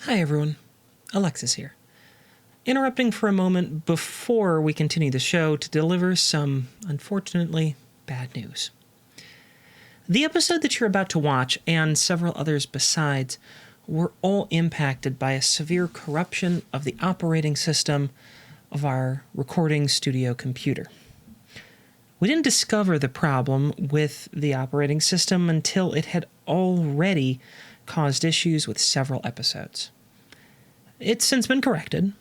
Hi everyone, Alexis here. Interrupting for a moment before we continue the show to deliver some, unfortunately, bad news. The episode that you're about to watch, and several others besides, were all impacted by a severe corruption of the operating system of our recording studio computer. We didn't discover the problem with the operating system until it had already caused issues with several episodes. It's since been corrected,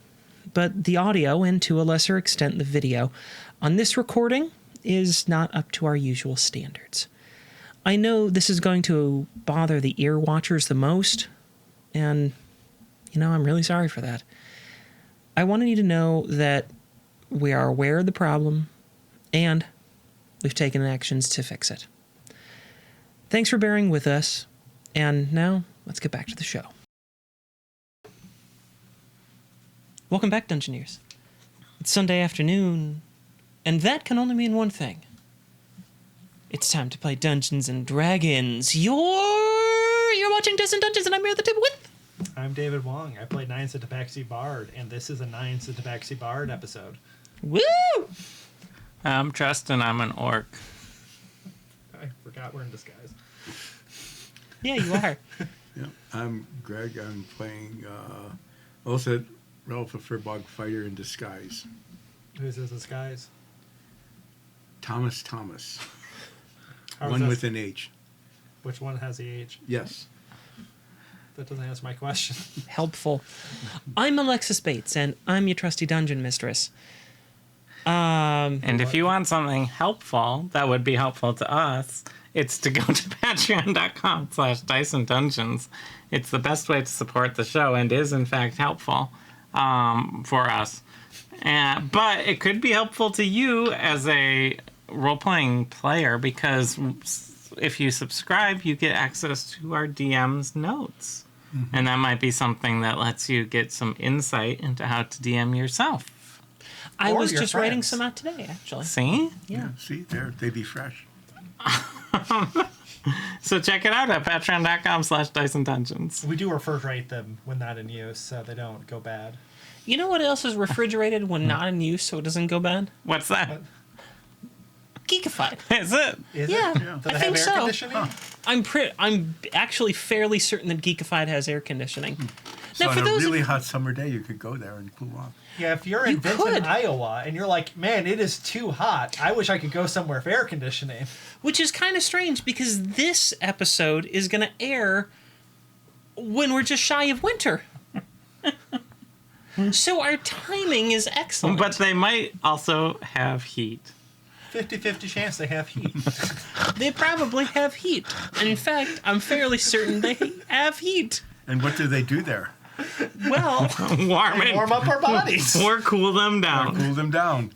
but the audio, and to a lesser extent the video, on this recording is not up to our usual standards. I know this is going to bother the ear watchers the most, and, I'm really sorry for that. I wanted you to know that we are aware of the problem, and we've taken actions to fix it. Thanks for bearing with us, and now let's get back to the show. Welcome back, Dungeoneers. It's Sunday afternoon, and that can only mean one thing. It's time to play Dungeons and Dragons. You're watching Dice and Dungeons, and I'm here at the table with... I'm David Wong. I played Nine Tabaxi Bard, and this is a Nine Tabaxi Bard episode. Woo! I'm Justin. I'm an orc. I forgot we're in disguise. Yeah, you are. Yeah, I'm Greg. I'm playing also Ralph, a Furbog fighter in disguise. Who's his disguise? Thomas. How One is with that? an H. Which one has the H? Yes. That doesn't answer my question. Helpful. I'm Alexis Bates, and I'm your trusty dungeon mistress. And if you want something helpful that would be helpful to us, it's to go to patreon.com/DiceandDungeons. It's the best way to support the show and is, in fact, helpful for us. But it could be helpful to you as a role-playing player because if you subscribe, you get access to our DM's notes. Mm-hmm. And that might be something that lets you get some insight into how to DM yourself. I was just friends. writing some out today, actually. See? Yeah. See, they be fresh. So check it out at patreon.com/DiceandDungeons. We do refrigerate them when not in use, so they don't go bad. You know what else is refrigerated when not in use so it doesn't go bad? What's that? Geekified. Is it? Is Yeah. it? Does I it think have so. air conditioning? I'm actually fairly certain that Geekified has air conditioning. So Now, on for a those really of, hot summer day, you could go there and cool off. Yeah, if you're in You Vinton, could. Iowa, and you're like, man, it is too hot. I wish I could go somewhere with air conditioning. which is kind of strange because this episode is going to air when we're just shy of winter. So our timing is excellent. But they might also have heat. 50-50 chance they have heat. They probably have heat. And in fact, I'm fairly certain they have heat. And what do they do there? Well, Warm up our bodies Or cool them down. Cool them down.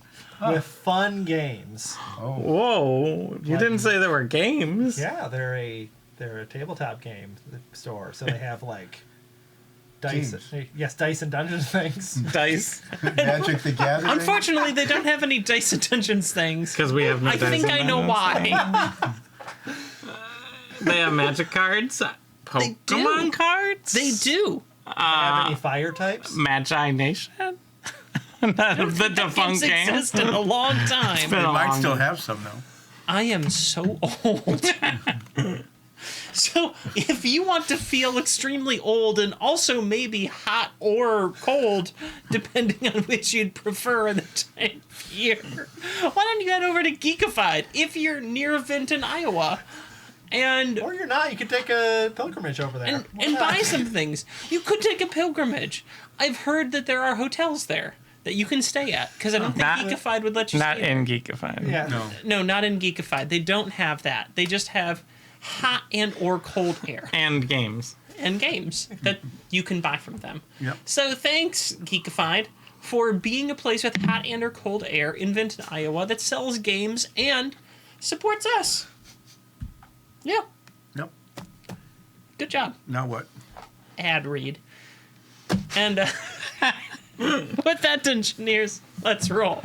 with fun games. Oh, Whoa. You didn't say there were games. Yeah, they're a tabletop game store, so they have like dice. Dice and Dungeons things. Dice. Magic the Gathering. unfortunately, they don't have any Dice and Dungeons things. Because we have no I dice think and I know Dungeons. why. They have magic cards. They do. Pokemon cards. They do. Have any fire types? Magi Nation. That of the defunct It's game. existed a long time. been They a might long still game. have some, though. I am so old. So if you want to feel extremely old and also maybe hot or cold, depending on which you'd prefer in the time of year, why don't you head over to Geekified if you're near Vinton, Iowa, and Or you're not. You could take a pilgrimage over there. Why and not? buy some things. You could take a pilgrimage. I've heard that there are hotels there that you can stay at, because I don't think Not- Geekified would let you Not stay in Geekified. Yeah. No. No, not in Geekified. They don't have that. They just have hot and or cold air And games. and games that you can buy from them. Yep. So thanks, Geekified, for being a place with hot and or cold air in Vinton, Iowa that sells games and supports us. Yeah, Yep. good job. Now what? Ad read. And with that, Dungeoneers, let's roll.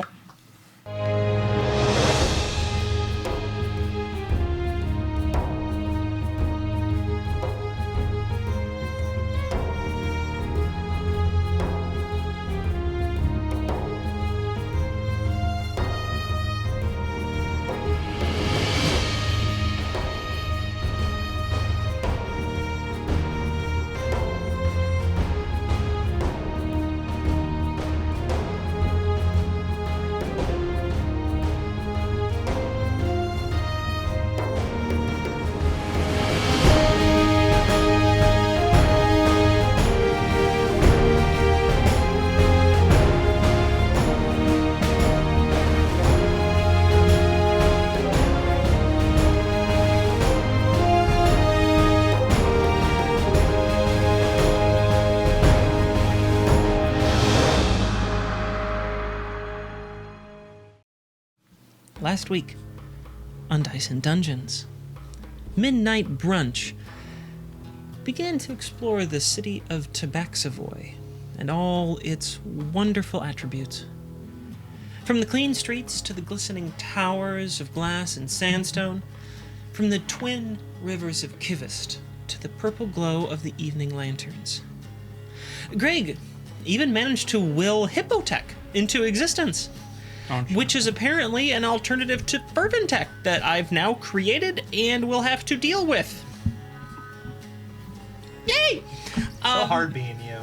last week on Dice and Dungeons. Midnight Brunch began to explore the city of Tabaxavoy and all its wonderful attributes. From the clean streets to the glistening towers of glass and sandstone, from the twin rivers of Kivist to the purple glow of the evening lanterns. Greg even managed to will Hippotech into existence, which is apparently an alternative to Ferventech that I've now created and will have to deal with. Yay! So hard being you.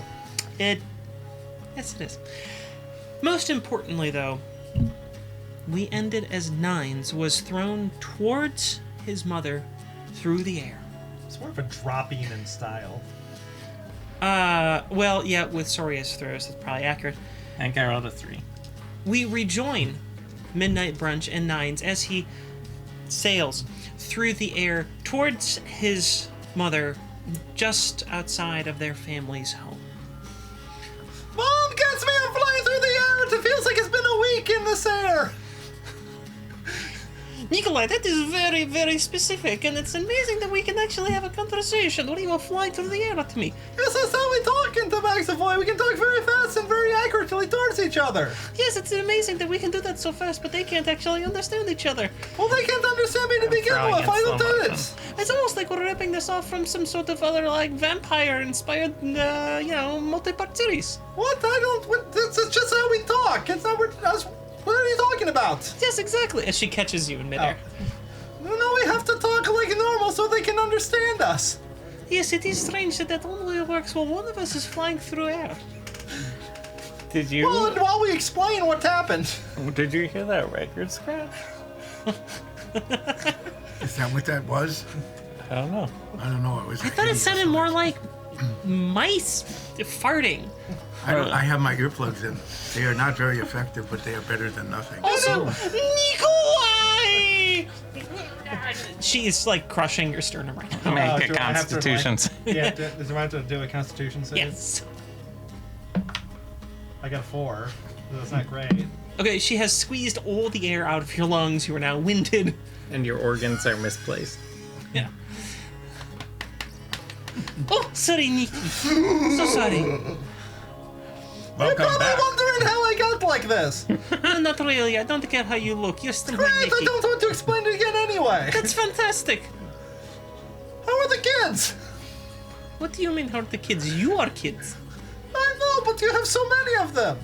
Yes, it is. Most importantly, though, we ended as Nines was thrown towards his mother through the air. It's more of a dropping in style. Well, yeah, with Soria's throws, that's probably accurate. I think I rolled a 3. We rejoin Midnight Brunch and Nines as he sails through the air towards his mother just outside of their family's home. Mom gets me! I'm flying through the air! It feels like it's been a week in this air! Nikolai, that is very, very specific, and it's amazing that we can actually have a conversation where you will fly through the air at me. Yes, that's how we talk in Tabaxavoy. We can talk very fast and very accurately towards each other. Yes, it's amazing that we can do that so fast, but they can't actually understand each other. Well, they can't understand me to begin throwing with. in I don't slow do motion. it. It's almost like we're ripping this off from some sort of other, like, vampire-inspired, multi-part series. What? I don't. This is just how we talk. It's not. What are you talking about? Yes, exactly. As she catches you in midair. No, we have to talk like normal so they can understand us. Yes, it is strange that only works while one of us is flying through air. Did you? Well, and while we explain what happened. Did you hear that record scratch? Is that what that was? I don't know. I don't know. It was. I thought it sounded more like mice farting. I have my earplugs in. They are not very effective, but they are better than nothing. Also, Nikolai! She is like crushing your sternum right now. Make a do I have to, constitution save. Yeah, does it have to do a Constitution save? Yes. I got a 4. That's not great. Okay, she has squeezed all the air out of your lungs. You are now winded. And your organs are misplaced. Yeah. Oh, sorry, Nikki. So sorry. You're Welcome probably back. wondering how I got like this. Not really. I don't care how you look. You're still my Great, I Nikki. don't want to explain it again anyway. That's fantastic. How are the kids? What do you mean, how are the kids? You are kids. I know, but you have so many of them.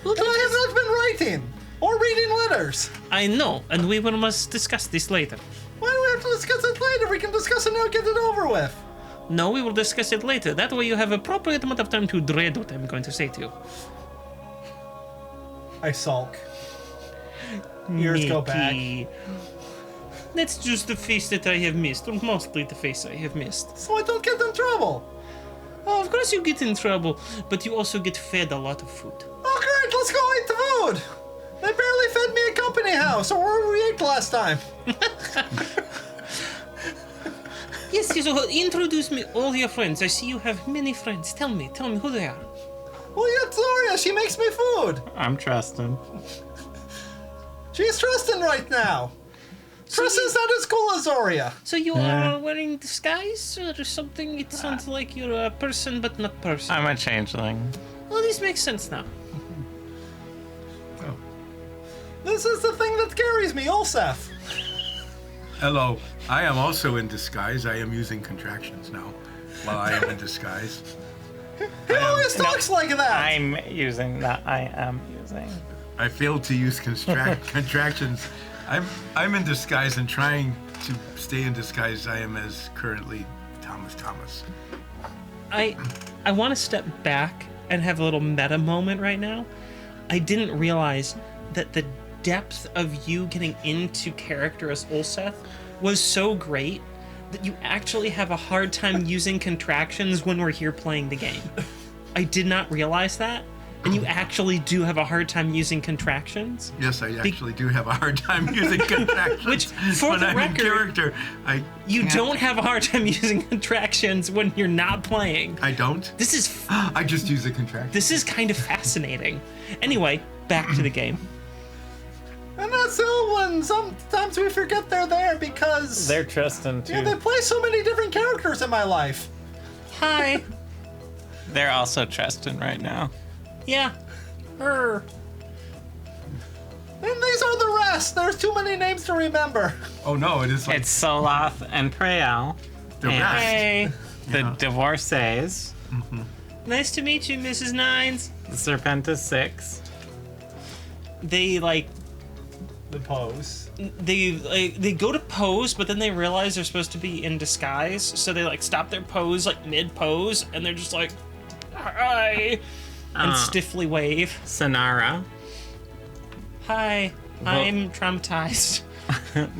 Well, And I have not been writing or reading letters. I know, and we must discuss this later. Why do we have to discuss it later? We can discuss it now and get it over with. No, we will discuss it later. That way you have appropriate amount of time to dread what I'm going to say to you. I sulk. Ears go back. Nikki. That's just the face that I have missed, or mostly the face I have missed. So I don't get in trouble. Oh, of course you get in trouble, but you also get fed a lot of food. Oh, great, let's go eat the food. They barely fed me a company house, or where we ate last time. Yes, so introduce me all your friends. I see you have many friends. Tell me who they are. Well, yeah, Gloria, she makes me food. I'm Tristan. She's Tristan right now. Tristan's not as cool as Zoria. So you are wearing disguise or something? It sounds like you're a person, but not person. I'm a changeling. Well, this makes sense now. This is the thing that carries me, Olsef. Hello. I am also in disguise. I am using contractions now while I am in disguise. He always talks like that. I'm using that. I am using. I failed to use contractions. I'm in disguise and trying to stay in disguise. I am as currently Thomas. I want to step back and have a little meta moment right now. I didn't realize that the depth of you getting into character as Ulseth was so great that you actually have a hard time using contractions when we're here playing the game. I did not realize that, and you actually do have a hard time using contractions. Yes, I actually do have a hard time using contractions. Which, for when the I'm record, in character, You can't- don't have a hard time using contractions when you're not playing. I don't. This is I just use a contraction. this is kind of fascinating. Anyway, back to the game. And as the Sylvan. Sometimes we forget they're there because They're Tristan too. yeah, they play so many different characters in my life. Hi. They're also Tristan right now. Yeah. Her. And these are the rest. There's too many names to remember. Oh no, it is like It's Soloth and Preal, the and- rest. Hey. the divorcees, Nice to meet you, Mrs. Nines. the Serpentis 6. They The pose. they go to pose, but then they realize they're supposed to be in disguise, so they stop their pose mid pose, and they're just like, hi, and stiffly wave. Sonara, Hi, I'm traumatized.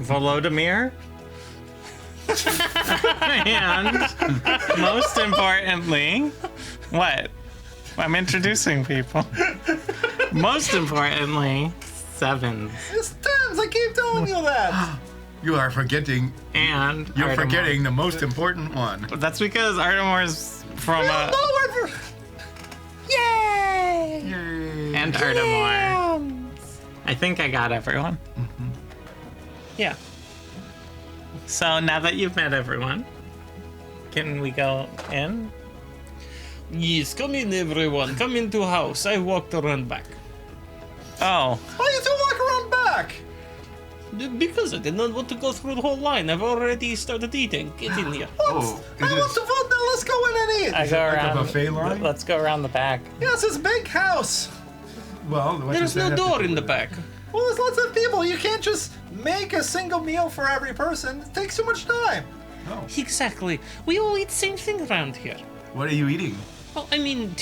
Volodymyr, and most importantly, what? I'm introducing people. Most importantly, Sevens It's tens. I keep telling you that. You are forgetting. and You're Artemore. forgetting the most important one. That's because Artemor's from No, we're Yay! Yay. and Artemore. I think I got everyone. Yeah. So now that you've met everyone, can we go in? Yes, come in, everyone. Come into house. I walked around back. Oh, Why you two walk around back? Because I did not want to go through the whole line. I've already started eating. Get in here. Oh, I it want is. to vote now. Let's go in and eat. I Is go it like a around. buffet line? Let's go around the back. Yes, it's a big house. Well, what There's does that no have to door do in the with it? back. Well, there's lots of people. You can't just make a single meal for every person. It takes too much time. No. Exactly. We all eat the same thing around here. What are you eating? Well, I mean,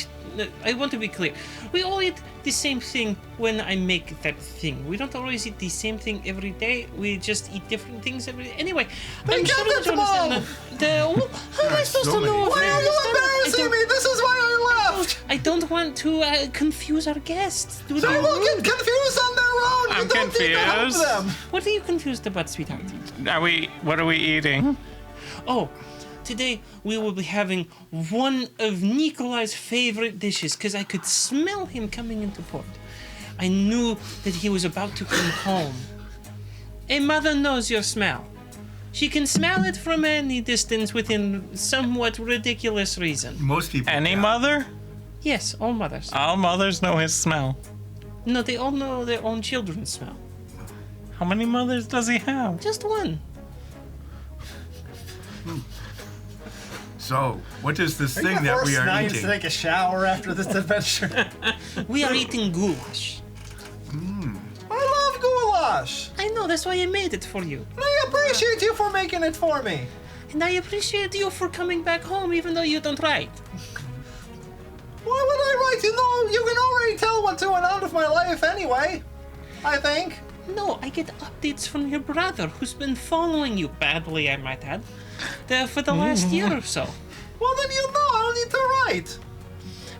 I want to be clear. We all eat the same thing when I make that thing. We don't always eat the same thing every day. We just eat different things every day. Anyway, Then I'm get sure that that you understand tomorrow. well, how am I There are supposed so to know? many if Why I are you understand it? embarrassing me? This is why I left. I don't want to confuse our guests. Do They they- will get confused on their own. I'm You don't need to help confused. them. What are you confused about, sweetheart? What are we eating? Oh, today we will be having one of Nikolai's favorite dishes because I could smell him coming into port. I knew that he was about to come home. A mother knows your smell. She can smell it from any distance within somewhat ridiculous reason. Most people. Any can. mother? Yes, all mothers. All mothers know his smell. No, they all know their own children's smell. How many mothers does he have? Just one. So, what is this Are you thing gonna that force we are Nines eating? to take a shower after this adventure? We are eating goulash. I love goulash. I know, that's why I made it for you. And I appreciate you for making it for me. And I appreciate you for coming back home even though you don't write. Why would I write? You know, you can already tell what's going on with my life anyway. I think. No, I get updates from your brother, who's been following you badly, I might add, for the last year or so. Well, then you know I don't need to write.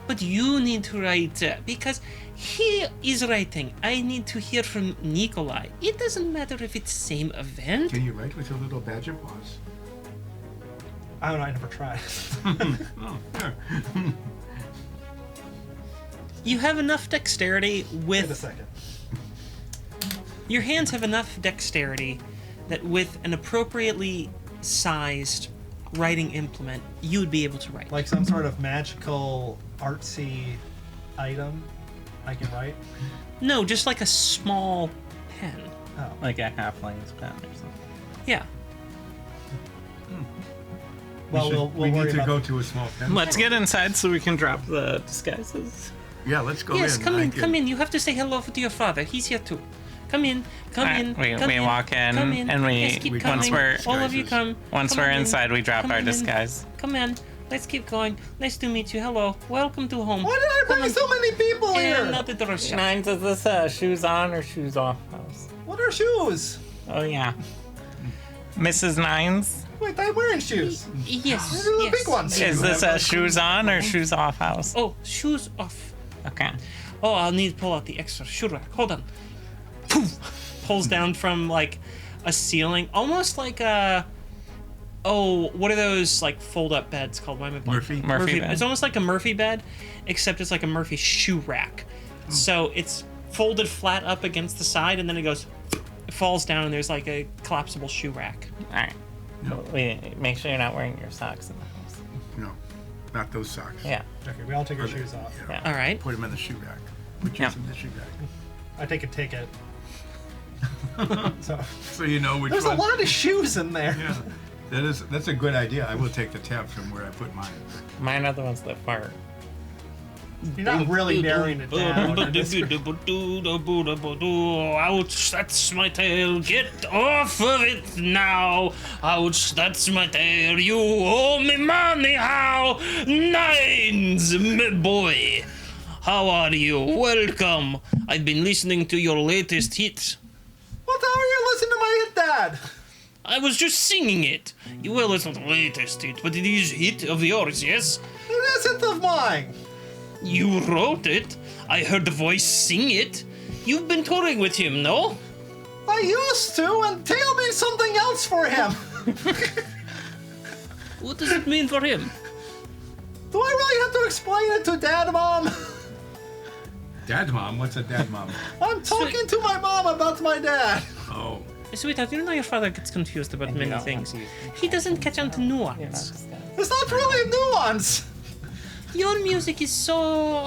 But you need to write because he is writing. I need to hear from Nikolai. It doesn't matter if it's same event. Can you write with your little badger paws? I don't know. I never tried. Oh, sure. You have enough dexterity Wait a with second. your hands have enough dexterity that with an appropriately sized writing implement, you would be able to write. Like some sort of magical, artsy item I can write. No, just like a small pen. Oh. Like a halfling's pen or something. Yeah. Well, we worry need to about go to a small pen. Let's get inside so we can drop the disguises. Yeah, let's go Yes, in. come I in, can- come in. You have to say hello to your father. He's here too. Come in, come in. We come walk in, come in. and we- Yes, keep we- coming. once we're- all of you come. Once Come we're on in. inside, we drop Come our on in. disguise. Come in. Let's keep going. Nice to meet you. Hello. Welcome to home. Why did I Come bring on. so many people And here? not the door shut. Nines, is this shoes on or shoes off house? What are shoes? Oh, yeah. Mrs. Nines, Wait, I'm wearing shoes. Yes. These are the yes. big ones. is this shoes on or shoes off house? Oh, shoes off. Okay. Oh, I'll need to pull out the extra shoe rack. Hold on. Poof. Pulls down from like a ceiling, almost like a. Oh, what are those like fold-up beds called? Why am I blanking? Murphy bed. It's almost like a Murphy bed, except it's like a Murphy shoe rack. So it's folded flat up against the side, and then it goes It falls down, and there's like a collapsible shoe rack. All right. Wait, make sure you're not wearing your socks in the house. No, not those socks. Yeah. Okay, we all take our shoes off. Yeah. All right. Put them in the shoe rack. Put yours in the shoe rack. I take a ticket. So So you know which there's one. a lot of shoes in there. Yeah, that's a good idea. I will take the tab from where I put mine. Mine are the ones that fart. You're not really narrowing it down. Ouch, that's my tail. Get off of it now. Ouch, that's my tail. You owe me money. How? Nines, my boy. How are you? Welcome. I've been listening to your latest hit. What the hell are you listening to my hit, Dad? I was just singing it. Well, it's not the latest hit, but it is a hit of yours, yes? It isn't of mine. You wrote it. I heard the voice sing it. You've been touring with him, no? I used to, and Tail means something else for him. What does it mean for him? Do I really have to explain it to Dad, Mom? Dad mom? What's a dad mom? I'm talking to my mom about my dad. Oh. Sweetheart, you know your father gets confused about many things. He doesn't catch on to nuance. It's not really a nuance. Your music is so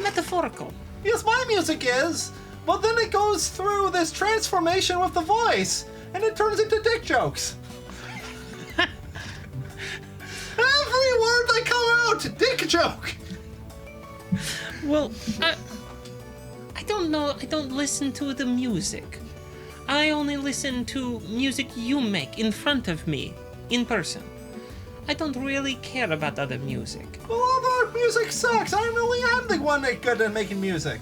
metaphorical. Yes, my music is, but then it goes through this transformation with the voice, and it turns into dick jokes. Every word that come out, dick joke. Well, I don't know. I don't listen to the music. I only listen to music you make in front of me, in person. I don't really care about other music. Well, other music sucks. I really am the one that's good at making music.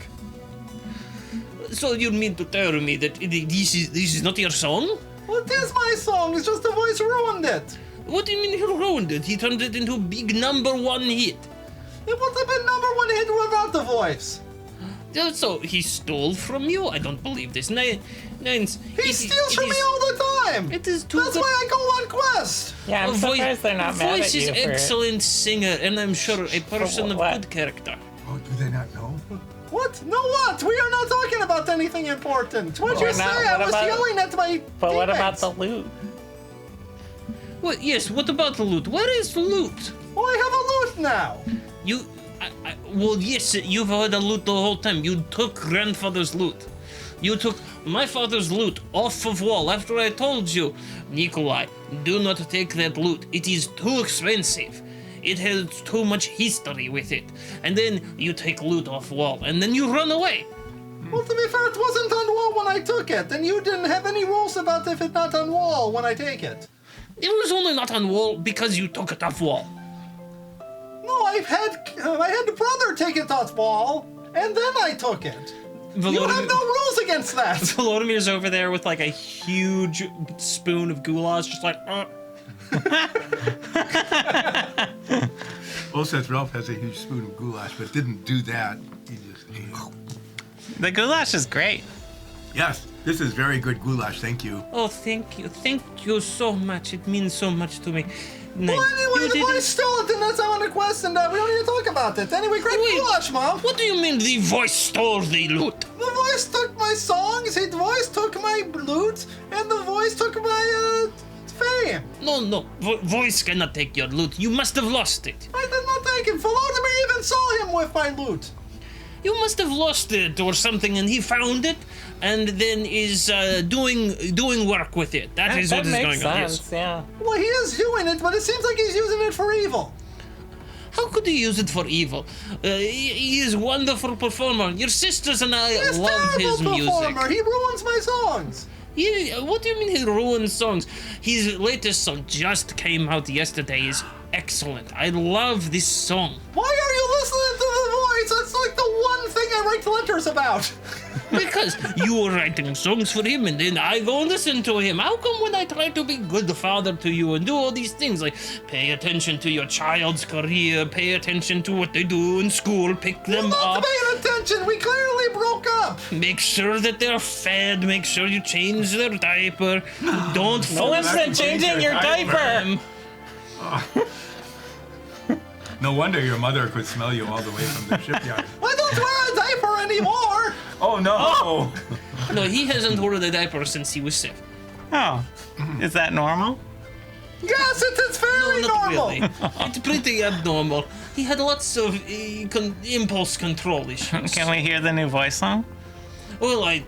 So you mean to tell me that this is not your song? Well, it is my song. It's just the voice ruined it. What do you mean he ruined it? He turned it into a big #1 hit. It would have been #1 hit without the voice. So he stole from you? I don't believe this. Nines. He steals from me all the time. It is too That's good. why I go on quest. Yeah, I'm surprised they're not mad Voice at you is for excellent singer, and I'm sure a person of what? good character. Oh, do they not know? What? No, what? We are not talking about anything important. What'd you We're say? not- I what was about- yelling at my But what about teammates. the loot? What? Yes. What about the loot? Where is the loot? Well, I have a loot now. Well, yes. You've had a loot the whole time. You took grandfather's loot. You took my father's loot off of wall after I told you, Nikolai, do not take that loot. It is too expensive. It has too much history with it. And then you take loot off wall, and then you run away. Well, to be fair, it wasn't on wall when I took it, and you didn't have any rules about if it's not on wall when I take it. It was only not on wall because you took it off wall. No, I had the brother take it off wall, and then I took it. You have no rules against that. Volodimir's over there with like a huge spoon of goulash, just like, Olseth Ralph has a huge spoon of goulash, but didn't do that. He just ate it. The goulash is great. Yes, this is very good goulash. Thank you. Oh, thank you so much. It means so much to me. Well, anyway, the voice stole it, and that's on the quest, and we don't even talk about it. Anyway, great Wait. goulash, Mom. What do you mean the voice stole the loot? The voice took my songs, the voice took my loot, and the voice took my, fame. No. Voice cannot take your loot. You must have lost it. I did not take it. Volodymyr even saw him with my loot. You must have lost it or something, and he found it, and then is doing work with it. That is what is makes going on. sense, Yes. yeah. Well, he is doing it, but it seems like he's using it for evil. How could he use it for evil? He is a wonderful performer. Your sisters and I He's a love his terrible performer. music. He ruins my songs. What do you mean he ruins songs? His latest song just came out yesterday. Is excellent. I love this song. Why are you listening to the voice? That's like the one thing I write letters about. Because you were writing songs for him, and then I go listen to him. How come when I try to be good father to you and do all these things, like pay attention to your child's career, pay attention to what they do in school, pick them Not up, paying attention. We clearly broke up. make sure that they're fed, make sure you change their diaper, don't No one said changing your diaper. No wonder your mother could smell you all the way from the shipyard. I don't wear a diaper anymore. Oh no! No, he hasn't worn a diaper since he was 7. Oh, is that normal? Yes, it is very No, not normal. really. It's pretty abnormal. He had lots of impulse control issues. Can we hear the new voice song? Well, I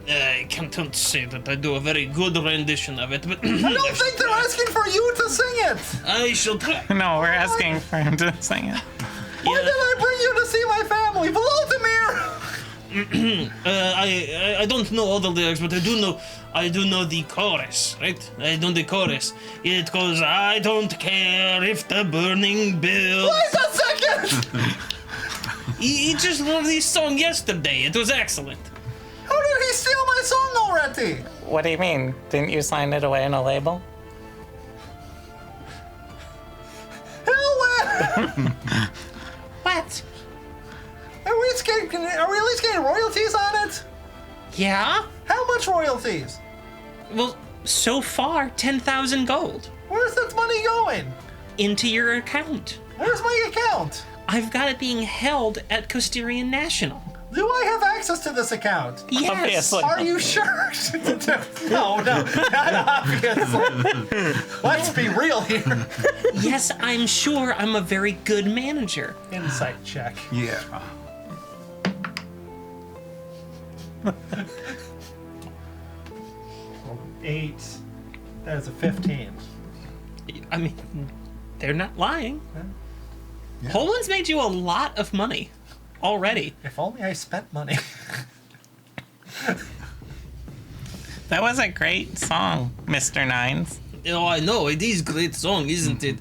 can't say that I do a very good rendition of it, but I don't think they're asking for you to sing it. I shall try. No, we're asking for him to sing it. Why did I bring you to see my family? Vladimir! I don't know all the lyrics, but I do know the chorus, right? I know the chorus. It goes, I don't care if the burning bill. Wait a second! He just wrote this song yesterday. It was excellent. How did he steal my song already? What do you mean? Didn't you sign it away in a label? Hell, What? are we at least getting royalties on it? Yeah? How much royalties? Well, so far, 10,000 gold. Where's that money going? Into your account. Where's my account? I've got it being held at Costerian National. Do I have access to this account? Yes. Obviously. Are you sure? No, not obviously. Let's be real here. Yes, I'm sure I'm a very good manager. Insight check. Yeah. 8. That is a 15. I mean, they're not lying. Yeah. Poland's made you a lot of money already. If only I spent money. That was a great song, Mr. Nines. Oh, I know, it is a great song, isn't it?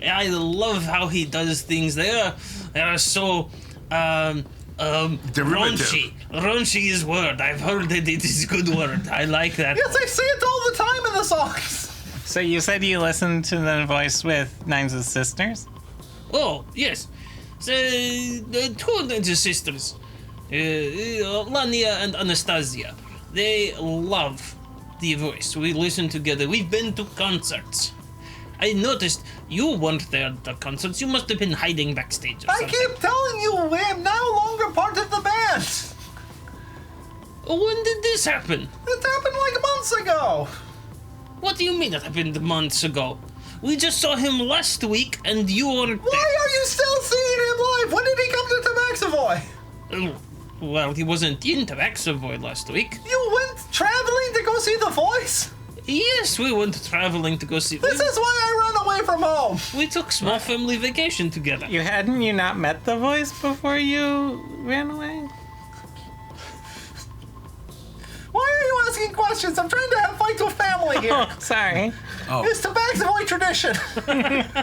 I love how he does things. They are so, raunchy. Raunchy is word. I've heard that it is a good word. I like that. Yes, I say it all the time in the songs. So you said you listened to the voice with Nines' sisters? Oh, yes. The two of the sisters, Lania and Anastasia, they love the voice. We listen together. We've been to concerts. I noticed you weren't there at the concerts. You must have been hiding backstage or I something. keep telling you, I am no longer part of the band. When did this happen? It happened like months ago. What do you mean it happened months ago? We just saw him last week and you weren't Why are you still seeing him live? When did he come to Tabaxavoy? there. Well, he wasn't in Tabaxavoy last week. You went traveling to go see The Voice? Yes, we went traveling to go see... This is why I run away from home. We took small family vacation together. Hadn't you not met the voice before you ran away? Why are you asking questions? I'm trying to have fight with family here. Oh, sorry. Oh, It's Tabaxavoy tradition.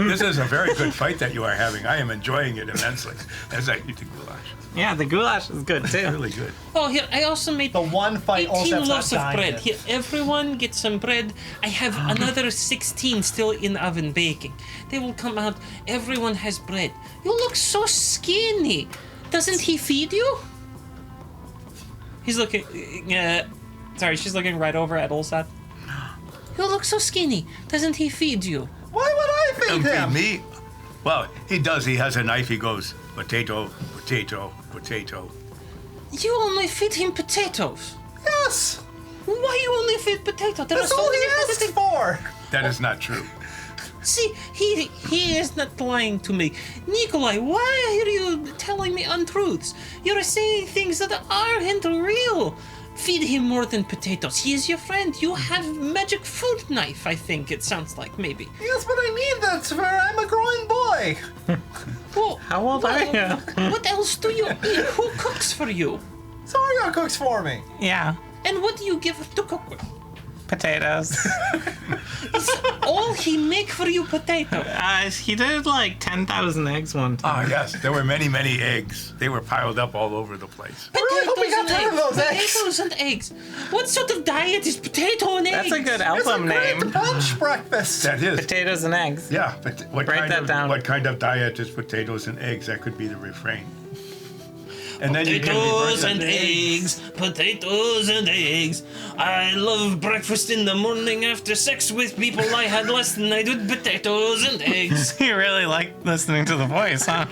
this is a very good fight that you are having. I am enjoying it immensely. As I eat the goulash. Yeah, the goulash is good too. Really good. Oh, here, I also made The one fight 18 also loaves of bread. Here, everyone get some bread. I have another 16 still in the oven baking. They will come out. Everyone has bread. You look so skinny. Doesn't he feed you? He's looking... sorry, she's looking right over at Olsat. You look so skinny. Doesn't he feed you? Why would I feed him? Me? Well, he does. He has a knife. He goes, potato, potato, potato. You only feed him potatoes. Yes. Why you only feed potato? There That's are so all he many other asks things. for. That is not true. See, he is not lying to me. Nikolai, why are you telling me untruths? You're saying things that aren't real. Feed him more than potatoes. He is your friend. You have magic food knife, I think it sounds like, maybe. Yes, but I need that for I'm a growing boy. Well, How old are you? what else do you eat? Who cooks for you? Sario cooks for me. Yeah, And what do you give to cook with? potatoes. All he make for you potato. He did like 10,000 eggs one time. Ah, yes. There were many, many eggs. They were piled up all over the place. I really hope we got Potatoes rid of those and eggs. Potatoes and eggs. What sort of diet is potato and eggs? That's a good It's a album great name. brunch breakfast. That is. Potatoes and eggs. Yeah, but Write that down. What kind of diet is potatoes and eggs? That could be the refrain. And then you can Potatoes reverse and it. eggs, potatoes and eggs. I love breakfast in the morning after sex with people I had last night with potatoes and eggs. You really like listening to the voice, huh?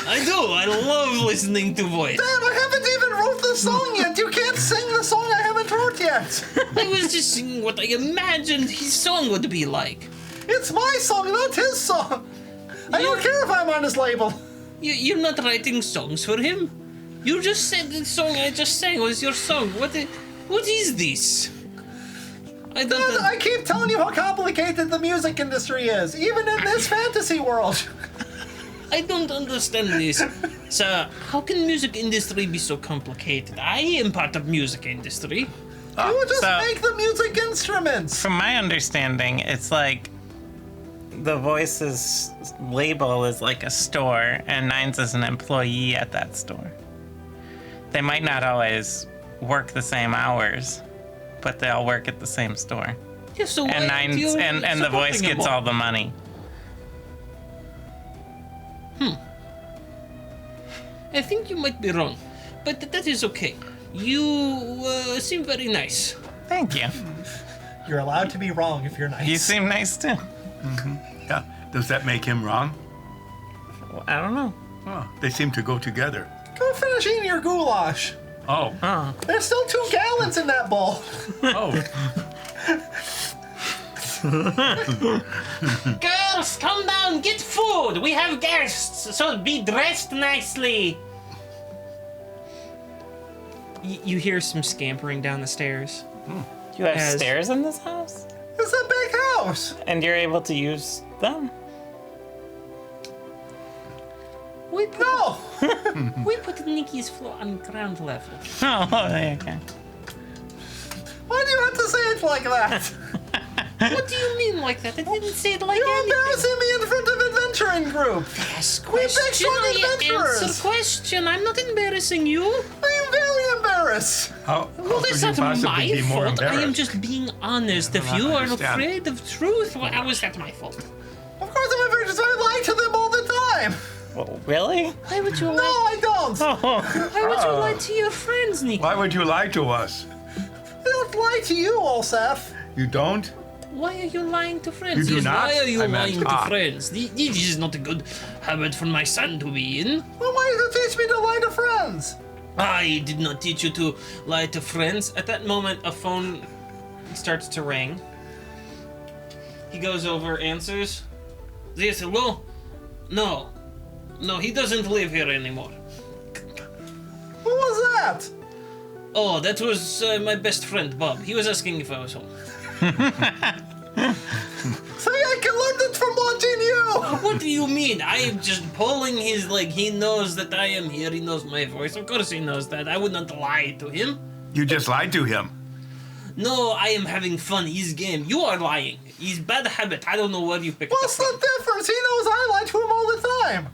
I do. I love listening to voice. Damn, I haven't even wrote the song yet. You can't sing the song I haven't wrote yet. can't. I was just singing what I imagined his song would be like. It's my song, not his song. I don't care if I'm on his label. You're not writing songs for him. You just said the song I just sang was your song. What is this? I don't. I keep telling you how complicated the music industry is, even in this fantasy world. I don't understand this. Sir, how can music industry be so complicated? I am part of music industry. You just so- make the music instruments. From my understanding, it's like the Voices label is like a store, and Nines is an employee at that store. They might not always work the same hours, but they all work at the same store. Yeah, so why And aren't Nines you and the Voice supporting him gets more? all the money. I think you might be wrong, but that is okay. You seem very nice. Thank you. You're allowed to be wrong if you're nice. You seem nice too. Yeah. Does that make him wrong? I don't know. Oh, they seem to go together. Go finish eating your goulash. Oh. Oh. There's still 2 gallons in that bowl. Oh. Girls, come down, get food. We have guests, so be dressed nicely. You hear some scampering down the stairs. You have As- stairs in this house? It's a big house. And you're able to use them? We put, No. we put Nikki's floor on ground level. Oh, okay. Why do you have to say it like that? What do you mean like that? I didn't say it like You're anything. embarrassing me in front of adventuring group. Yes, We big question. strong I adventurers. answer question. I'm not embarrassing you. I am very embarrassed. How Well, could that's you not possibly my be more fault. I am embarrassed? just being honest. If don't you are understand. afraid of truth, well, how is that my fault? Of course I'm afraid because I lie to them all the time. Well, really? Why would you No, lie? I don't. Oh. Why would you lie to your friends, Nikki? Why would you lie to us? I don't lie to you, Olsef. You don't? Why are you lying to friends? You do Yes, not? Why are you I meant- lying to Ah. friends? This is not a good habit for my son to be in. Well, why did you teach me to lie to friends? I did not teach you to lie to friends. At that moment, a phone starts to ring. He goes over, answers. Yes, hello? No. No, he doesn't live here anymore. Who was that? Oh, that was my best friend, Bob. He was asking if I was home. See, I can learn it from watching you. What do you mean? I am just pulling his leg. He knows that I am here. He knows my voice. Of course he knows that. I would not lie to him. You just lied to him. No, I am having fun. He's game. You are lying. He's bad habit. I don't know where you picked it What's up the difference? He knows I lie to him all the time.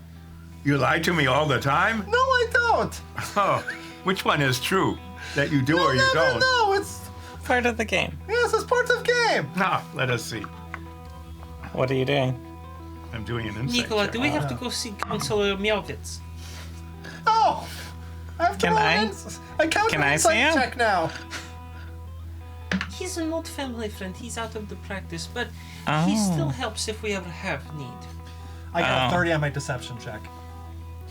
You lie to me all the time? No, I don't. Oh, which one is true? That you do or You'll you never don't? know. It's Part of the game. yes, it's part of game. Now, let us see. What are you doing? I'm doing an insight Nicola, check. do we have to go see Counselor Meowitz? Oh, I have to Can roll I? an I count Can an I insight see him? check now. He's an old family friend. He's out of the practice, but he Oh. still helps if we ever have need. I got Oh. a 30 on my deception check.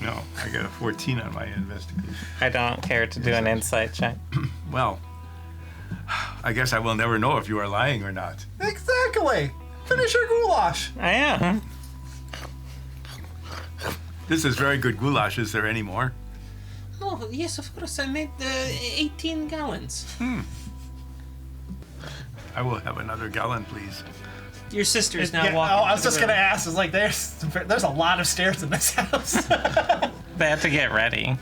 No, I got a 14 on my investigation. I don't care to do an insight check. Well, I guess I will never know if you are lying or not. Exactly. Finish your goulash. I am. This is very good goulash. Is there any more? Oh, yes, of course. I made 18 gallons. I will have another gallon, please. Your sister is now Yeah, walking. oh, I was to the just gonna room. ask. It's like there's a lot of stairs in this house. They had to get ready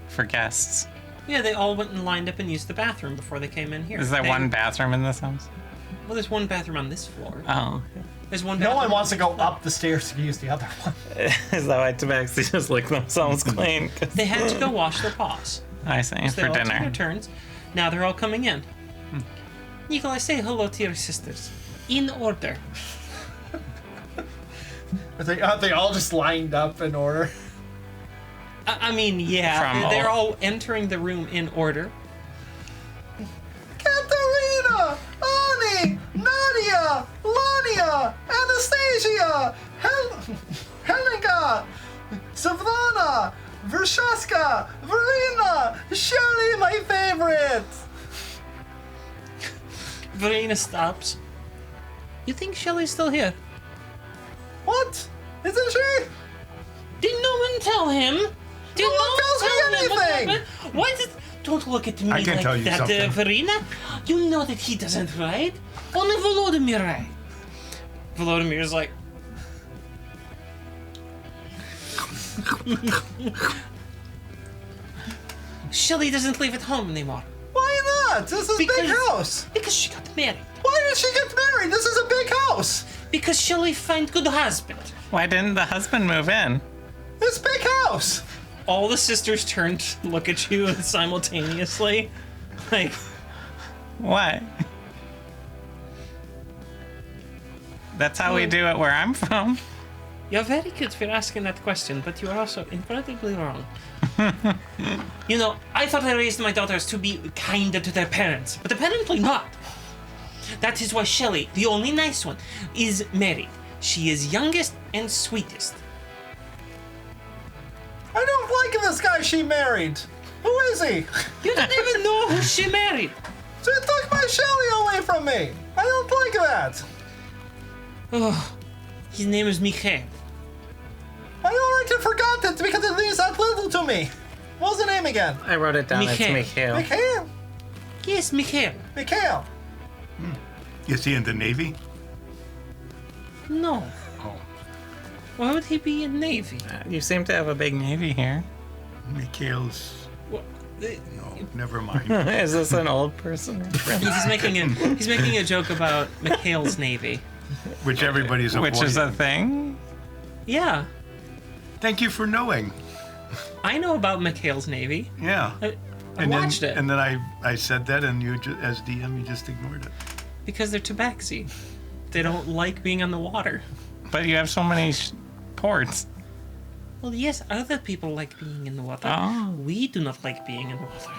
for guests. Yeah, they all went and lined up and used the bathroom before they came in here. Is there They- one bathroom in this house? Well, there's one bathroom on this floor. Oh. There's one. No one bathroom- wants to go up the stairs to use the other one. Is that why Tabaxi just licked themselves clean? 'Cause- They had to go wash their paws. I see, They for all took their dinner. turns. Now they're all coming in. Nikolai, say hello to your sisters. In order. Are they all just lined up in order? I mean, yeah, From they're all- all entering the room in order. Katerina, Ani, Nadia, Lania, Anastasia, Helga, Savannah, Vershaska, Verena, Shelly, my favorite. Verena stops. You think Shelley's still here? What? Isn't she? Did no one tell him? Did No one tells me tell him what anything. happened? Why did... Don't look at me I can like tell you that, something. Verena. You know that he doesn't ride. Only Volodymyr ride. Volodymyr's like... Shelley doesn't live at home anymore. Why not? This is a big house. Because she got married. Why did she get married? This is a big house. Because Shelley find good husband. Why didn't the husband move in? This big house. All the sisters turn to look at you simultaneously. Like, What? That's how we do it where I'm from. you're very good for asking that question, but you are also incredibly wrong. You know, I thought I raised my daughters to be kinder to their parents, but apparently not. That is why Shelley, the only nice one, is married. She is youngest and sweetest. I don't like this guy she married. Who is he? You don't even know who she married. She took my Shelly away from me. I don't like that. Oh, his name is Mikhail. I already forgot it because it means that little to me. What's the name again? I wrote it down. Mikhail. It's Mikhail. Mikhail. Yes, Mikhail. Mikhail. Is he in the Navy? No. Oh, Why would he be in Navy? You seem to have a big navy here. Mikhail's. What? No, never mind. Is this an old person reference? He's making a joke about Mikhail's Navy. Which everybody's avoiding. Which is a thing? Yeah, Thank you for knowing. I know about Mikhail's Navy. Yeah. I watched it And then I said that, and you, as DM, you just ignored it. because they're tabaxi. They don't like being on the water. But you have so many ports. Well, yes, other people like being in the water. Oh. We do not like being in the water.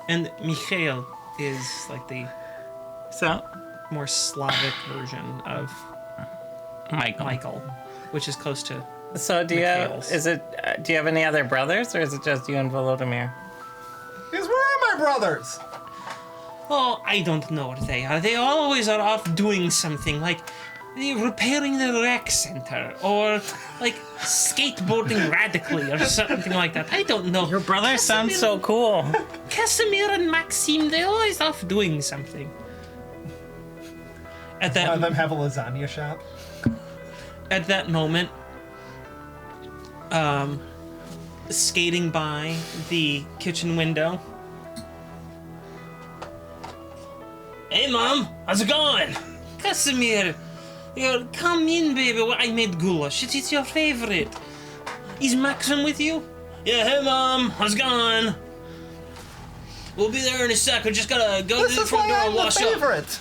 And Mikhail is like the So, more Slavic version of Michael, which is close to. So do you have, Mikhail's. do you have any other brothers, or is it just you and Volodymyr? Because where are my brothers? Oh, I don't know what they are. They always are off doing something, like repairing the rec center, or like skateboarding radically, or something like that. I don't know. Your brother sounds so cool. Casimir and Maxime, they're always off doing something. At None of that, them have a lasagna shop. at that moment, skating by the kitchen window. Hey, Mom, how's it going? Casimir, come in, baby. I made goulash. It's your favorite. Is Maxim with you? Yeah, hey, Mom, how's it going? We'll be there in a sec. We just gotta go This to the is front why door I'm and the wash up. favorite.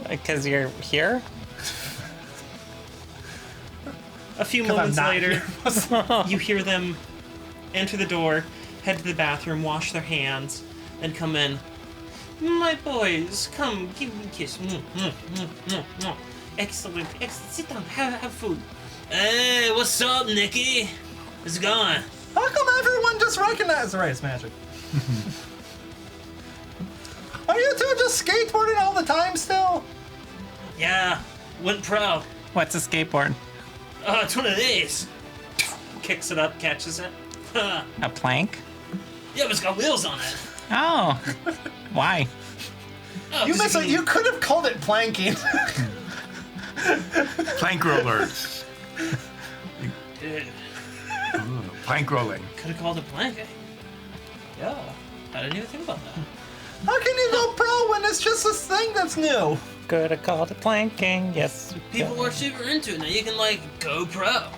Because you're here? A few 'Cause I'm moments not later, you hear them enter the door, head to the bathroom, wash their hands, and come in. My boys, come, give me a kiss. Excellent, excellent. Sit down, have food. Hey, what's up, Nikki? How's it going? How come everyone just recognizes? Right, it's magic. Are you two just skateboarding all the time still? Yeah, went pro. What's a skateboard? Oh, it's one of these. Kicks it up, catches it. Yeah, A plank? but it's got wheels on it. Oh. Why? Oh, You 'cause miss it. can- You could have called it planking. Plank rollers. Dude, Plank rolling. could have called it planking. Yeah, I didn't even think about that. How can you go pro when it's just this thing that's new? Could have called it planking. Yes. People are super into it. Now you can, like, go pro.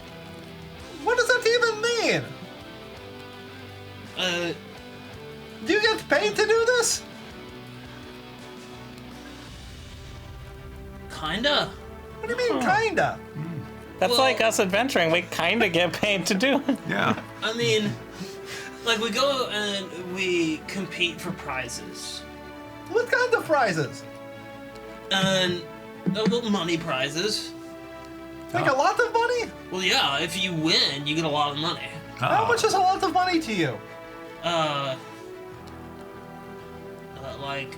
What does that even mean? Do you get paid to do this? Kinda. What do you mean, kinda? That's Well- like us adventuring. We kind of get paid to do it. Yeah. I mean, like, we go and we compete for prizes. What kind of prizes? And little money prizes. Like a lot of money? Well, yeah, if you win, you get a lot of money. How much is a lot of money to you? at like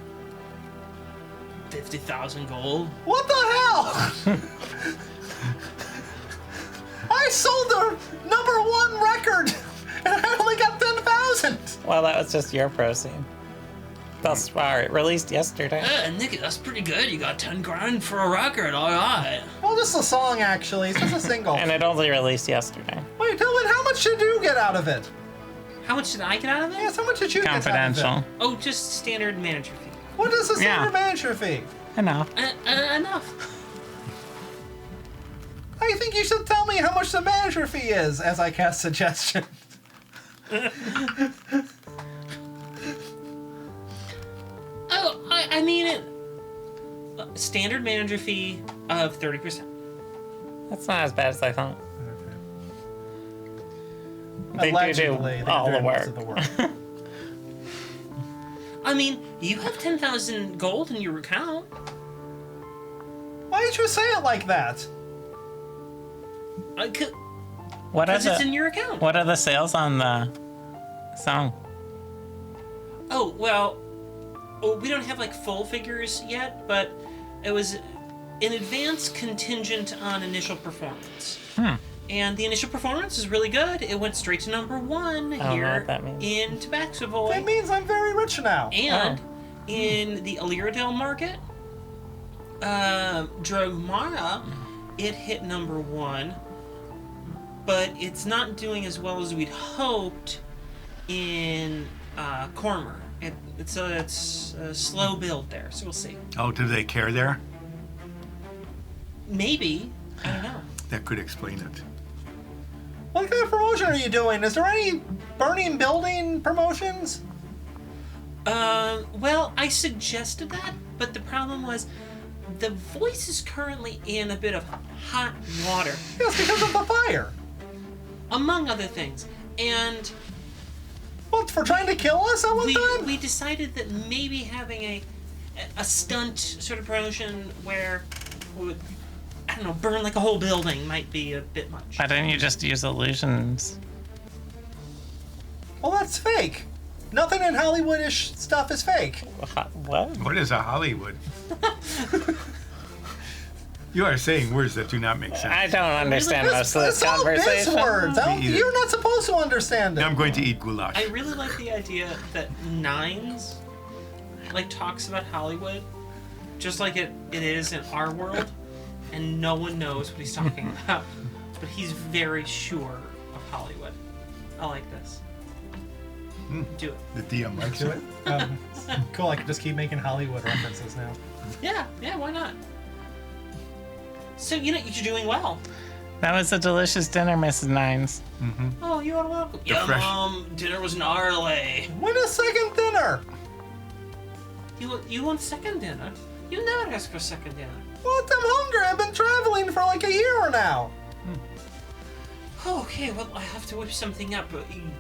50,000 gold. What the hell? I sold the #1 record, and I only got 10,000. Well, that was just your proceed. Thus far, it released yesterday. Nicky, that's pretty good. You got 10 grand for a record. All right. Well, just a song, actually. It's just a single. And it only released yesterday. Wait, Dylan, how much did you get out of it? How much did I get out of it? Yes, how much did you get out of Confidential. it? Oh, just standard manager fee. What is the standard Yeah. manager fee? Enough. Enough. I think you should tell me how much the manager fee is as I cast suggestion. Oh, I mean it. Standard manager fee of 30%. That's not as bad as I thought. They Allegedly, do they all do the most work. of the work. I mean, you have 10,000 gold in your account. Why did you say it like that? What are Because it's in the your account. What are the sales on the song? Oh, well, we don't have like full figures yet, but it was in advance contingent on initial performance. And the initial performance is really good. It went straight to #1 don't know here what that means. in Tobacco Boy. That means I'm very rich now. And in the Aliradale market, Drogmara, it hit #1, but it's not doing as well as we'd hoped in Cormer. It's a slow build there, so we'll see. Oh, do they care there? Maybe. I don't know. That could explain it. What kind of promotion are you doing? Is there any burning building promotions? Well, I suggested that, but the problem was the voice is currently in a bit of hot water, Yes, because of the fire. among other things. And What, for trying to kill us at one time? we decided that maybe having a stunt sort of promotion where we would, I don't know, burn like a whole building might be a bit much. Why didn't you just use illusions? Well, that's fake. Nothing in Hollywoodish stuff is fake. What? What is a Hollywood? You are saying words that do not make sense. I don't understand most of this It's all biz conversation. words. Me either. You're not supposed to understand Now it. I'm going to eat goulash. I really like the idea that Nines like talks about Hollywood just like it is in our world, and no one knows what he's talking about. But he's very sure of Hollywood. I like this. Do it. The DM likes Do it. it. Cool, I can just keep making Hollywood references now. Yeah, why not? So, you know, you're doing well. That was a delicious dinner, Mrs. Nines. Oh, you are welcome. Yeah, fresh- Mom, dinner was gnarly. When is second dinner? You want second dinner? You never ask for second dinner. What? I'm hungry. I've been traveling for like a year now. Okay, well, I have to whip something up.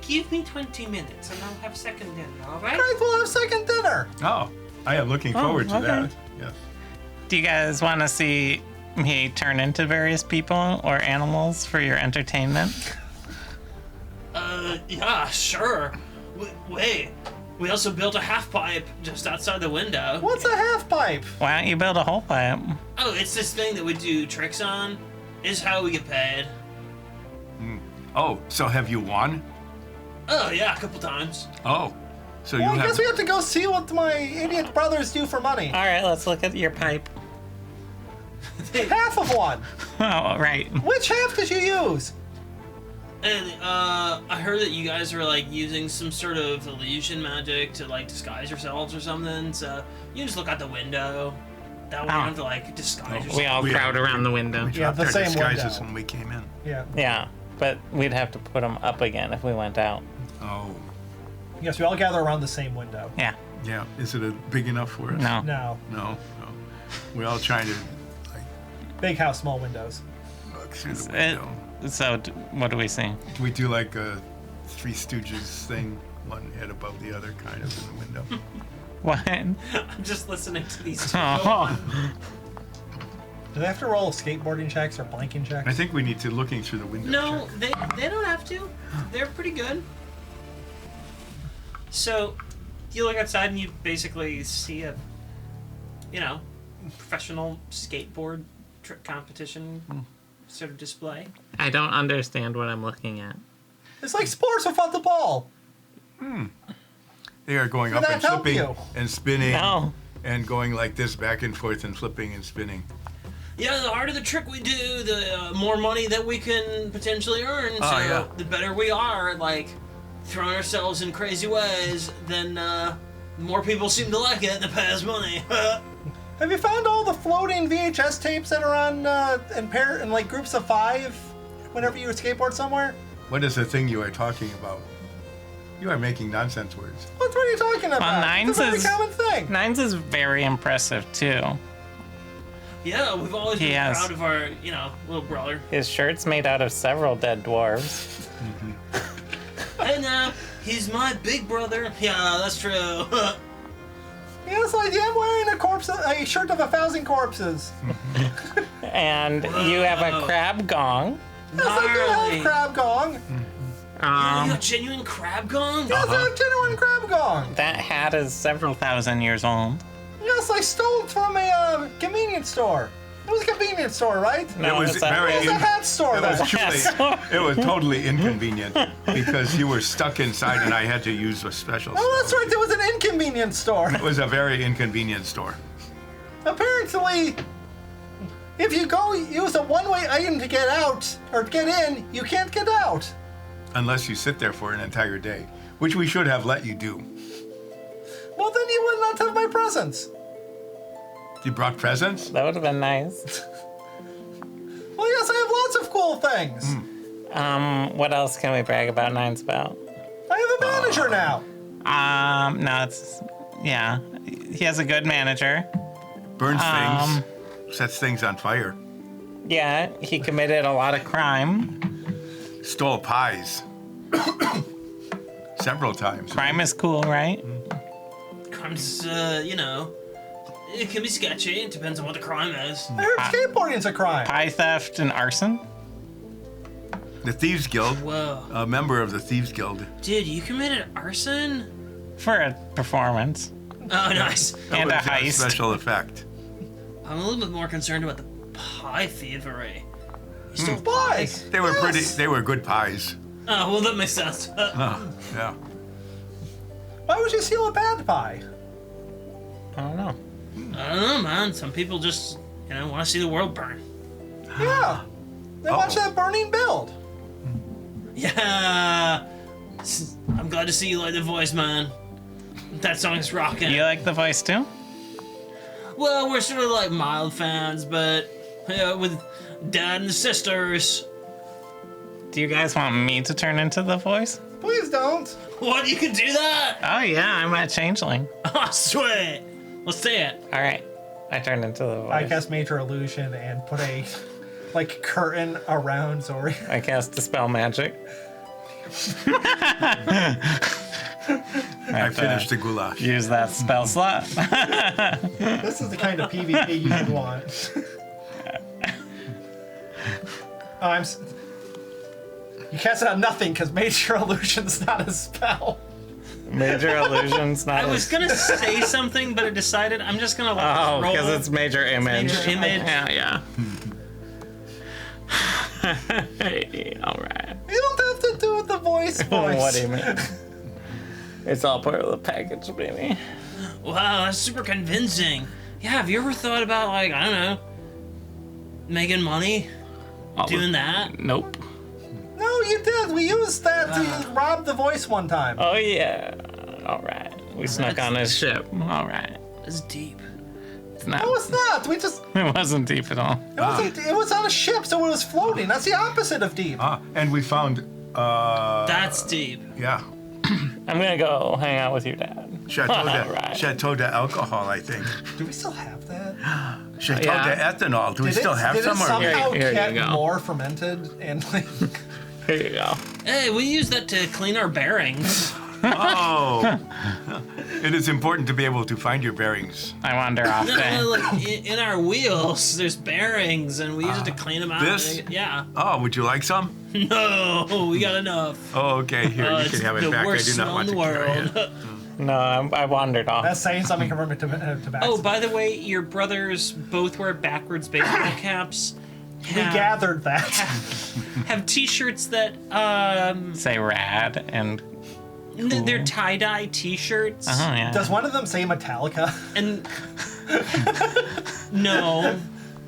Give me 20 minutes and I'll have second dinner, alright? Great, we'll have second dinner. Oh, I am looking forward to okay. that. Yes. Do you guys want to see me turn into various people or animals for your entertainment? Yeah, sure. Wait, we also built a half pipe just outside the window. What's a half pipe? Why don't you build a whole pipe? Oh, it's this thing that we do tricks on. It's how we get paid. Oh, so have you won? Oh, yeah, a couple times. Oh, so Well, you I guess have. we have to go see what my idiot brothers do for money. All right, let's look at your pipe. Half of one. Oh, right. Which half did you use? And, I heard that you guys were, like, using some sort of illusion magic to, like, disguise yourselves or something, so you just look out the window. That way you don't have to, like, disguise yourself. We all We- crowd around the window. We Yeah, dropped the our same disguises window. when we came in. Yeah. Yeah, but we'd have to put them up again if we went out. Oh, Yes, we all gather around the same window. Yeah. yeah. Is it big enough for us? No. No. No. We all trying to Big house, small windows. look through the It, window. so, what do we see? We do like a Three Stooges thing, one head above the other, kind of in the window. What? I'm just listening to these two. Oh. Do they have to roll skateboarding checks or blanking checks? I think we need to looking through the window. No, check. they don't have to. They're pretty good. So, you look outside and you basically see a, professional skateboard trick competition sort of display. I don't understand what I'm looking at. It's like sports without the ball. They are going Did up that and help flipping you? and spinning No. and going like this back and forth and flipping and spinning. Yeah, the harder the trick we do, the more money that we can potentially earn. So yeah. the better we are at, like, throwing ourselves in crazy ways, then the more people seem to like it, the pay us money. Have you found all the floating VHS tapes that are on in like groups of 5 whenever you skateboard somewhere? What is the thing you are talking about? You are making nonsense words. What are you talking about? Nines it's a very is- common thing. Nines is very impressive too. Yeah, we've always He been has- proud of our, little brother. His shirt's made out of several dead dwarves. And he's my big brother. Yeah, that's true. Yes, I'm wearing a shirt of 1,000 corpses. And you have a crab gong. Yes, I do Gnarly. have crab gong. You got genuine crab gong? Yes, I have genuine crab gong. That hat is several thousand years old. Yes, I stole it from a convenience store. It was a convenience store, right? No, It was it's a- very- It was a hat store, It though. was truly, it was totally inconvenient because you were stuck inside and I had to use a special. Oh, that's right. It was an inconvenience store. It was a very inconvenient store. Apparently, if you go use a one-way item to get out or get in, you can't get out. Unless you sit there for an entire day, which we should have let you do. Well, then you would not have my presents. You brought presents? That would have been nice. Well, yes, I have lots of cool things. What else can we brag about Nines about? I have a manager now. No, it's yeah. He has a good manager. Burns things, sets things on fire, Yeah, he committed a lot of crime. stole pies. Several times. Crime is cool, right? Crime's, it can be sketchy. It depends on what the crime is. I heard skateboarding's a crime. Pie theft and arson. The Thieves Guild, Whoa. a member of the Thieves Guild. Dude, you committed arson? For a performance. Oh, nice. That And a was heist. special effect. I'm a little bit more concerned about the pie thievery. You stole Pies. pies? They were Yes. they were good pies. Oh, well, that makes sense. Yeah. Why would you steal a bad pie? I don't know. I don't know, man. Some people just, want to see the world burn. Yeah. They watch that burning build. Yeah. I'm glad to see you like the voice, man. That song's rocking. You like the voice too? Well, we're sort of like mild fans, but with Dad and the sisters. Do you guys want me to turn into the voice? Please don't. What? You can do that? Oh yeah, I'm a changeling. Oh, sweet. Let's see it. All right, I turned into the voice. I cast Major Illusion and put a curtain around Zori. I cast dispel magic. I finished the goulash. Use that spell slot. This is the kind of PvP you would want. You cast it on nothing because Major Illusion's not a spell. Major illusions, not. I was gonna say something, but I decided I'm just gonna let Oh, this roll. because it's major image. Major image. Yeah. Hey, all right. You don't have to do the voice. What do you mean? It's all part of the package, baby. Wow, that's super convincing. Yeah, have you ever thought about, like, I don't know, making money doing that? Nope. No, you did. We used that to rob the voice one time. Oh yeah. All right. We snuck on his ship. All right. That's deep. It's not. No, it's not. We just It wasn't deep at all. it wasn't. It was on a ship, so it was floating. That's the opposite of deep. And we found That's deep. yeah. I'm gonna go hang out with your dad. Chateau de, Right. Chateau de alcohol, I think. Do we still have that? Chateau Yeah. de ethanol. Do we still have did some? it somehow Here you get go. more fermented and like? Here you go. Hey, we use that to clean our bearings. Oh, it is important to be able to find your bearings. I wander off No, there. like, in our wheels, there's bearings, and we use it to clean them out. This? Yeah. Oh, would you like some? No, we got enough. Oh, okay. Here, you It's can have it the back. I worst do not smell want in to the carry world. it. No, I wandered off. That's saying something from tobacco. Oh, by the way, your brothers both wear backwards baseball caps. We gathered that. Have T-shirts that Say rad and they're tie-dye T-shirts. yeah. Does one of them say Metallica? And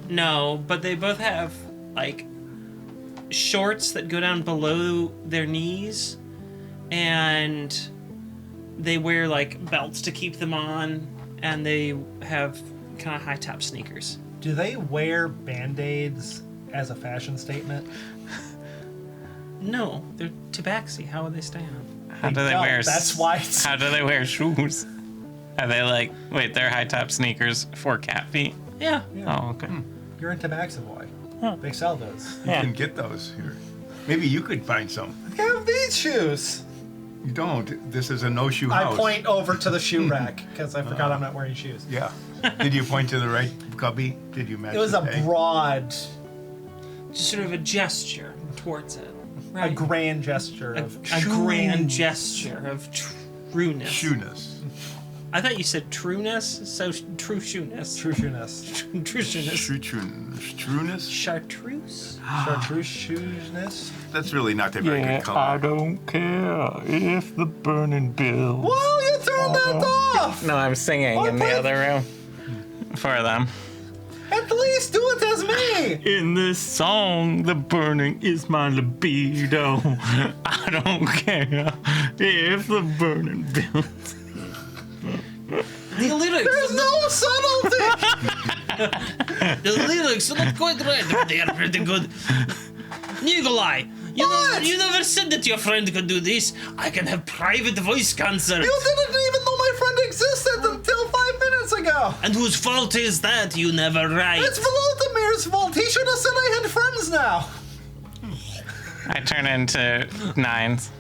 no, but they both have like shorts that go down below their knees, and they wear like belts to keep them on, and they have kind of high top sneakers. Do they wear Band-Aids as a fashion statement? No, they're tabaxi. How would they stay on? How do they don't. wear? That's why it's- How do they wear shoes? Are they like? Wait, they're high top sneakers for cat feet. Yeah. Oh, okay. You're in Tabaxi Boy. They sell those. You Yeah. can get those here. Maybe you could find some. They have these shoes. You don't. This is a no-shoe I house. point over to the shoe rack because I forgot I'm not wearing shoes. Yeah. Did you point to the right cubby? Did you match It was the a peg? broad, Just sort of a gesture towards it. a Right. grand gesture A of grand gesture of trueness. shoeness. I thought you said trueness, so true shoeness. true shoeness. True shoeness. Trueness? Chartreuse? Chartreuse shoeness. That's really not a very good color. don't care if the burning bill. Whoa, you turned that off! No, I'm singing Oh, in the please. other room for them. At least do it as me! In this song, the burning is my libido. I don't care if the burning bill. The lyrics. There's no subtlety! The lyrics are not quite right, but they are pretty good. Nikolai, What? you never said that your friend could do this. I can have private voice concerts. You didn't even know my friend existed until 5 minutes ago! And whose fault is that? You never write. It's Volodimir's fault! He should have said I had friends now! I turn into nines.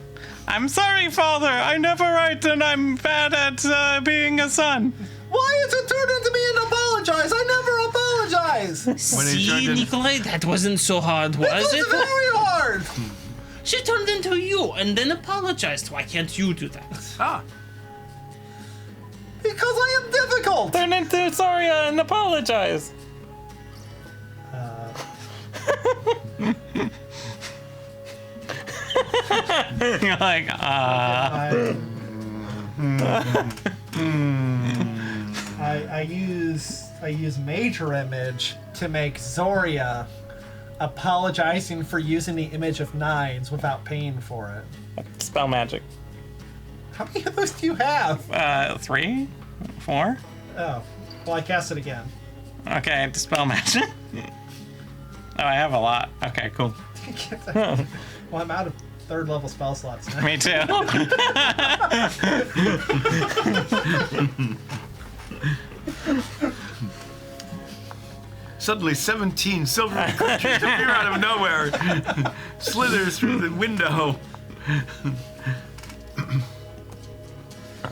I'm sorry, Father. I never write, and I'm bad at being a son. Why did you turn into me and apologize? I never apologize! When he See, turned in- Nikolai, that wasn't so hard, It was was it? very hard! She turned into you and then apologized. Why can't you do that? Ah, Because I am difficult! Turn into Soria and apologize. You're like, I use Major Image to make Zoria apologizing for using the image of nines without paying for it. spell magic. How many of those do you have? 3? 4? Oh, well, I cast it again. Okay, dispel magic. Oh, I have a lot. Okay, cool. Well, I'm out of third level spell slots now. Me too. suddenly 17 silvery creatures appear out of nowhere. Slither through the window.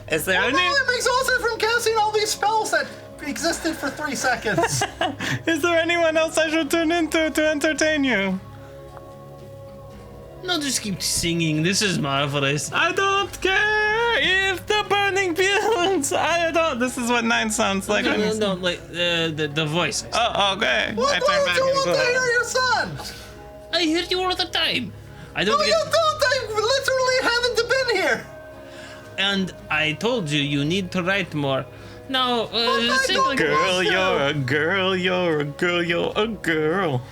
Is there Oh, any? no, I'm exhausted from casting all these spells that existed for 3 seconds. Is there anyone else I should tune into to entertain you? No, just keep singing. This is marvelous. I don't care if the burning builds. I don't. This is what 9 sounds like. when you sing. No, like the voice. Oh, okay. Why I turn don't back you want into to hear that. your son? I hear you all the time. I don't No, get. you don't. I literally haven't been here. And I told you you need to write more. Now, I sing don't like. care. Girl, you're a girl. You're a girl. You're a girl.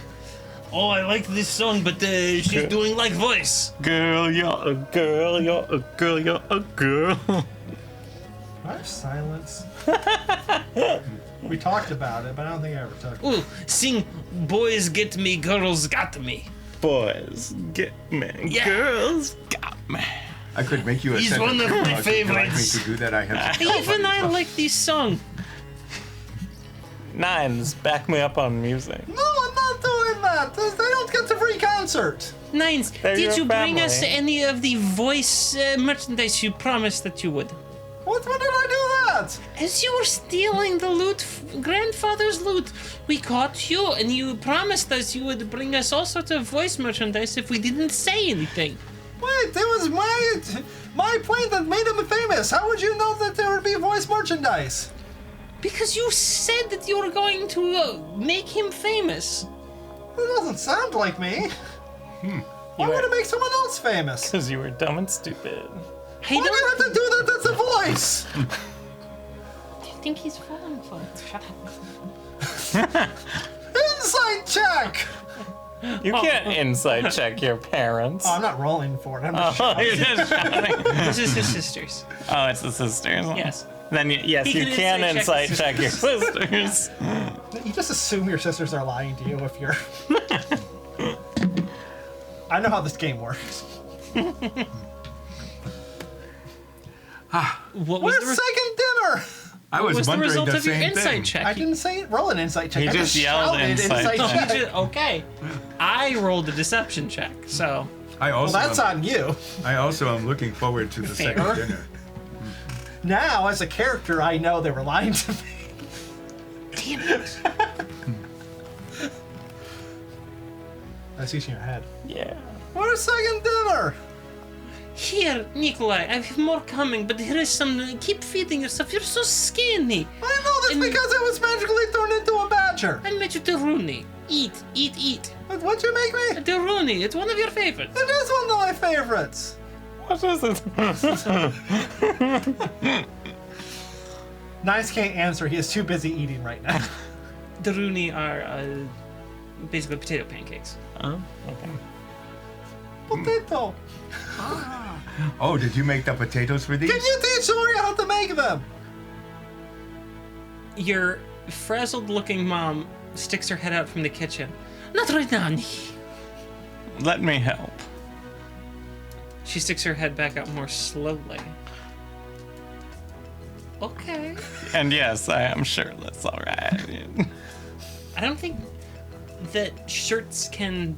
Oh, I like this song, but she's doing like voice. Girl, you're a girl. You're a girl. You're a girl. I have silence. We talked about it, but I don't think I ever took it. Ooh, sing "Boys Get Me, Girls Got Me." Boys, get me. Yeah. Girls, got me. I could make you a He's sentence. one of my Would you like me favorites. to do that? I have. Even I like this song. 9s, back me up on music. No, I'm not doing that. They don't get the free concert. Nines, They're did your you bring us family. any of the voice merchandise you promised that you would? When did I do that? As you were stealing the loot, grandfather's loot, we caught you, and you promised us you would bring us all sorts of voice merchandise if we didn't say anything. Wait, it was my plane that made him famous. famous. How would you know that there would be voice merchandise? Because you said that you were going to make him famous. That doesn't sound like me. Why would it make someone else famous? Because you were dumb and stupid. Hey, Why do you have to do that? That's a voice. Do you think he's falling for it? Shut up. Insight check. You can't inside check your parents. Oh, I'm not rolling for it. I'm just shouting. You're just shouting. This is his sisters. Oh, it's the sisters. Yes. Then yes, He you can can inside inside check your sisters. You just assume your sisters are lying to you if you're. I know how this game works. What was Where's the, second dinner? I what was was the wondering result the of your same insight thing. check? I didn't say roll an insight check. He I just just yelled shouted insight check. check. Okay. I rolled a deception check, so I Well, also that's on you. I also am looking forward to the Fair. second dinner. Now, as a character, I know they were lying to me. damn it. That's using your head. Yeah. Where's second dinner? Here, Nikolai, I have more coming, but here is some. Keep feeding yourself. You're so skinny. I know that's And- because I was magically turned into a badger. I made you Daruni. Eat, eat, eat. What'd you make me? Daruni, it's one of your favorites. It is one of my favorites. What is it? Nice can't answer. He is too busy eating right now. Daruni are basically potato pancakes. Oh, okay. Potato. Oh, did you make the potatoes for these? Can you teach Soria how to make them? Your frazzled-looking mom sticks her head out from the kitchen. Not right now, Nikki. Let me help. She sticks her head back out more slowly. Okay. And yes, I am shirtless. All right. I don't think that shirts can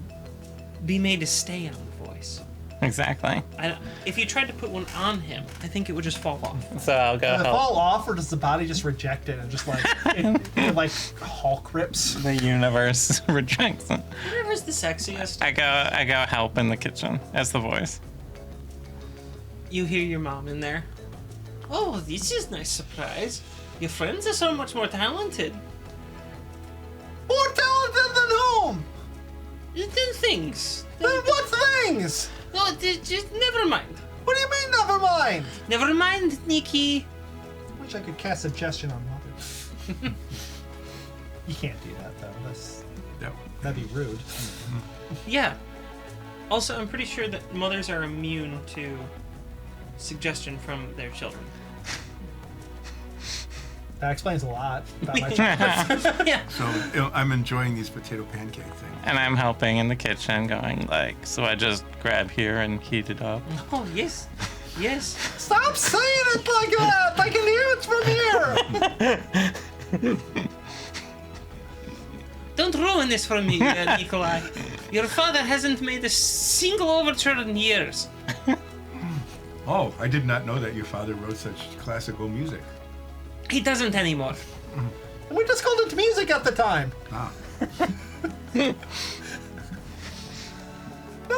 be made to stay on the voice. Exactly. If you tried to put one on him, I think it would just fall off. So I'll go Does it help. fall off, or does the body just reject it and just like it like Hulk rips? The universe rejects it. Whatever's the sexiest. I go help in the kitchen as the voice. You hear your mom in there. Oh, this is a nice surprise. Your friends are so much more talented. More talented than whom? Than things. Then what things? No, just never mind. What do you mean, never mind? Never mind, Nikki. Wish I could cast suggestion on Mother. You can't do that though. No. That'd be rude. Yeah. Also, I'm pretty sure that mothers are immune to suggestion from their children. That explains a lot about my child. Yeah. So I'm enjoying these potato pancake things. And I'm helping in the kitchen, going like, so I just grab here and heat it up. Oh, yes. Yes. Stop saying it like that! I can hear it from here! Don't ruin this for me, Nikolai. Your father hasn't made a single overture in years. Oh, I did not know that your father wrote such classical music. He doesn't anymore. We just called it music at the time. Ah. No,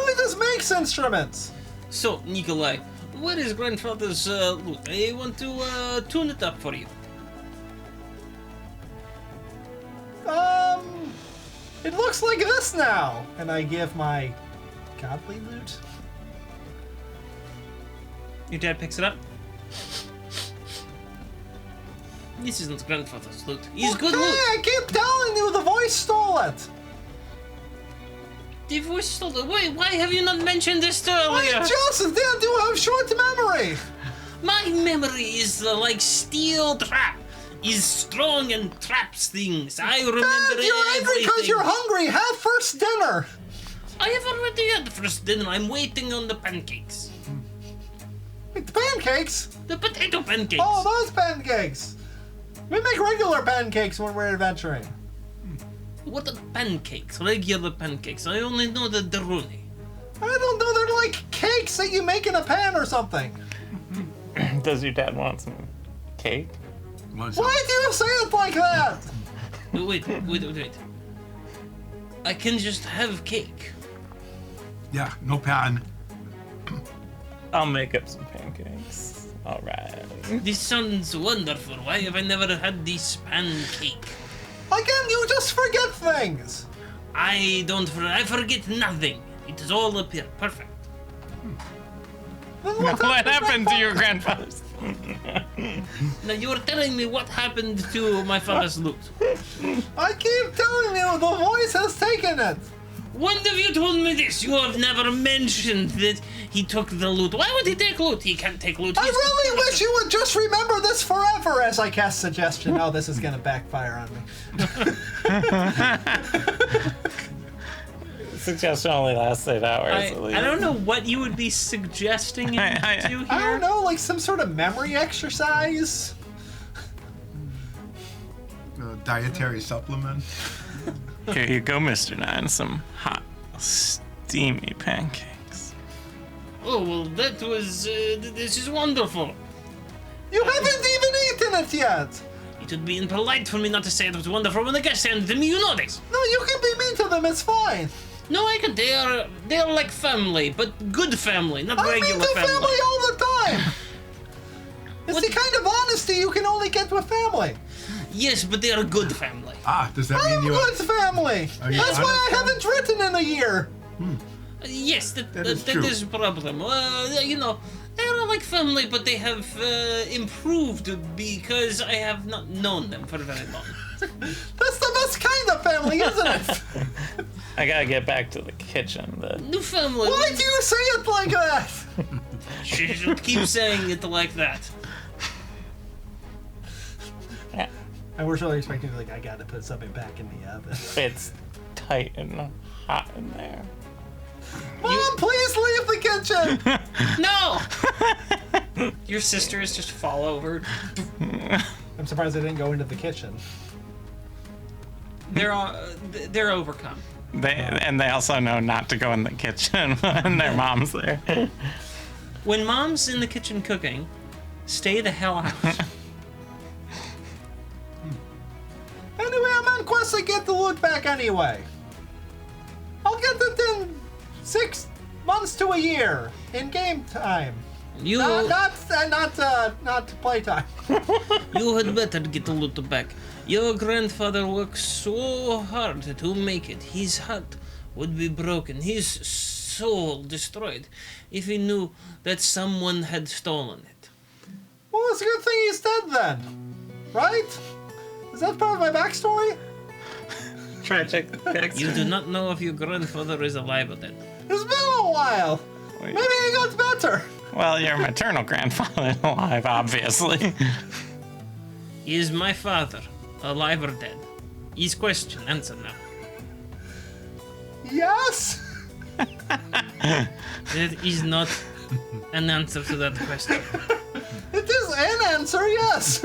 he just makes instruments. So, Nikolai, where is grandfather's lute? I want to tune it up for you. It looks like this now. And I give my godly lute. Your dad picks it up. This isn't grandfather's lute. He's good Okay, lute. I keep telling you, the voice stole it. The voice stole it. Wait, why have you not mentioned this I earlier? just did. You have short memory. My memory is like steel trap. Is strong and traps things. I remember Dad, you're angry everything. because you're hungry. Have first dinner. I have already had the first dinner. I'm waiting on the pancakes. The pancakes? The potato pancakes. Oh, those pancakes. We make regular pancakes when we're adventuring. What are pancakes? Regular pancakes. I only know the daruni. I don't know. They're like cakes that you make in a pan or something. Does your dad want some cake? Want some? Why do you say it like that? Wait. I can just have cake. Yeah, no pan. I'll make up some pancakes. All right. This sounds wonderful. Why have I never had this pancake? Again, you just forget things. I forget nothing. It is all up here. Perfect. Then What happened to your grandfather's? Now you were telling me what happened to my father's loot. I keep telling you, the voice has taken it. When have you told me this? You have never mentioned that he took the loot. Why would he take loot? He can't take loot. I really wish you would just remember this forever as I cast suggestion. Oh, this is going to backfire on me. Suggestion only lasts 8 hours. At least. I don't know what you would be suggesting him to do here. I don't know, like some sort of memory exercise? Dietary supplement. Here you go, Mr. Nine. Some hot, steamy pancakes. Oh, well, that was, this is wonderful. You haven't even eaten it yet! It would be impolite for me not to say it was wonderful when the guests handed it to me. You know this. No, you can be mean to them, it's fine. No, I can. They are like family, but good family, not I mean regular to family all the time! It's What- the kind of honesty you can only get with family. Yes, but they are good family. Does that I mean am you good family! Are you That's why I honest? haven't written in a year! Yes, that is true. is a problem. You know, they are like family, but they have improved because I have not known them for very long. That's the best kind of family, isn't it? I gotta get back to the kitchen. New family. Why do you say it like that? She should keep saying it like that. I was really expecting, like, I gotta put something back in the oven. It's tight and hot in there. Mom, please leave the kitchen! No! Your sisters just fall over. I'm surprised I didn't go into the kitchen. They're overcome. They also know not to go in the kitchen when their mom's there. When mom's in the kitchen cooking, stay the hell out. Anyway, I'm on quest to get the loot back anyway. I'll get it in 6 months to a year in game time. You Not playtime. you had better get the loot back. Your grandfather worked so hard to make it. His heart would be broken, his soul destroyed, if he knew that someone had stolen it. Well, it's a good thing he's dead then, right? Is that part of my backstory? Tragic. You do not know if your grandfather is alive or dead. It's been a while. Wait. Maybe he got better. Well, your maternal grandfather is alive, obviously. Is my father alive or dead? His question, answer now. Yes. That is not an answer to that question. It is an answer, yes.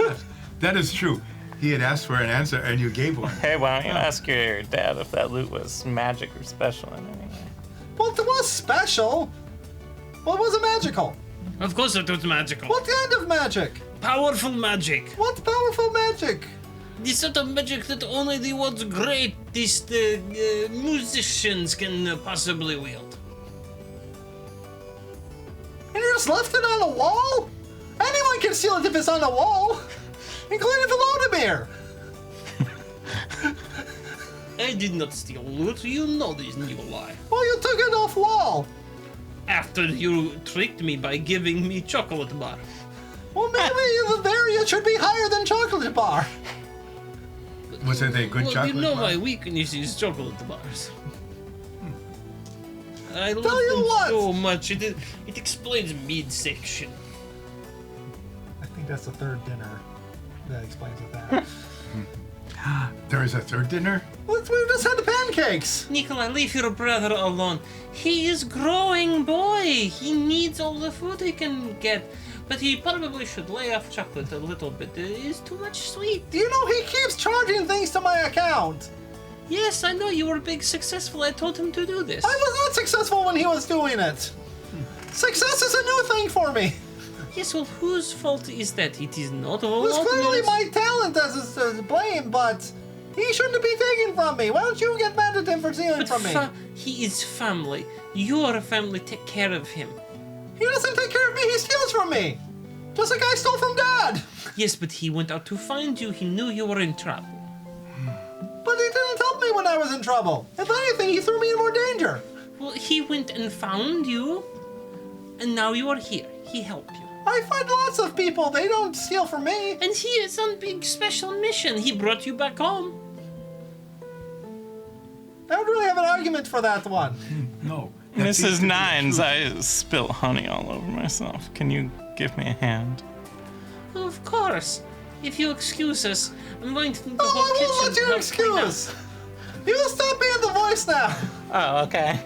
That is true. He had asked for an answer and you gave one. Hey, why don't you ask your dad if that loot was magic or special in any way? Well, it was special. Well, was it magical? Of course it was magical. What kind of magic? Powerful magic. What powerful magic? The sort of magic that only the world's greatest musicians can possibly wield. And you just left it on a wall? Anyone can steal it if it's on a wall, including Volodymyr. I did not steal loot. You know this new lie. Well, you took it off wall. After you tricked me by giving me chocolate bar. Well, maybe the variant should be higher than chocolate bar. Was it a good Well, chocolate you know bar? my weakness is chocolate bars. I love Tell you them what. so much. It explains midsection. I think that's the third dinner that explains it that. There is a third dinner? We just had the pancakes. Nikolai, leave your brother alone. He is growing boy. He needs all the food he can get. But he probably should lay off chocolate a little bit. It is too much sweet. Do you know he keeps charging things to my account? Yes, I know you were big successful. I told him to do this. I was not successful when he was doing it. Success is a new thing for me. Yes, well, whose fault is that? It is not It was clearly Volodymyr's. my talent as to blame, but he shouldn't be taken from me. Why don't you get mad at him for stealing But from me? he is family. Your family take care of him. He doesn't take care of me, he steals from me! Just like I stole from Dad! Yes, but he went out to find you. He knew you were in trouble. But he didn't help me when I was in trouble. If anything, he threw me in more danger. Well, he went and found you, and now you are here. He helped you. I find lots of people, they don't steal from me. And he is on big special mission. He brought you back home. I don't really have an argument for that one. No. that seems Mrs. to be Nines, true. I spilt honey all over myself. Can you give me a hand? Of course. If you excuse us, I'm going to the Oh, whole I kitchen won't let to you help clean up. excuse. You will stop being the voice now. Oh, okay.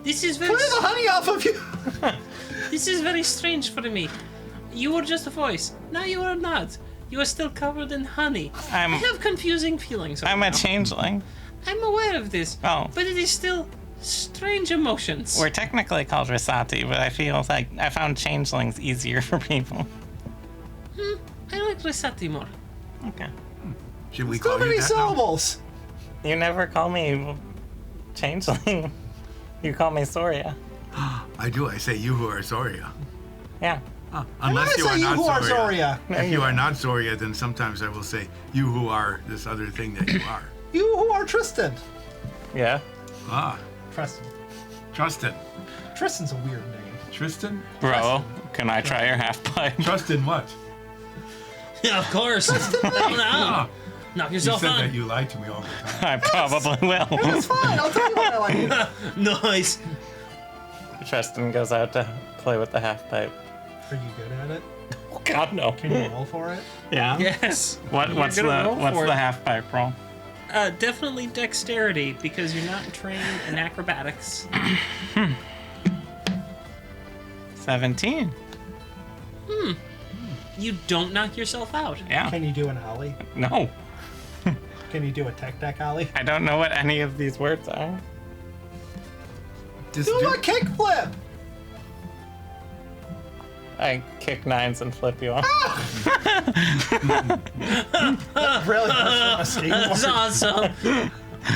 This is very Clear the honey off of you. this is very strange for me. You were just a voice. Now you are not. You are still covered in honey. I have confusing feelings. Right I'm a now. changeling. I'm aware of this. Oh. But it is still strange emotions. We're technically called Risati, but I feel like I found changelings easier for people. I like Risati more. Okay. Should we Too call you many that now? syllables. You never call me changeling. You call me Soria. I do. I say you who are Zoria. Yeah. Unless I you say are you not who are Zoria. Zoria. If you are not Zoria, then sometimes I will say you who are this other thing that you are. You who are Tristan. Yeah. Ah, Tristan. Tristan. Tristan's a weird name. Tristan? Bro, can I try your half pipe? Tristan what? Yeah, of course. Ah, Knock you yourself said on. that you lied to me all the time. I probably will. It's fine. I'll tell you when I like it. Nice. Tristan goes out to play with the half pipe. Are you good at it? Oh, God, no. Can you roll for it? Yeah. Yes. What? You're What's the gonna roll What's for the it. half pipe roll? Definitely dexterity because you're not trained in acrobatics. 17. You don't knock yourself out. Yeah. Can you do an ollie? No. Can you do a tech deck ollie? I don't know what any of these words are. Just Do do- a kickflip. I kick nines and flip you off. Really? That's from a That's skateboard. awesome.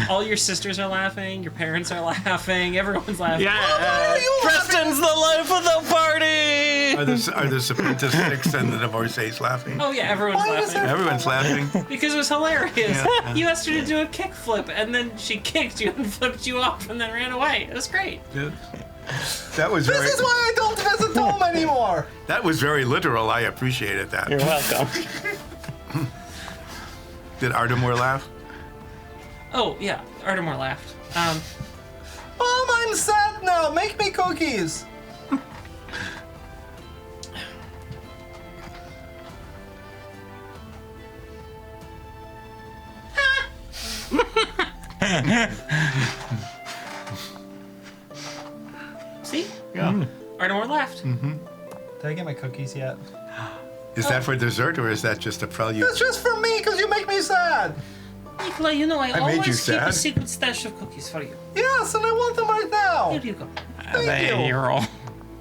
All your sisters are laughing. Your parents are laughing. Everyone's laughing. Yeah. you Tristan's the life of the party. Are the Serpentis six and the divorcees laughing? Oh yeah, everyone's Why is laughing Everyone's laughing. because it was hilarious. Yeah. You asked her to do a kickflip, and then she kicked you and flipped you off, and then ran away. It was great. Yeah. That was This very. is why I don't visit home anymore. That was very literal. I appreciated that. You're welcome. Did Artemore laugh? Oh yeah, Artemore laughed. Mom, I'm sad now. Make me cookies. See, Yeah. Artemore laughed. Did I get my cookies yet? Is that for dessert or is that just a prelude? It's just for me because you make me sad. Nikolai, you know I made you always keep a sad? secret stash of cookies for you. Yes, and I want them right now. Here you go. Are they you. a year old?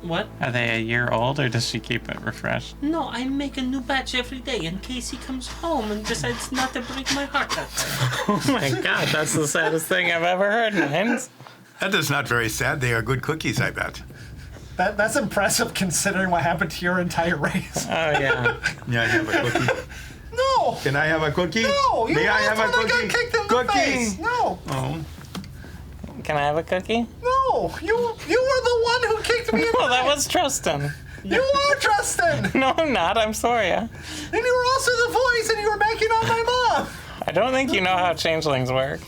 What? Are they a year old, or does she keep it refreshed? No, I make a new batch every day in case he comes home and decides not to break my heart that day. Oh my God, that's the saddest thing I've ever heard, Nines. That is not very sad. They are good cookies, I bet. That's impressive considering what happened to your entire race. Oh yeah. Yeah, I have a cookie. No. Can I have a cookie? No, you May I left have a when I cookie? got kicked in the Cookie. face. No, Oh, Can I have a cookie? no, you were the one who kicked me in the Well, that face. was Tristan. You are Tristan, No, I'm not. I'm sorry. and you were also the voice, and you were making on my mom. I don't think you know how changelings work.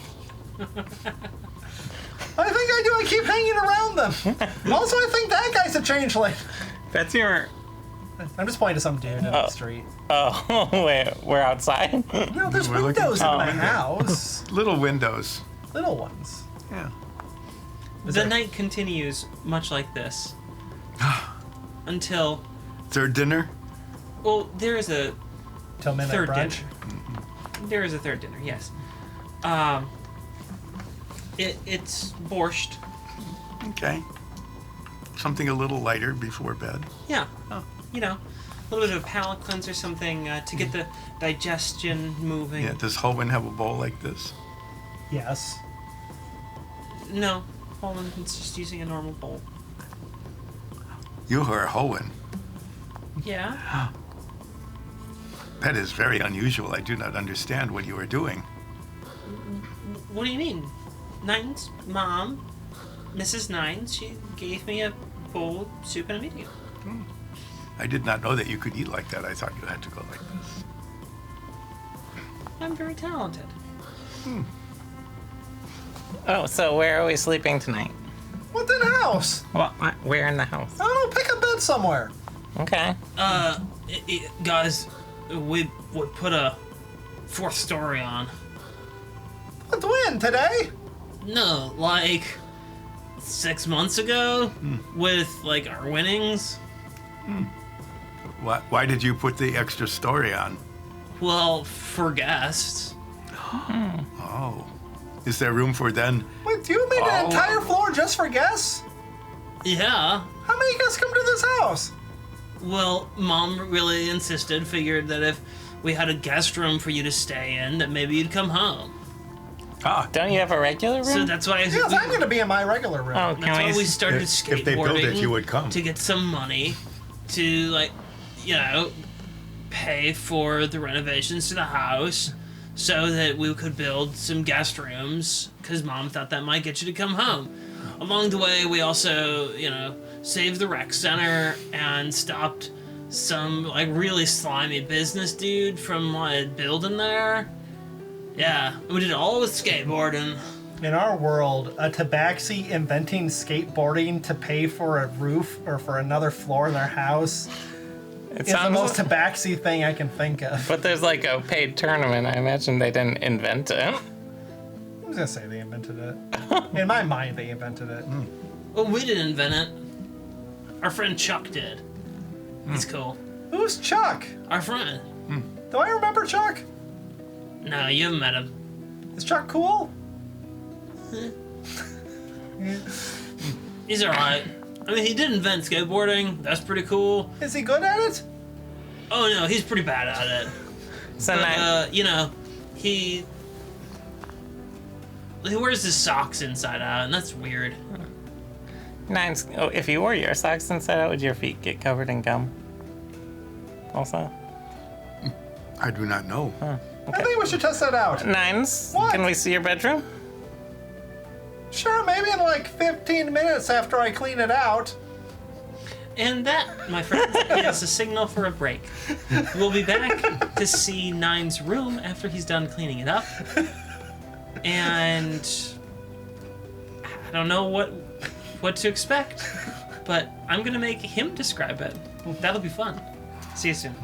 I think I do. I keep hanging around them. Also, I think that guy's a changeling. That's your. I'm just pointing to some dude in the street. Oh, wait. We're outside? No, there's We're looking- windows in Oh. my house. little windows. Little ones. Yeah. The night continues much like this until, Third dinner? well, there is a Till midnight third brunch. dinner. There is a third dinner, yes. It's borscht. Okay. Something a little lighter before bed. Yeah. You know, a little bit of a palate cleanser, something to get the digestion moving. Yeah. Does Holman have a bowl like this? Yes. No, Holland is just using a normal bowl. You are hoeing. Yeah. That is very unusual. I do not understand what you are doing. What do you mean? Nine's mom, Mrs. Nines, she gave me a bowl of soup and a medium. I did not know that you could eat like that. I thought you had to go like this. I'm very talented. Oh, so where are we sleeping tonight? Within the house. Well, where in the house? I don't know, pick a bed somewhere. Okay. Guys, we put a fourth story on. What, when? Today? No, like 6 months ago with like our winnings. Why did you put the extra story on? Well, for guests. Oh. Is there room for then? Wait, you made an entire floor just for guests? Yeah. How many guests come to this house? Well, Mom really insisted, figured that if we had a guest room for you to stay in, that maybe you'd come home. Ah, Don't you have a regular room? So that's why Yes, I'm going to be in my regular room. Oh, that's can why we we? started skateboarding. if they build it, you would come. To get some money to, like, you know, pay for the renovations to the house so that we could build some guest rooms because Mom thought that might get you to come home. Along the way, we also, you know, saved the rec center and stopped some, like, really slimy business dude from, like, building there. Yeah, we did it all with skateboarding. In our world, a tabaxi inventing skateboarding to pay for a roof or for another floor in their house It is the sounds most tabaxi thing I can think of. But there's like a paid tournament. I imagine they didn't invent it. I was going to say they invented it. In my mind, they invented it. Well, we didn't invent it. Our friend Chuck did. He's cool. Who's Chuck? Our friend. Do I remember Chuck? No, you haven't met him. Is Chuck cool? He's alright. I mean, he did invent skateboarding. That's pretty cool. Is he good at it? Oh, no, he's pretty bad at it. So But, now, you know, he wears his socks inside out, and that's weird. Nine's. Oh, if you wore your socks inside out, would your feet get covered in gum? Also, I do not know. I think we should test that out. Nines. What? Can we see your bedroom? Sure, maybe in like 15 minutes after I clean it out. And that, my friends, is a signal for a break. We'll be back to see Nine's room after he's done cleaning it up. And I don't know what to expect, but I'm gonna make him describe it. That'll be fun. See you soon.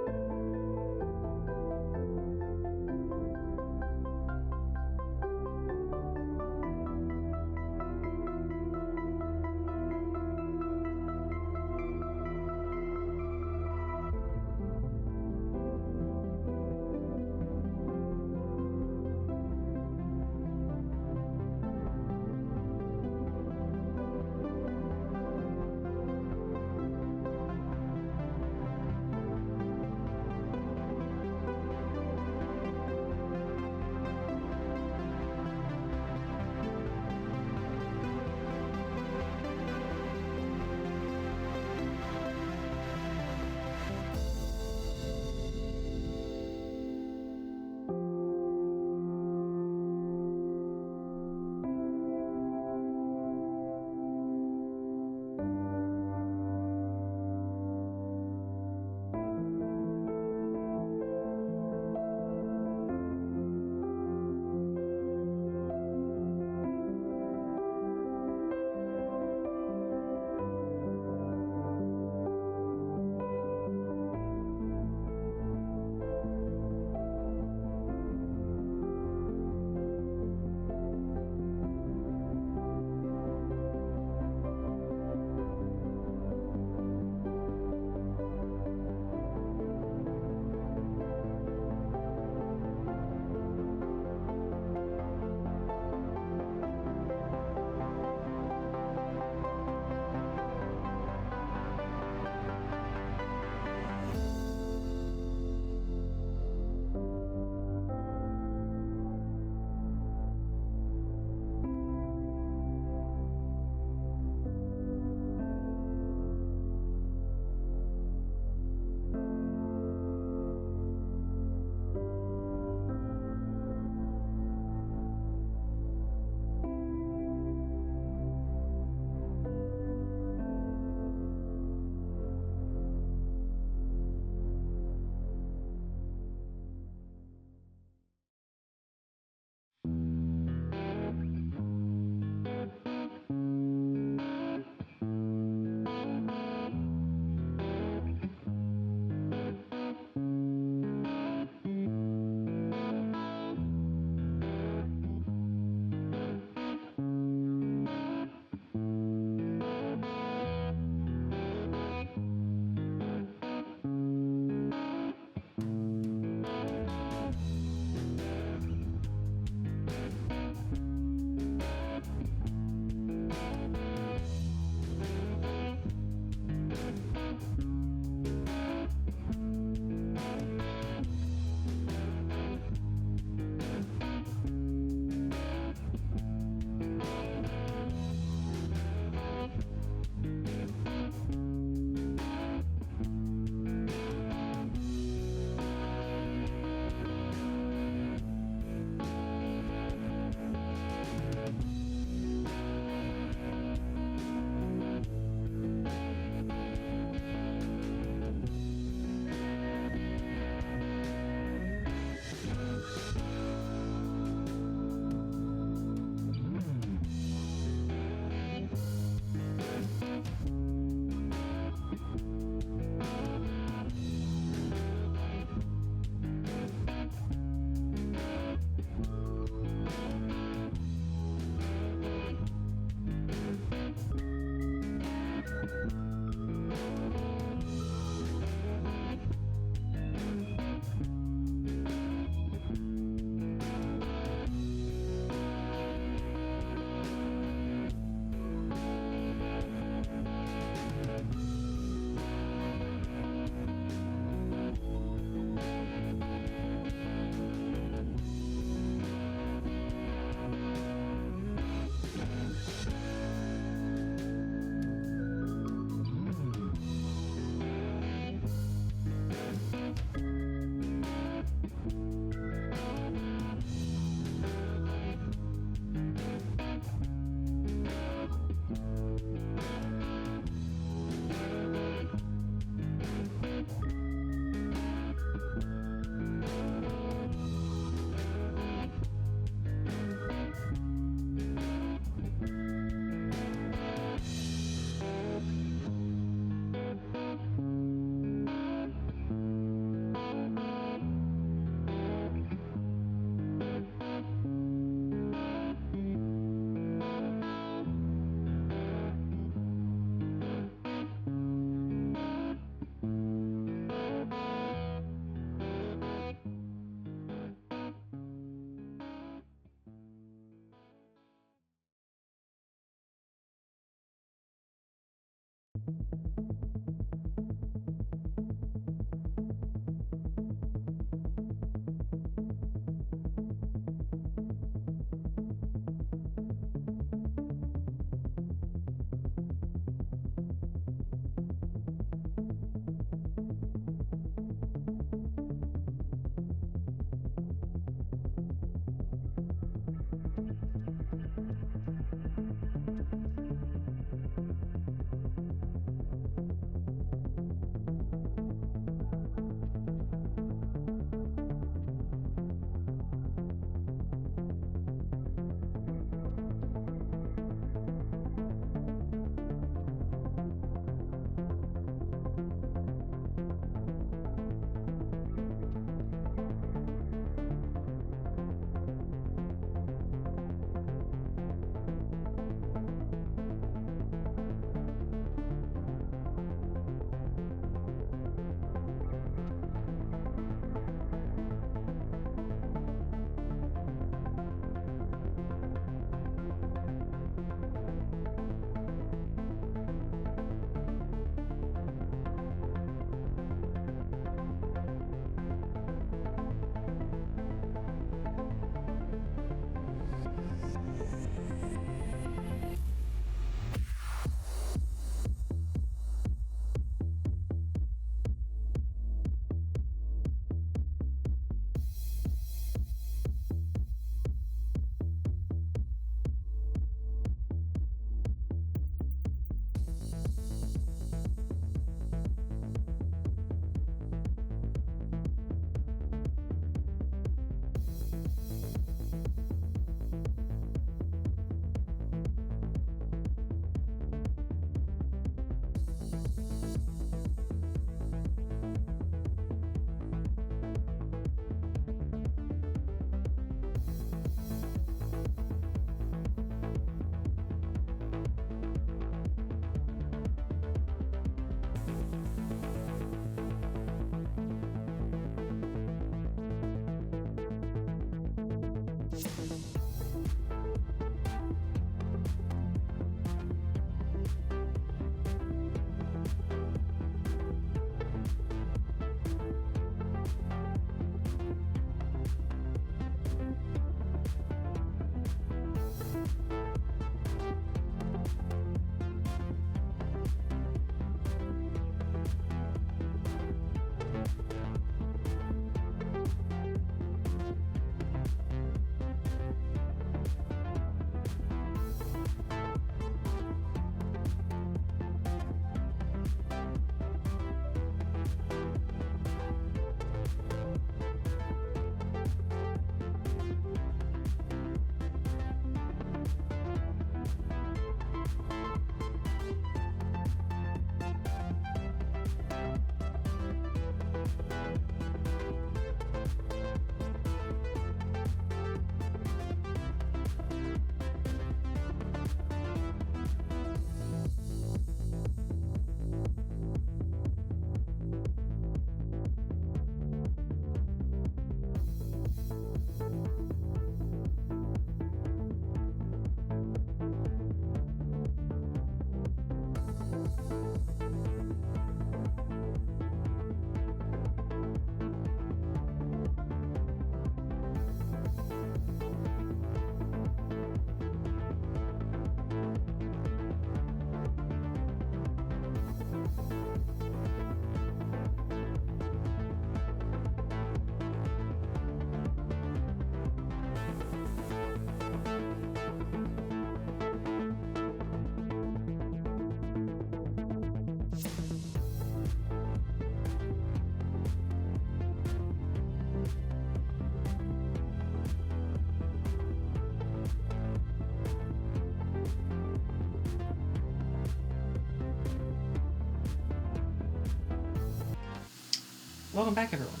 Welcome back, everyone.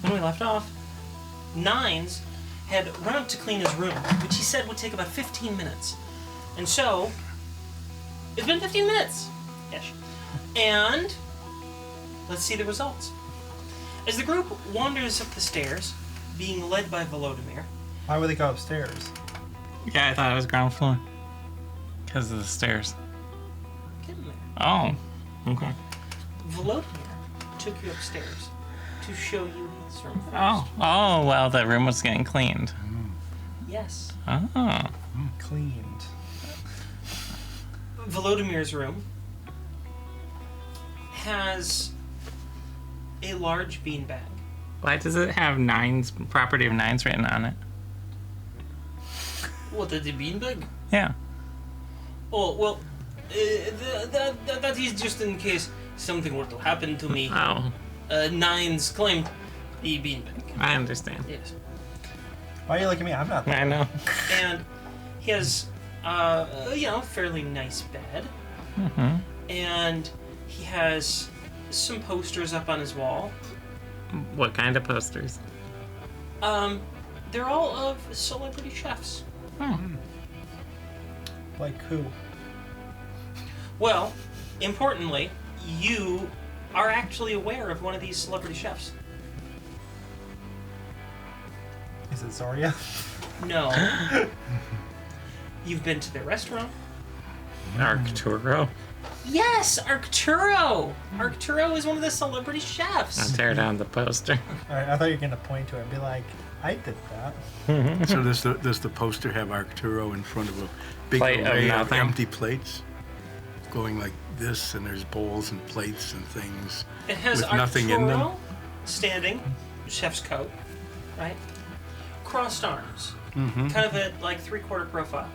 When we left off, Nines had run up to clean his room, which he said would take about 15 minutes. And so, it's been 15 minutes! Ish. And, let's see the results. As the group wanders up the stairs, being led by Volodymyr. Why would they go upstairs? Yeah, I thought it was ground floor. Because of the stairs. getting there. Oh. Okay. Volodymyr took you upstairs to show you his room first. Oh, well, the room was getting cleaned. Yes. Oh. Cleaned. Volodymyr's room has a large beanbag. Why does it have property of nines written on it? What, the beanbag? Yeah. Oh, well, that is just in case something were to happen to me. Oh, Nines claimed the beanbag. I understand. Yes. Why are you looking at me? I'm not there. I know. And he has, fairly nice bed. Mm-hmm. And he has some posters up on his wall. What kind of posters? They're all of celebrity chefs. Like who? Well, importantly, you are actually aware of one of these celebrity chefs. Is it Zoria? No. You've been to their restaurant. Arcturo. Yes, Arcturo! Arcturo is one of the celebrity I'll chefs. tear down the poster. Alright, I thought you were gonna point to it and be like, I did that. So does the poster have Arcturo in front of a big Plate of array of nothing. empty plates? Going like this, and there's bowls and plates and things It has with nothing in them. Arcturo standing, chef's coat, right? Crossed arms, kind of a like 3/4 profile,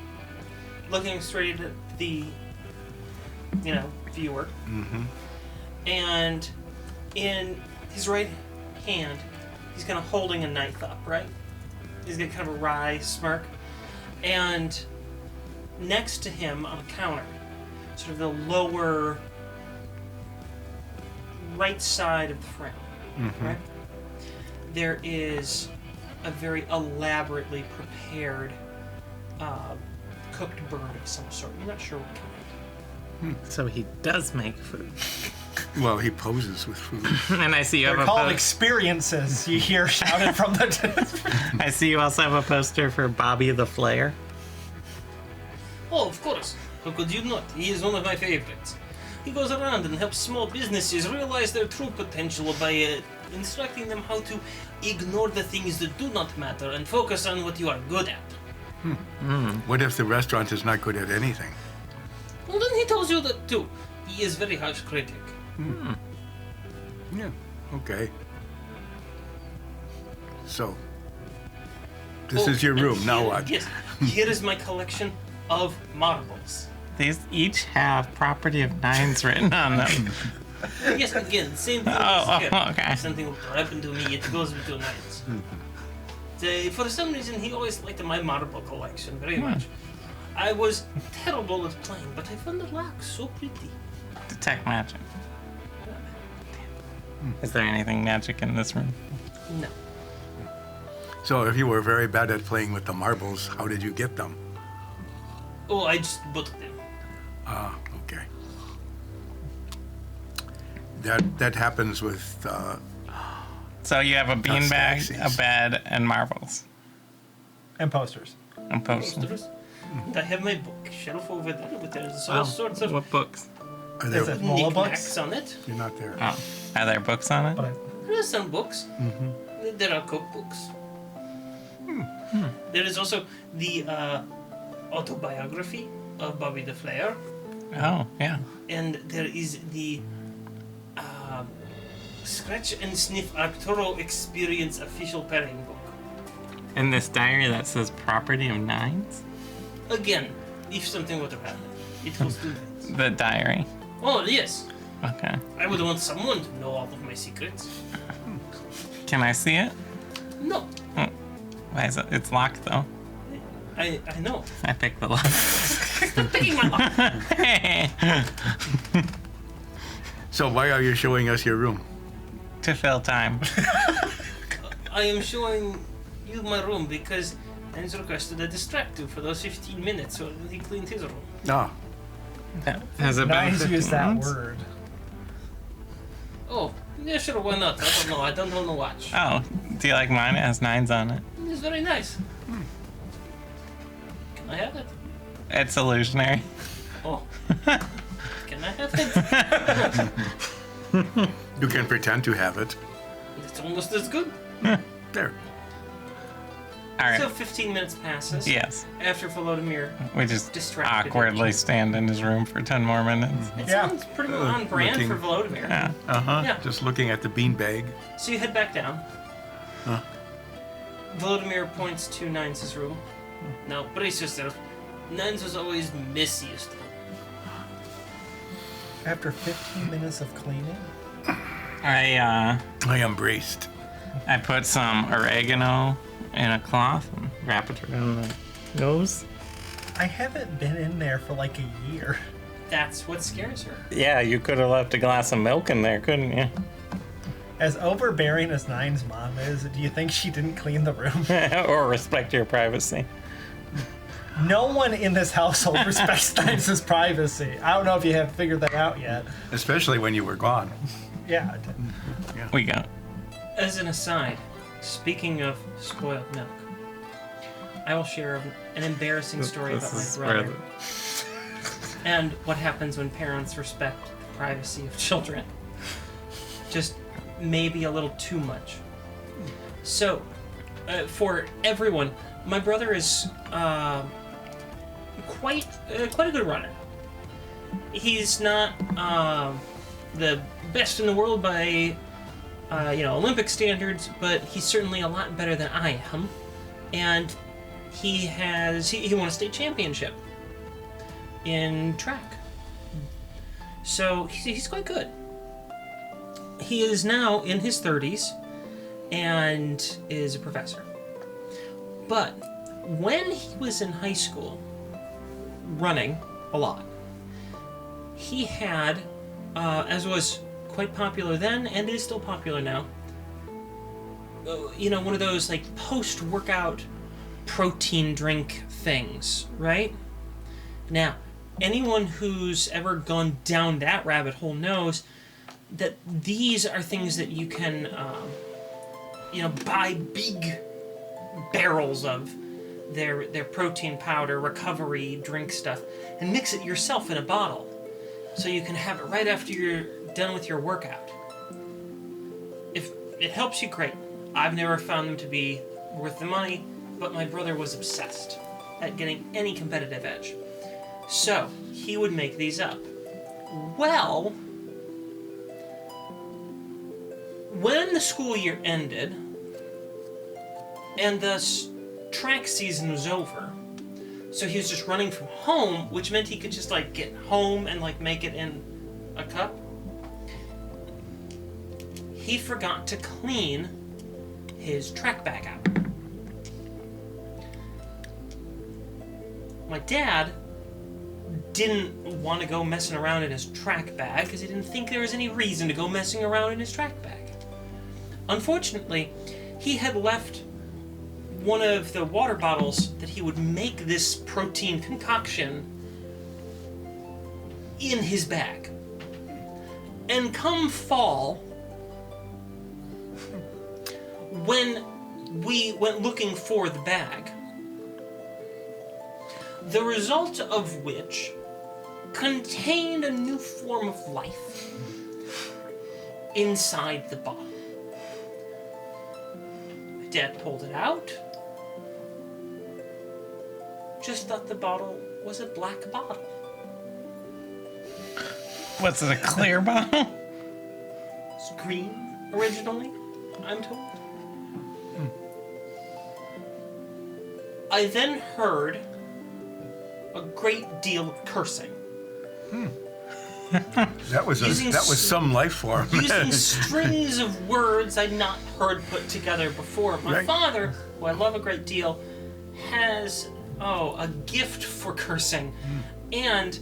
looking straight at the, viewer. And in his right hand, he's kind of holding a knife up, right? He's got kind of a wry smirk. And next to him on a counter, sort of the lower right side of the frame, right? There is a very elaborately prepared cooked bird of some sort. You're not sure what kind. So he does make food. Well, he poses with food. And I see you They're have a called poster. experiences, you hear shouted from the... I see you also have a poster for Bobby the Flayer. Oh, of course. How could you not? He is one of my favorites. He goes around and helps small businesses realize their true potential by instructing them how to ignore the things that do not matter and focus on what you are good at. What if the restaurant is not good at anything? Well, then he tells you that too. He is very harsh critic. Yeah, okay. So, this is your and room. Now here- what? Yes. Here is my collection of marbles. These each have property of nines written on them. Yes, again, same thing. Oh, as here. okay. If something will happen to me, it goes with your nines. For some reason, he always liked my marble collection very much. I was terrible at playing, but I found the lock so pretty. Detect magic. Is there anything magic in this room? No. So, if you were very bad at playing with the marbles, how did you get them? Oh, I just bought them. Ah, okay. That happens with So you have a beanbag, Staxies. a bed, and marbles. and posters. And posters. Posters. And I have my bookshelf over there with there's all sorts of What books? are Is there. it Mola knickknacks books? on it. You're not there. Oh, are there books on it? But There are some books. There are cookbooks. There is also the autobiography of Bobby the Flayer. Oh, yeah. And there is the Scratch and Sniff Arcturo Experience official pairing book. In this diary that says property of nines? Again, if something were to happen, it was too late. The diary. Oh, yes. Okay. I would want someone to know all of my secrets. Can I see it? No, Why is it? It's locked though. I know. I picked the lock. Stop picking my lock. So, why are you showing us your room? To fill time. I am showing you my room because Hans requested I distract you for those 15 minutes while he cleaned his room. Ah, Has it been Nines 15 use that months? word. Oh, yeah, sure, why not? I don't know. I don't own a watch. Oh, do you like mine? It has nines on it. It's very nice. Can I have it? It's illusionary. Oh. Can I have it. You can pretend to have it. It's almost as good. There. All right. So 15 minutes passes. Yes. After Volodymyr. We just Distracted. awkwardly stand in his room for 10 more minutes. It Yeah. sounds pretty on brand looking- for Volodymyr. Yeah. Yeah. Just looking at the beanbag. So you head back down. Huh. Volodymyr points to Nines' room. No, brace yourself. Nines was always messiest. After 15 minutes of cleaning, I am braced. put some oregano in a cloth and wrap it around the nose. I haven't been in there for like a year. That's what scares her. Yeah, you could have left a glass of milk in there, couldn't you? As overbearing as Nine's mom is, do you think she didn't clean the room? Or respect your privacy. No one in this household respects Nine's privacy. I don't know if you have figured that out yet. Especially when you were gone. Yeah. We got As an aside, speaking of spoiled milk, I will share an embarrassing story about my brother and what happens when parents respect the privacy of children. Just maybe a little too much. So, for everyone, my brother is quite a good runner. He's not the best in the world by Olympic standards, but he's certainly a lot better than I am. And he won a state championship in track. So he's quite good. He is now in his 30s and is a professor. But when he was in high school, running a lot, he had, as was quite popular then and is still popular now, one of those like post-workout protein drink things, right? Now, anyone who's ever gone down that rabbit hole knows that these are things that you can, buy big barrels of their protein powder, recovery drink stuff, and mix it yourself in a bottle so you can have it right after you're done with your workout. If it helps you, great. I've never found them to be worth the money, but my brother was obsessed at getting any competitive edge. So, he would make these up. Well, when the school year ended, and thus track season was over, so he was just running from home, which meant he could just get home and make it in a cup. He forgot to clean his track bag out. My dad didn't want to go messing around in his track bag because he didn't think there was any reason to go messing around in his track bag. Unfortunately, he had left one of the water bottles that he would make this protein concoction in his bag. And come fall, when we went looking for the bag, the result of which contained a new form of life inside the bottle. My dad pulled it out. Just thought the bottle was a black bottle. what's it, a clear bottle? It's green originally, I'm told. I then heard a great deal of cursing. That was some life form. Using strings of words I'd not heard put together before. My Right. father, who I love a great deal, has a gift for cursing. And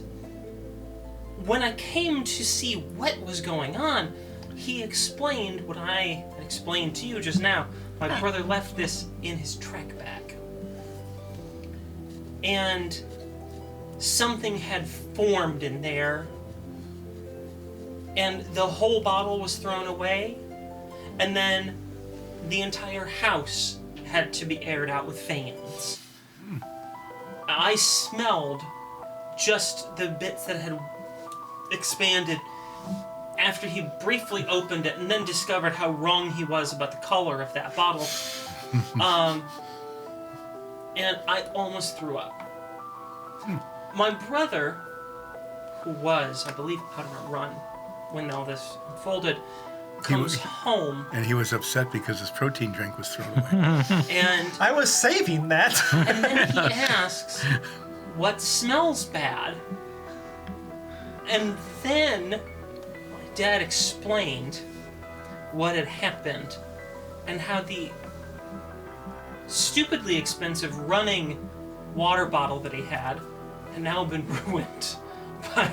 when I came to see what was going on, he explained what I had explained to you just now. My brother left this in his track bag. And something had formed in there, and the whole bottle was thrown away, and then the entire house had to be aired out with fans. I smelled just the bits that had expanded after he briefly opened it and then discovered how wrong he was about the color of that bottle. And I almost threw up. My brother, who was, I believe, out on a run when all this unfolded, comes home. And he was upset because his protein drink was thrown away. And I was saving that. And then he asks, what smells bad? And then my dad explained what had happened and how the stupidly expensive running water bottle that he had now been ruined by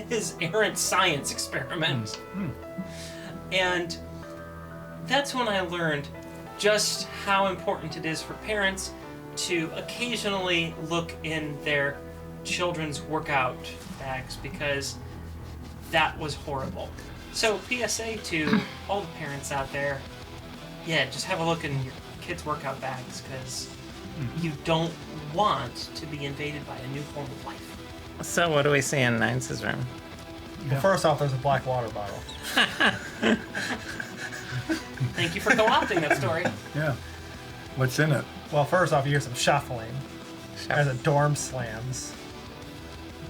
his errant science experiment. And that's when I learned just how important it is for parents to occasionally look in their children's workout bags, because that was horrible. So PSA to all the parents out there, yeah, just have a look in your kids' workout bags, because you don't want to be invaded by a new form of life. So what do we see in Nines' room? Well, first off, there's a black water bottle. Thank you for co-opting that story. Yeah. What's in it? Well, first off, you hear some shuffling as a dorm slams.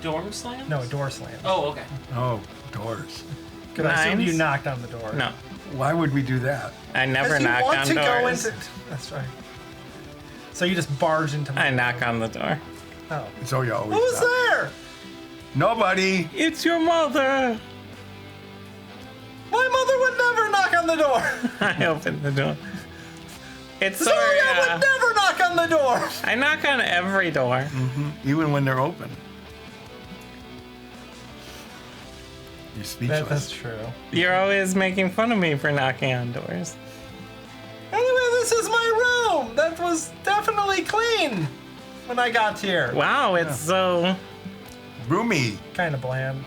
Dorm slam? No, a door slams. Oh, okay. Oh, doors. Because I assumed Nines? you knocked on the door. No, Why would we do that? I never Because you knock want on to go doors. into... That's right. So you just barge into my I knock on the door. Oh. So you always Who's knock. there? Nobody. It's your mother. My mother would never knock on the door. I open the door. It's Zoria Zoria. would never knock on the door. I knock on every door. Even when they're open. You're speechless. That's true. You're always making fun of me for knocking on doors. Anyway, this is my room. That was definitely clean when I got here. Wow, it's so... Roomy. Kind of bland.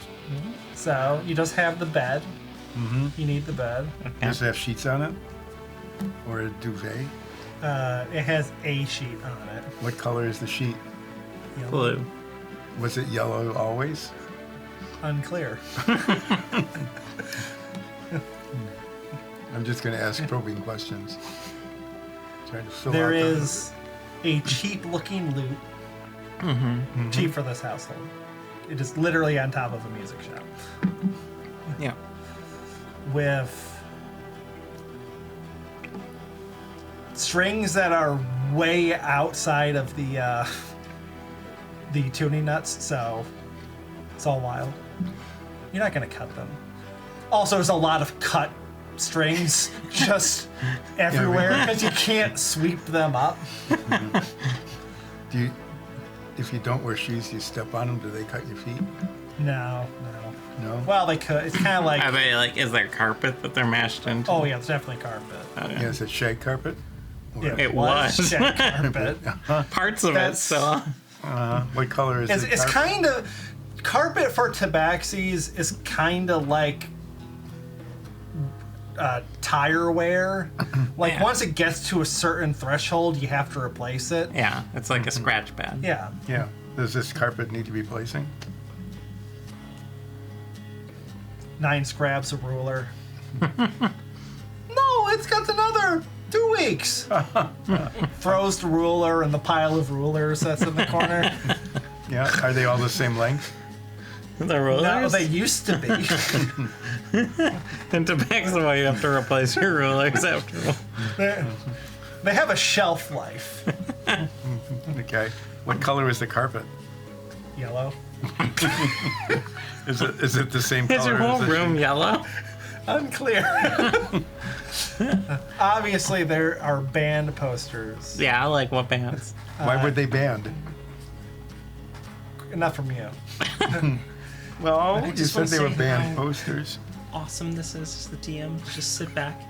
So you just have the bed. You need the bed. Does it have sheets on it? Or a duvet? It has a sheet on it. What color is the sheet? Yellow. blue. Was it yellow always? Unclear. I'm just going to ask probing questions. Trying to fill There out the- is a cheap-looking loot. Cheap for this household. It is literally on top of a music shop Yeah. with strings that are way outside of the tuning nuts, so it's all wild. You're not gonna cut them. Also, there's a lot of cut strings just everywhere because you can't sweep them up. Do you, if you don't wear shoes, you step on them, do they cut your feet? No. No? Well, they could. It's kind of like, Are they like, is there carpet that they're mashed into? oh yeah, it's definitely carpet. Okay. Yeah, is it shag carpet? Or, Yeah, It was. shag carpet. Parts of That's- it still. What color is it? It's carpet? kind of carpet for tabaxis is kind of like tire wear. Like Yeah. once it gets to a certain threshold, you have to replace it. Yeah, it's like a scratch pad. Yeah. Yeah. Does this carpet need replacing? 9 scraps, a ruler. No, it's got another 2 weeks. Throws the ruler and the pile of rulers that's in the corner. Yeah. Are they all the same length? The No, rulers? they used to be. In Tabaximo, you have to replace your rulers after. They have a shelf life. Okay. What color is the carpet? Yellow. Is it the same color? Is your as whole the room sheet? yellow? Unclear. Obviously, there are band posters. Yeah, like what bands? Why would they banned? Not from you. Well, you just said wanna they were say banned how- posters. Awesome this is as the DM. Just sit back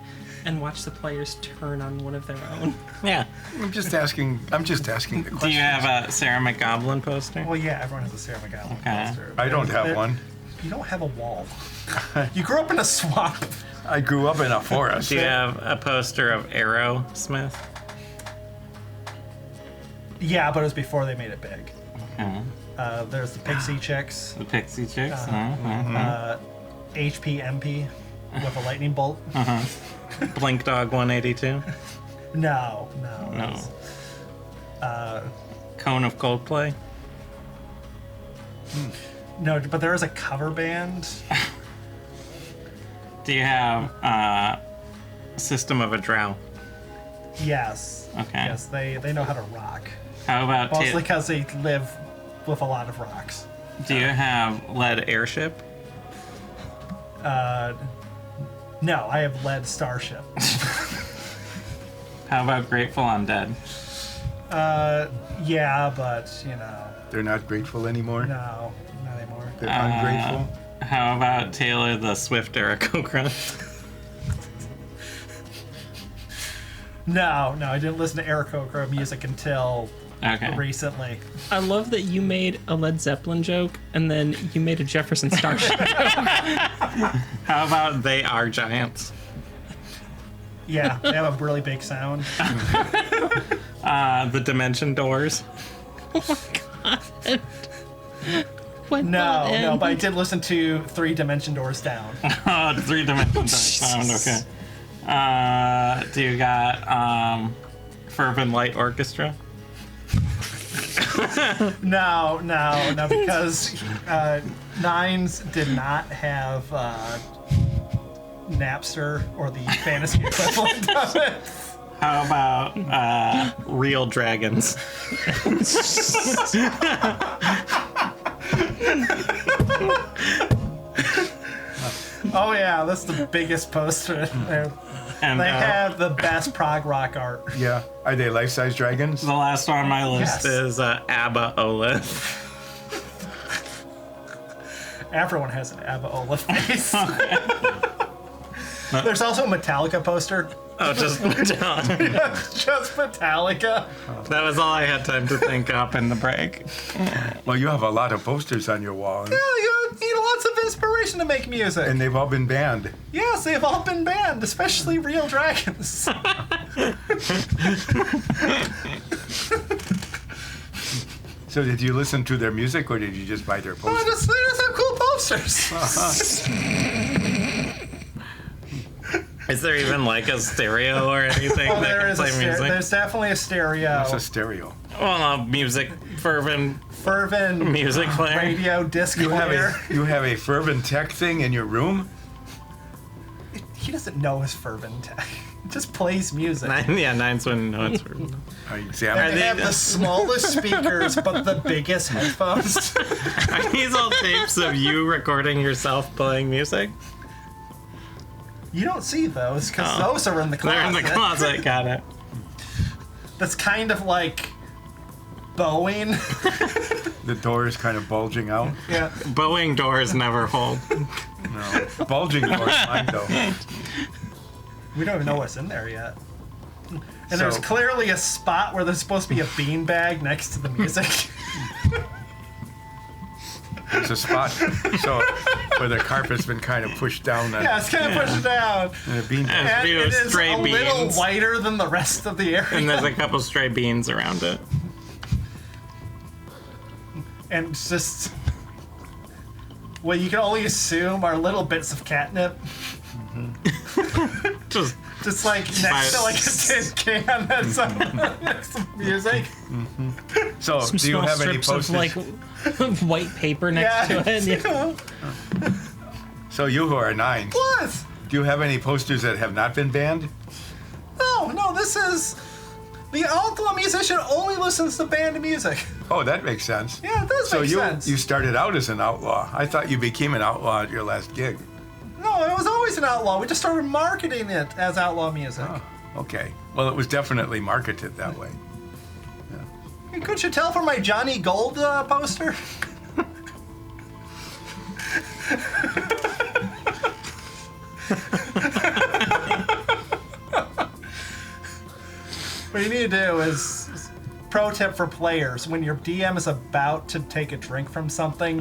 and watch the players turn on one of their own. Yeah. I'm just asking the question. Do you have a Sarah McGoblin poster? Well, yeah, everyone has a Sarah McGowan Okay. poster. I don't have one. You don't have a wall. You grew up in a swamp. I grew up in a forest. Do you have a poster of Aerosmith? Yeah, but it was before they made it big. Okay. There's the Pixie Chicks. The Pixie Chicks? HP MP with a lightning bolt. Blink Dog 182. No. Cone of Coldplay. No, but there is a cover band. Do you have System of a Drow? Yes. Okay. Yes, they know how to rock. How about Mostly because they live with a lot of rocks. do you have Lead Airship? No, I have Lead Starship. How about Grateful Undead? Yeah, but, you know, They're not grateful anymore. no, not anymore. They're ungrateful. How about Taylor the Swift Aarakocra? No, I didn't listen to Aarakocra music until Okay. recently. I love that you made a Led Zeppelin joke and then you made a Jefferson Starship. How about They Are Giants? Yeah, they have a really big sound. The Dimension Doors. When No, but I did listen to Three Dimension Doors Down. Oh, 3 Dimension Doors sound, okay. Do you got Fervent Light Orchestra? No, because Nines did not have Napster or the fantasy equivalent of it. How about Real Dragons? Oh yeah, that's the biggest poster. And They have the best prog rock art. Yeah. Are they life-size dragons? the last on my list Yes. is ABBA Olith. Everyone has an ABBA Olaf face. There's also a Metallica poster. Oh, just Just Metallica. that was all I had time to think up in the break. Well, you have a lot of posters on your wall, Yeah, you need lots of inspiration to make music. and they've all been banned. Yes, they've all been banned, especially Real Dragons. So did you listen to their music, or did you just buy their They posters? just have cool posters. Is there even like a stereo or anything Oh, that there can is a play music? there's definitely a stereo. It's a stereo. Well, music, fervent Fervent music player. radio disc player. You have a fervent tech thing in your room? He doesn't know his Fervent tech. He just plays music. Nines wouldn't know it's fervent. And they have the smallest speakers, but the biggest headphones. Are these all tapes of you recording yourself playing music? You don't see those because Oh. those are in the closet. They're in the closet, got it. That's kind of like bowing. The door is kind of bulging out. Yeah. Boeing doors never hold. No. Bulging door is mine, though. We don't even know what's in there yet. And there's So- clearly a spot where there's supposed to be a beanbag next to the music. There's a spot so where the carpet's been kind of pushed down and, Yeah, it's kind of pushed down. and a bean And And few it is stray a little beans. wider than the rest of the area. And there's a couple stray beans around it. And it's just what you can only assume are little bits of catnip, Just just like next to like a tin can that's next to music. So, Some do you small have any strips posters? of like white paper next to it. Yeah. So, you who are Nines, What? do you have any posters that have not been banned? No, this is the outlaw musician only listens to band music. Oh, that makes sense. Yeah, it does So make you sense. you started out as an outlaw. I thought you became an outlaw at your last gig. No, it was always an outlaw. We just started marketing it as outlaw music. Oh, okay. Well, it was definitely marketed that way. Hey, couldn't you tell from my Johnny Gold poster? What you need to do is pro tip for players: when your DM is about to take a drink from something,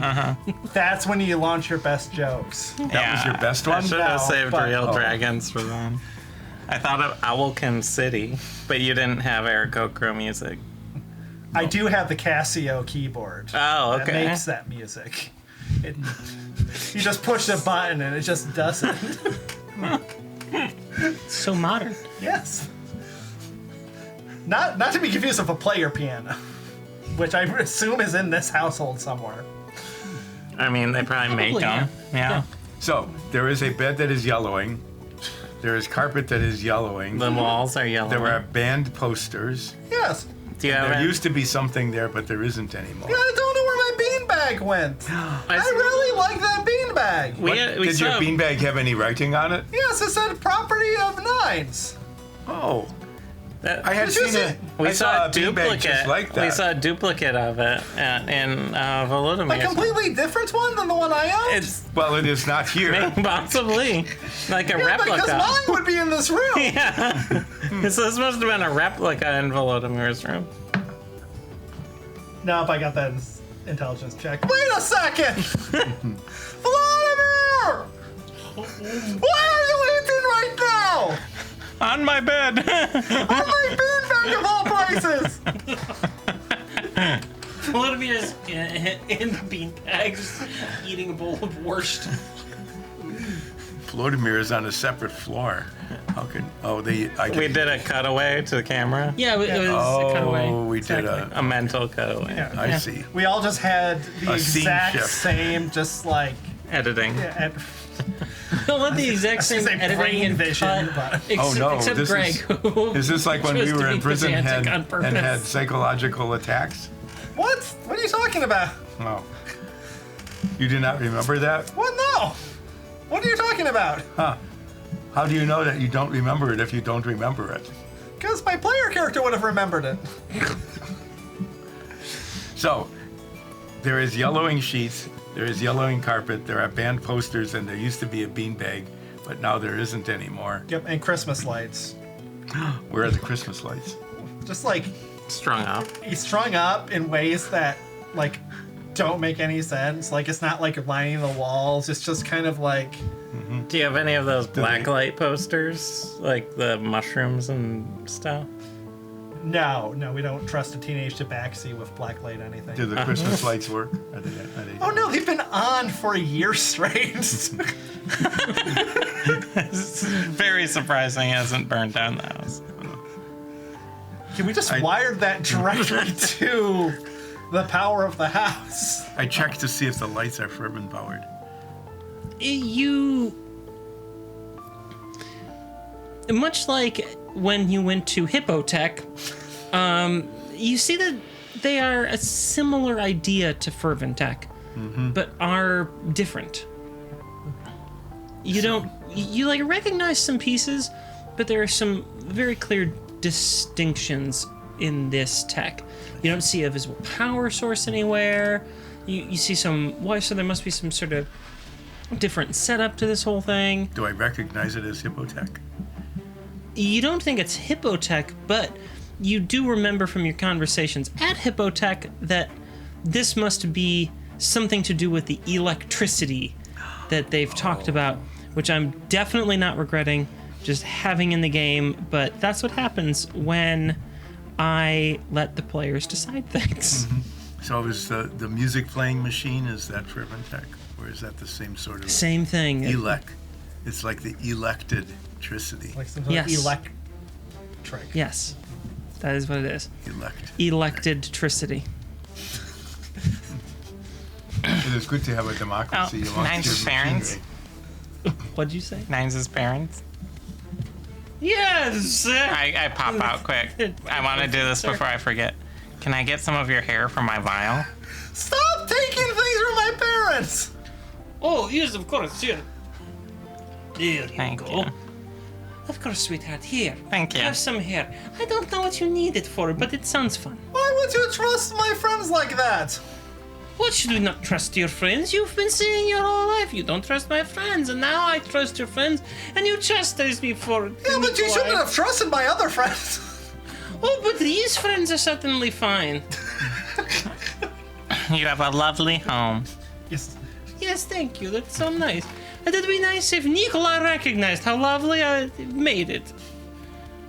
that's when you launch your best jokes. That was your best I one? should have No, saved but- Real Oh. Dragons for them. I thought of Owlkin City, but you didn't have Aarakocra music. I do have the Casio keyboard. Oh, That okay. makes that music. You just push a button and it just does it. So modern. Yes. Not to be confused with a player piano, which I assume is in this household somewhere. I mean, they probably make Probably, them. Yeah. So there is a bed that is yellowing. There is carpet that is yellowing. The walls are yellow. There are band posters. Yes. Do you have There any- used to be something there, but there isn't anymore. Yeah, I don't know where my beanbag went. I really like that beanbag. We Did your saw- beanbag have any writing on it? Yes, it said property of Nines. Oh, that- I had Did you seen see- it. We I saw a beanbag duplicate. just like that. We saw a duplicate of it in A Volodymyr. completely different one than the one I owned? It's Well, it is not here. possibly like a yeah, because replica. mine would be in this room. Yeah. So this must have been a replica in Volodymyr's room. Nope, I got that intelligence check. Wait a second! Vladimir! Why are you eating right now? On my bed. On my beanbag of all places! Volodymyr's in the beanbag, just eating a bowl of borscht. Vladimir is on a separate floor. How can? Oh, they. I We did a cutaway to the camera. Yeah, it was a cutaway. Oh, we did A mental cutaway. Yeah. I see. We all just had the A scene exact shift. same, just like... Editing. Yeah, Don't let the exact same say editing brain and vision, cut, but... Oh, no, except this Greg. is- who Is this like when we chose to were in be prison pedantic and on purpose. had psychological attacks? What? What are you talking about? Oh. You do not remember that? What? No! What are you talking about? Huh. How do you know that you don't remember it if you don't remember it? Because my player character would have remembered it. So, there is yellowing sheets, there is yellowing carpet, there are band posters, and there used to be a beanbag, but now there isn't anymore. Yep, and Christmas lights. Where are the Christmas lights? Just like Strung up. he's strung up in ways that like don't make any sense. Like it's not like lining the walls. It's just kind of like Do you have any of those they- blacklight posters? Like the mushrooms and stuff? no, we don't trust a teenage tabaxi with blacklight anything. Do the Christmas lights work? Are they Oh no, they've been on for a year straight. It's very surprising it hasn't burned down the house. Can we just wire that directly to the power of the house? I checked to see if the lights are fervent powered. You, much like when you went to Hippotech, you see that they are a similar idea to Ferventech, but are different. You don't, you like recognize some pieces, but there are some very clear distinctions in this tech. You don't see a visible power source anywhere. You see some, well, so there must be some sort of different setup to this whole thing. Do I recognize it as Hippotech? You don't think it's Hippotech, but you do remember from your conversations at Hippotech that this must be something to do with the electricity that they've talked about, which I'm definitely not regretting just having in the game, but that's what happens when I let the players decide things. So is the music playing machine, is that Ferventech? Or is that the same sort of Same thing. It's like the electricity. Like some sort Yes. of electric. Yes, that is what it is. Electricity. Electedtricity. It is good to have a democracy. Oh, amongst Nine's your parents? machinery. What'd you say? Nine's parents. Yes! I pop out quick. I want to do this before I forget. Can I get some of your hair from my vial? Stop taking things from my parents! Oh, yes, of course, here. There you Thank go. you. Of course, sweetheart, here. Thank you. Have some hair. I don't know what you need it for, but it sounds fun. Why would you trust my friends like that? What should we not trust your friends? You've been saying your whole life you don't trust my friends, and now I trust your friends, and you chastised me for it. Yeah, but you shouldn't have trusted my other friends. Oh, but these friends are certainly fine. You have a lovely home. Yes. Yes, thank you. That's so nice. And it'd be nice if Nikolai recognized how lovely I made it.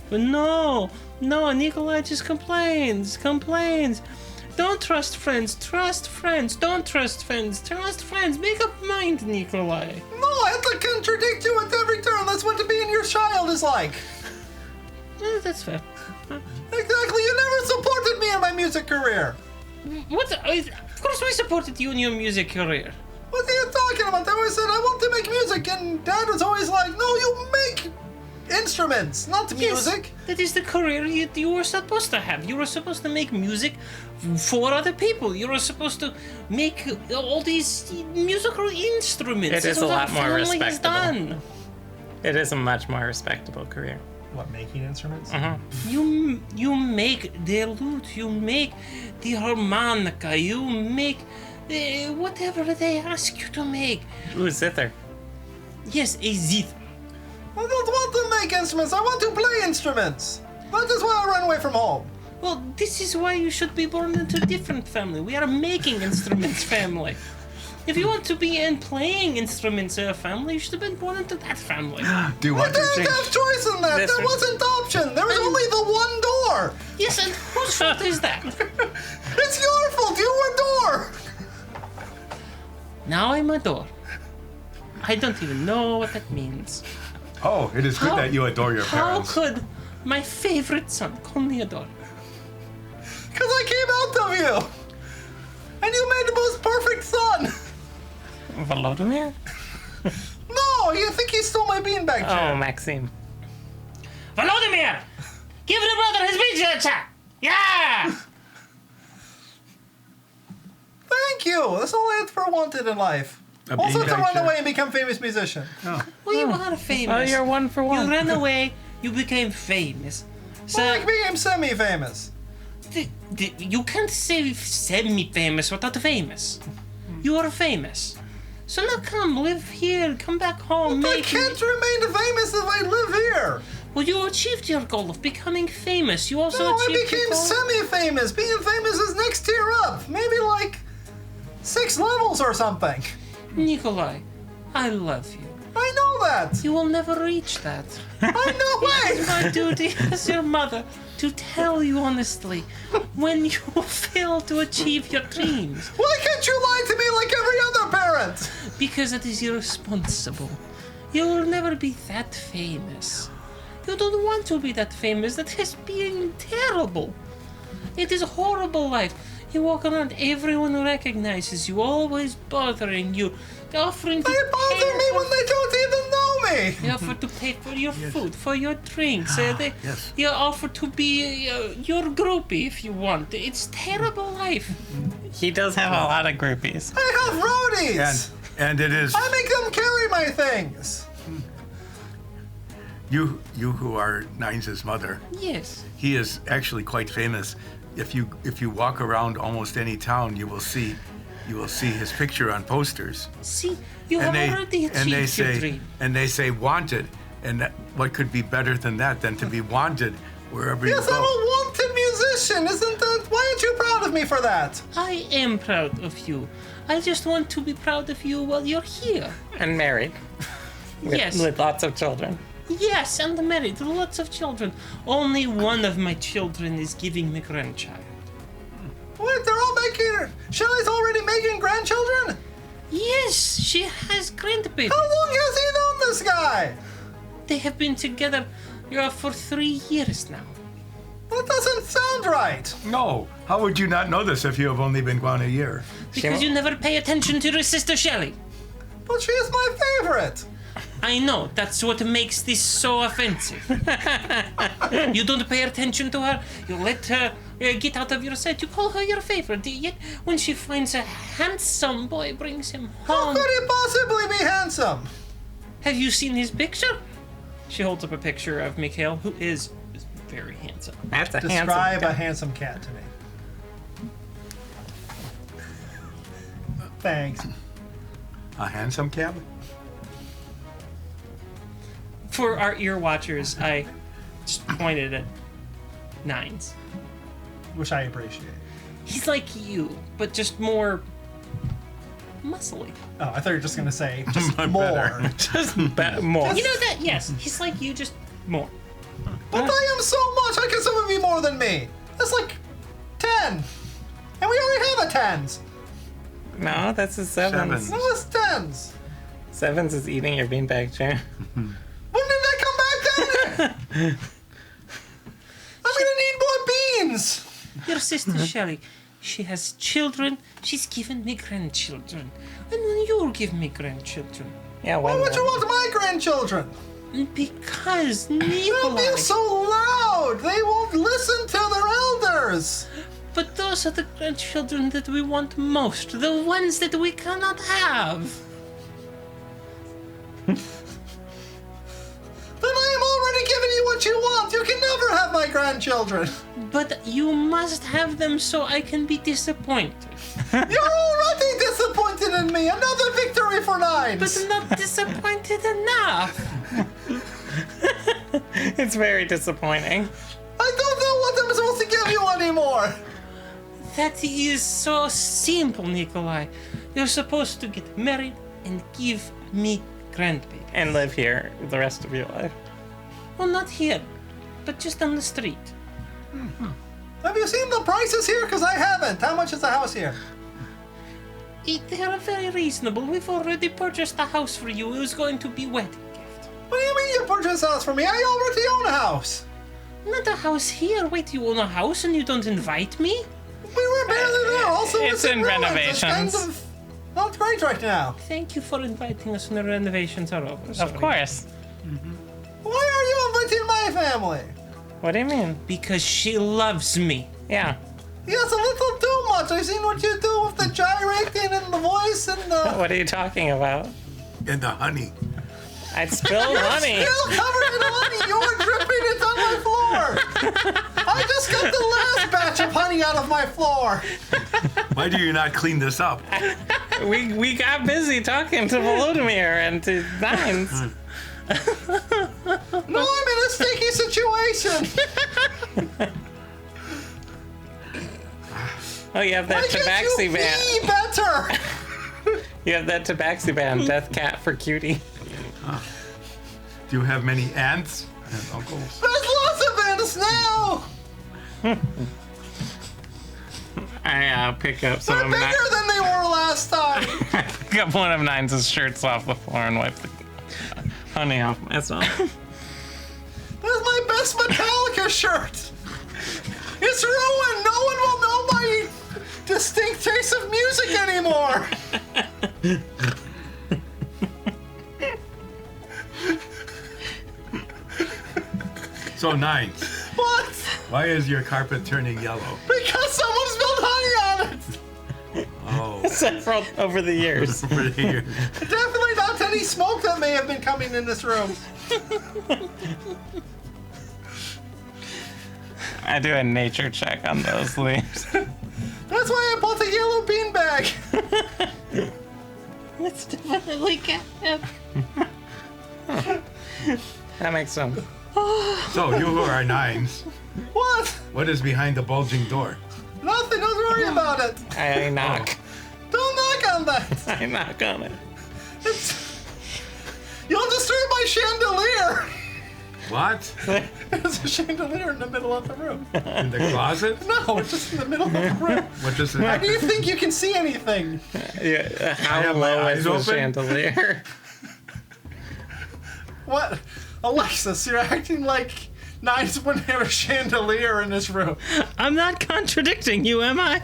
But no, Nikolai just complains. Don't trust friends. Trust friends. Don't trust friends. Trust friends. Make up mind, Nikolai. No, I have to contradict you at every turn. That's what being your child is like. That's fair. Exactly. You never supported me in my music career. What? Of course we supported you in your music career. What are you talking about? I always said I want to make music, and Dad was always like, "No, you make instruments, not music." Yes, that is the career you were supposed to have. You were supposed to make music for other people. You were supposed to make all these musical instruments. It is That's a what lot our more family has respectable. done. It is a much more respectable career. What, making instruments? You make the lute, you make the harmonica, you make whatever they ask you to make. Ooh, zither. Yes, a zither. I don't want to make instruments. I want to play instruments. That is why I ran away from home. Well, this is why you should be born into a different family. We are a making instruments family. If you want to be in playing instruments family, you should have been born into that family. Do you I want to didn't change? have choice in that. This There one- wasn't option. There was only the one door. Yes, and whose fault is that? It's your fault. You were door. Now I'm a door. I don't even know what that means. Oh, it is good How- that you adore your How parents. could my favorite son call me a door? Because I came out of you. And you made the most perfect son. Volodymyr? No, you think he stole my beanbag chair. Oh, Maxime. Volodymyr! Give the brother his pizza! Yeah! Thank you. That's all I ever wanted in life. A Also to beanbag run chair. away and become famous musician. Well, you are famous. Oh, you're one for You one. ran away, you became famous. So, Well, I became semi-famous. you can't say semi-famous without famous. You are famous. So now come, live here, come back home, I make... can't remain famous if I live here. Well, you achieved your goal of becoming famous. You also No, I achieved your became goal... semi-famous. Being famous is next tier up. Maybe like 6 levels or something. Nikolai, I love you. I know that. You will never reach that. I know. Wait. My duty as your mother to tell you honestly when you fail to achieve your dreams. Why can't you lie to me like every other parent? Because it is irresponsible. You will never be that famous. You don't want to be that famous. That is being terrible. It is a horrible life. You walk around, everyone recognizes you, always bothering you, offering to They bother pay me for- when they don't even know me. They offer to pay for your food, for your drinks. They yes. you offer to be your groupie if you want. It's terrible life. He does have a lot of groupies. I have roadies. And it is I make them carry my things. you who are Nines' mother. Yes. He is actually quite famous. If you walk around almost any town, you will see his picture on posters. See, you have already achieved your dream. and they say wanted, and what could be better than that than to be wanted wherever Yes, you I'm a go? wanted musician. Isn't that? Why aren't you proud of me for that? I am proud of you. I just want to be proud of you while you're here. And married. With, Yes. With lots of children. Yes, and married, lots of children. Only one of my children is giving me grandchild. What? They're all making. Shelley's already making grandchildren. Yes, she has grandbaby. How long has he known this guy? They have been together for 3 years now. That doesn't sound right. No. How would you not know this if you have only been gone a year? Because you never pay attention to your sister Shelley. But she is my favorite. I know, that's what makes this so offensive. You don't pay attention to her, you let her get out of your sight, you call her your favorite, yet when she finds a handsome boy brings him How home. could he possibly be handsome? Have you seen his picture? She holds up a picture of Mikhail, who is very handsome. That's a Describe handsome a guy. handsome cat to me. Thanks. A handsome cab? For our ear watchers, I just pointed at Nines. Which I appreciate. He's like you, but just more muscly. Oh, I thought you were just gonna say just Better. more. Just more. You know that? Yes, he's like you, just more. But I am so much. How can someone be more than me? That's like 10. And we already have a tens. No, that's a sevens. Sevens. No, it's tens. Sevens is eating your beanbag chair. When did I come back down here? I'm gonna need more beans. Your sister Shelley, she has children. She's given me grandchildren. And then you'll give me grandchildren. Yeah, Why when would you want my grandchildren? Because They'll Nikolai... be so loud. They won't listen to their elders. But those are the grandchildren that we want most. The ones that we cannot have. Then I am already giving you what you want. You can never have my grandchildren. But you must have them so I can be disappointed. You're already disappointed in me. Another victory for nines. But not disappointed enough. It's very disappointing. I don't know what I'm supposed to give you anymore. That is so simple, Nikolai. You're supposed to get married and give me grandbaby. And live here the rest of your life. Well, not here, but just on the street. Have you seen the prices here? Because I haven't. How much is the house here? They are very reasonable. We've already purchased a house for you. It was going to be wedding gift. What do you mean you purchased a house for me? I already own a house. Not a house here. Wait, you own a house and you don't invite me? We were barely there. Also, It's in ruins. renovations. It's kind of not great right now. Thank you for inviting us when the renovations are over. Of Sorry. course. Why are you inviting my family? What do you mean? Because she loves me. Yeah. Yes, a little too much. I've seen what you do with the gyrating and the voice and the... What are you talking about? And the honey. I'd spill honey. Still covered in honey. You're dripping it on my floor. I just got the last batch of honey out of my floor. Why do you not clean this up? We got busy talking to Volodymyr and to Nines. No, I'm in a sticky situation. Oh, you have Why that can't tabaxi you band. be better? You have that tabaxi band, Death Cat for Cutie. Do you have many aunts and uncles? There's lots of ants now. I pick up some They're of bigger Nines. than they were last time. I pick up one of Nines' shirts off the floor and wipe the honey off myself. That's my best Metallica shirt. It's ruined. No one will know my distinct taste of music anymore. So Nines, What? why is your carpet turning yellow? Because someone spilled honey on it. Oh, Several over the years. over here. Definitely not any smoke that may have been coming in this room. I do a nature check on those leaves. That's why I bought the yellow beanbag. That's definitely catnip. That makes sense. So you who are Nines, What? what is behind the bulging door? Nothing. Don't worry about it. I knock. Don't knock on that. I knock on it. You'll disturb my chandelier. What? There's a chandelier in the middle of the room. In the closet? No, it's just in the middle of the room. What does it How have? do you think you can see anything? Yeah, I how have my low eyes is the open? chandelier? What? Alexis, you're acting like Nines wouldn't have a chandelier in this room. I'm not contradicting you, am I?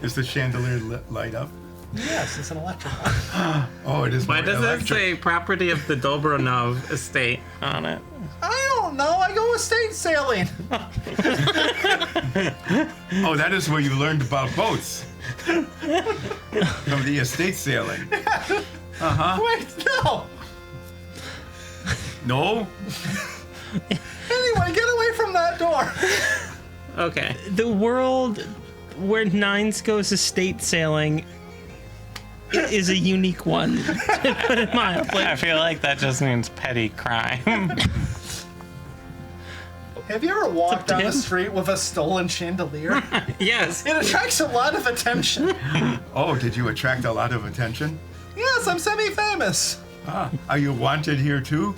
Is the chandelier light up? Yes, it's an electric one. Oh, it is Why more does it electric. say property of the Dobronov estate on it? I don't know. I go estate sailing. Oh, that is where you learned about boats. From the estate sailing. Wait, no. No? Anyway, get away from that door. Okay. The world where Nines goes estate sailing is a unique one, to put it mildly. I feel like that just means petty crime. Have you ever walked to down the him. street with a stolen chandelier? Yes. It attracts a lot of attention. Oh, did you attract a lot of attention? Yes, I'm semi-famous. Ah, are you wanted here too?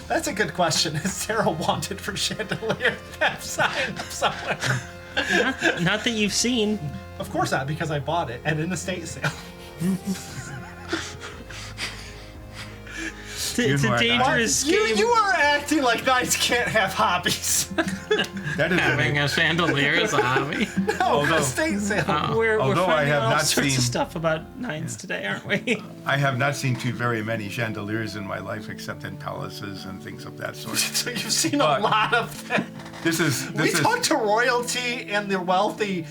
That's a good question. Is Sarah wanted for chandelier? That sign up somewhere. Not that you've seen. Of course not, because I bought it at an estate sale. It's a dangerous game. You are acting like knights can't have hobbies. That is Having a chandelier is a hobby. No, estate sale. We're Although I finding have all not sorts seen- of stuff about nines today, aren't we? I have not seen too very many chandeliers in my life, except in palaces and things of that sort. So you've seen But- a lot of them. This is We talk to royalty and the wealthy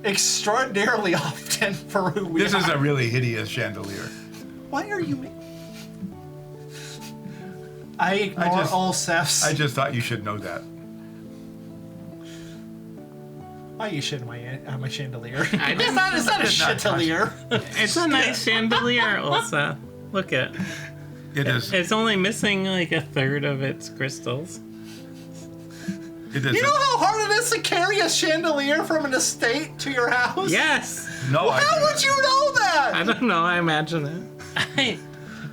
extraordinarily often for who we this are. is a really hideous chandelier. Why are you? I ignore just- all Seths. I just thought you should know that. Why are you shitting my chandelier? I It's not a not chandelier. It's a nice chandelier, Ulsa. Look at. It is. It's only missing like a third of its crystals. It is. You know how hard it is to carry a chandelier from an estate to your house? Yes. No, How would you know that? I don't know. I imagine it.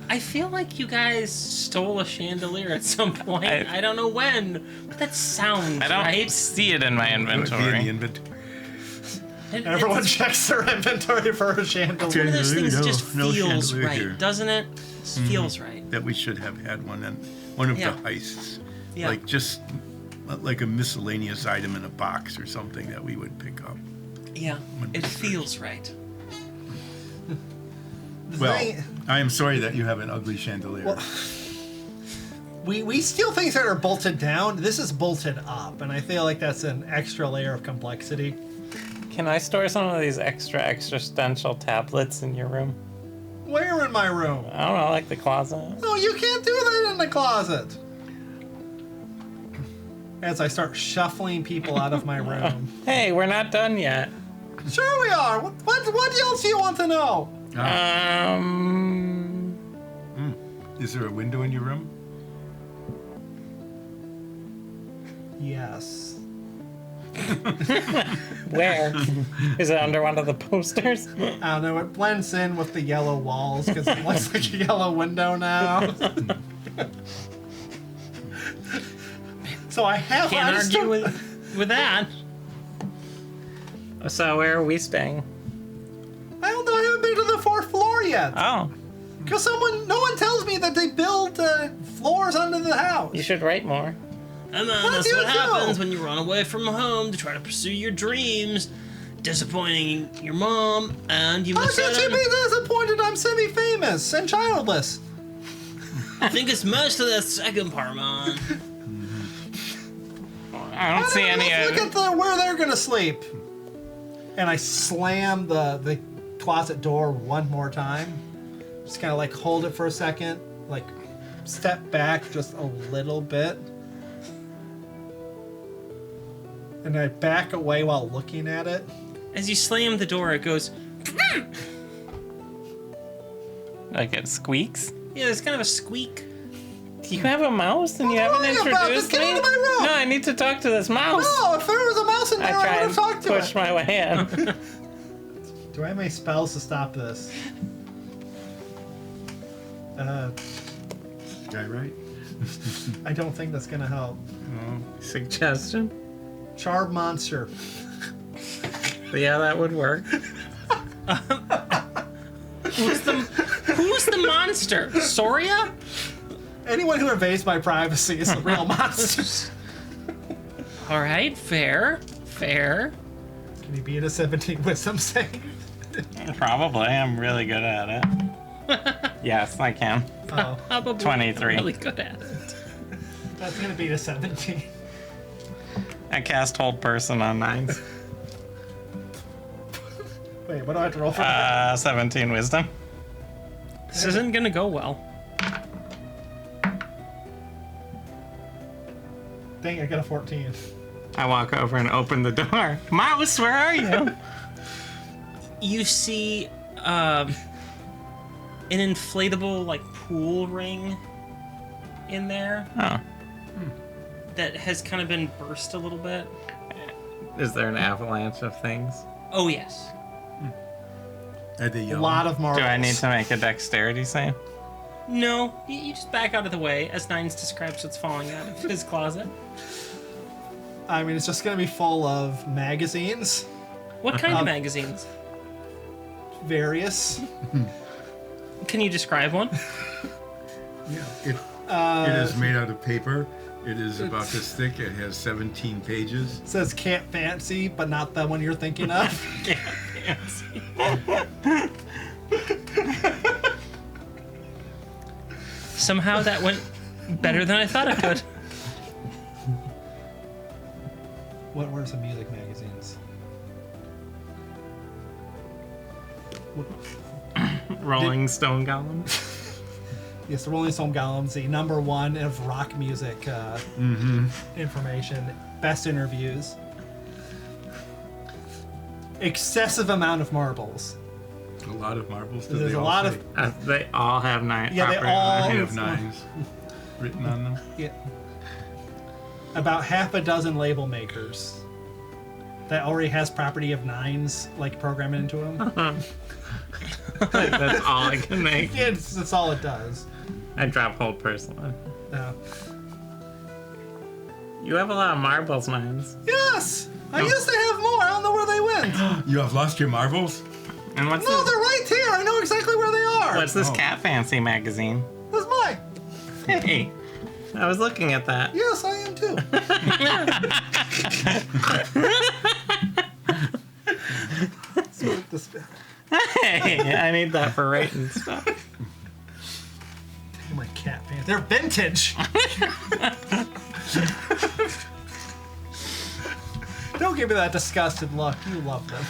I feel like you guys stole a chandelier at some point. I don't know when, but that sounds I don't right. see it in my It would be in the inventory. inventory. Everyone It's checks their inventory for a chandelier. one of those things that just No feels chandelier right, here. doesn't it? Just feels right. That we should have had one in one of Yeah. the heists. Yeah. Like just like a miscellaneous item in a box or something that we would pick up. Yeah, it feels right. Well, They- I am sorry that you have an ugly chandelier. Well, we steal things that are bolted down. This is bolted up, and I feel like that's an extra layer of complexity. Can I store some of these extra existential tablets in your room? Where in my room? I don't know, like the closet. No, you can't do that in the closet. As I start shuffling people out of my room. Hey, we're not done yet. Sure we are. What else do you want to know? Is there a window in your room? Yes. Where? Is it under one of the posters? I don't know. It blends in with the yellow walls because it looks like a yellow window now. So I have. Can't I just argue don't- with that. So where are we staying? I don't know. I haven't been to the fourth floor yet. Oh, Because no one tells me that they build floors under the house. you should write more. And then What that's do you what do? happens when you run away from home to try to pursue your dreams, disappointing your mom, and you How miss could you out. be disappointed? I'm semi-famous and childless. I think it's most of the second part, man. I don't see any Let's of look at where they're gonna sleep. And I slam the closet door one more time. Just kind of like hold it for a second, like step back just a little bit. And I back away while looking at it. As you slam the door, it goes. like it squeaks. Yeah, there's kind of a squeak. Do you have a mouse and you What haven't are you about? introduced Just get me? out of my room. No, I need to talk to this mouse. Oh, if there was a mouse in I there, I try would and have talked to push it. my way in. Do I have any spells to stop this? Guy, right? I don't think that's gonna help. Suggestion? Charm monster. Yeah, that would work. Who's the monster? Soria? Anyone who invades my privacy is a real monster. All right, fair. Fair. Can you beat a 17 wisdom save? Probably. I'm really good at it. Yes, I can. Oh, Probably 23. really good at it. that's gonna beat a 17. I cast Hold Person on 9s. Wait, what do I have to roll for? 17 Wisdom. This isn't gonna go well. Dang, I got a 14. I walk over and open the door. Mouse, where are you? You see an inflatable like pool ring in there Oh. that has kind of been burst a little bit. Is there an avalanche of things? Oh yes. Are they A yellow? lot of marbles. Do I need to make a dexterity save? No, you just back out of the way as Nines describes what's falling out of his closet. I mean, it's just going to be full of magazines, What kind of magazines? various. Can you describe one? Yeah, it is made out of paper. It is about this thick. It has 17 pages. It says Can't Fancy, but not the one you're thinking of. Somehow that went better than I thought it could. What were some music magazines? Rolling Stone Golem. Yes, the Rolling Stone Golems, the #1 of rock music information, best interviews, excessive amount of marbles. A lot of marbles. Do There's they a all lot say- of They all have nine. Yeah, they property all- lines. They have nines written on them. yeah, about half a dozen label makers that already has property of 9s like programmed into them. That's all I can make. Yeah, that's all it does. I drop hold personally. Uh, You have a lot of marbles, mines. yes, I used to have more. I don't know where they went. You have lost your marbles? And what's No, this? they're right here. I know exactly where they are. What's this Oh. Cat Fancy magazine? That's mine. Hey, I was looking at that. Yes, I am too. Split the spin. Hey, I need that for rating stuff. Take my cat pants. They're vintage. Don't give me that disgusted look. You love them.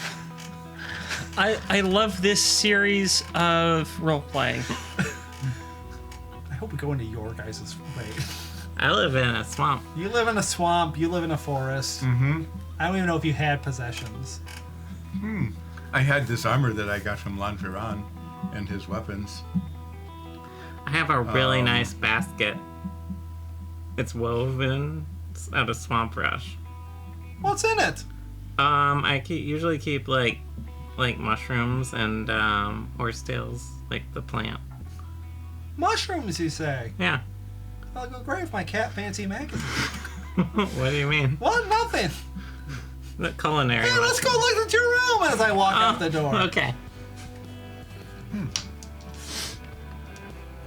I love this series of role playing. I hope we go into your guys' way. I live in a swamp. You live in a swamp. You live in a forest. Mm-hmm. I don't even know if you had possessions. I had this armor that I got from Lanveran and his weapons. I have a really nice basket. It's woven out of swamp brush. What's in it? I usually keep like mushrooms and horse tails, like the plant. Mushrooms, you say? Yeah. I'll go great with my cat fancy magazine. What do you mean? What? Nothing. The culinary. Hey, let's go look at your room as I walk out the door. Okay.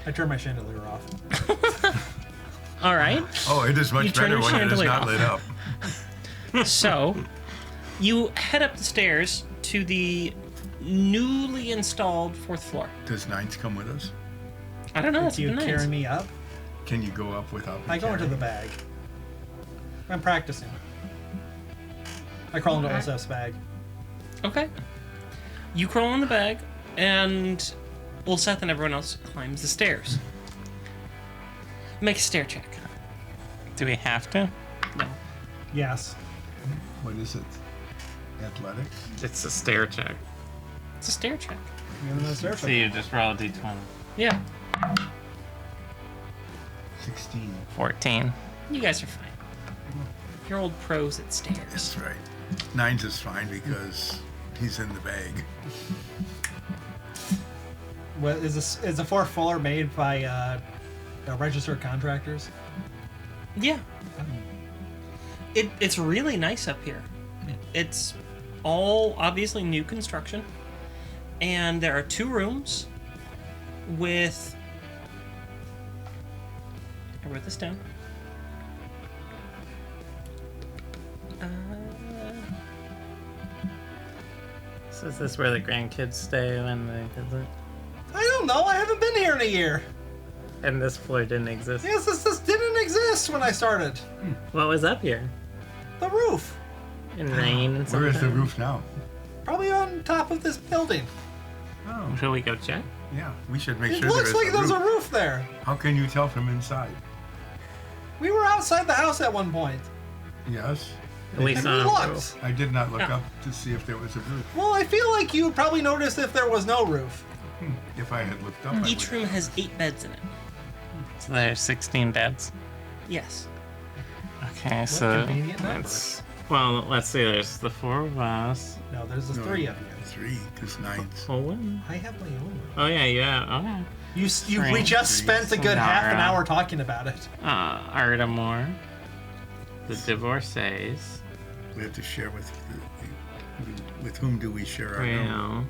I turn my chandelier off. All right. Oh, it is You much turn better your when it is chandelier not off. lit up. So, you head up the stairs to the newly installed 4th floor. Does Nines come with us? I don't know. That's Do you nice. carry me up? Can you go up without me I go into the carrying? bag. I'm practicing. I crawl into Olsef's bag. Okay. You crawl in the bag, and Ulseth and everyone else climbs the stairs. Make a stair check. Do we have to? No. Yes. What is it? Athletics? It's a stair check. It's a stair check. You're in the So surface. you just roll a d20. Yeah. 16. 14. You guys are fine. You're old pros at stairs. That's right. Nines is fine because he's in the bag. What is this? Is the 4th floor made by registered contractors? Yeah. It's really nice up here. It's all obviously new construction. And there are 2 rooms with... I wrote this down. So is this where the grandkids stay when they visit? I don't know. I haven't been here in a year. And this floor didn't exist. Yes, this didn't exist when I started. What was up here? The roof. In rain and Where is the something? roof now? Probably on top of this building. Oh, Shall we go check? yeah. We should make It sure looks there like is there's a a roof. roof there. How can you tell from inside? We were outside the house at one point. Yes. At least And we on a looked. roof. I did not look Yeah. up to see if there was a roof. Well, I feel like you probably noticed if there was no roof. If I had looked up, I Each would room have. has 8 beds in it. So there's 16 beds. Yes. Okay, so convenient number. that's... Well, let's see. There's the 4 of us. No, there's the No, 3 of you. 3, because Nines. Oh, one. I have my own room. Oh, yeah, yeah. Okay. We Three. just spent a good half an Nara. hour talking about it. Ardamore. The divorcees. We have to share with whom do we share our room? Real.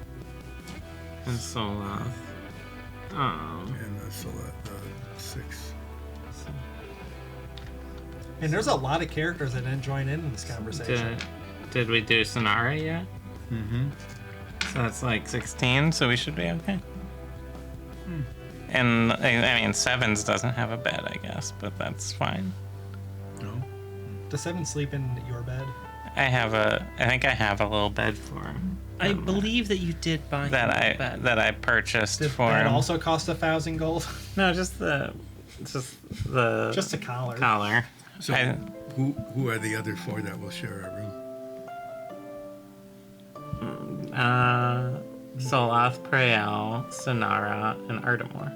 And Soloth. And the 6. And there's a lot of characters that didn't join in this conversation. Did we do Sonara yet? Mm-hmm. So that's like 16, so we should be okay. And I mean, Sevens doesn't have a bed, I guess, but that's fine. No? Does Seven sleep in your bed? I think I have a little bed for him. I believe that you did buy him a bed. that I purchased Did for that him. also cost 1,000 gold? No, just the Just a collar. collar. So who are the other 4 that will share our room? Soloth, Prael, Sonara, and Ardamore.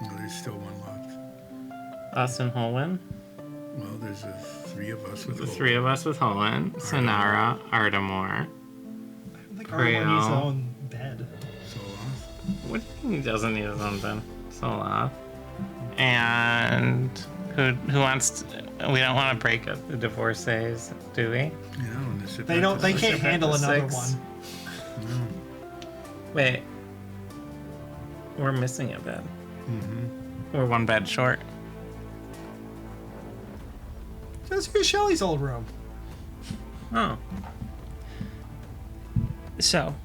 No, there's still one left. Us and Holwyn. Well, there's 3 of us with The 3 of us with Holwyn, Sonara, Ardamore. I don't think Armor needs his Prael. own bed. Soloth. What do you mean he doesn't need his own bed? Soloth. And who wants to, we don't want to break up the divorcees, do we? You know, and the They don't. They can't handle another 6. one. Wait. We're missing a bed. Mm-hmm. We're 1 bed short. Just use Shelly's old room. Oh. So,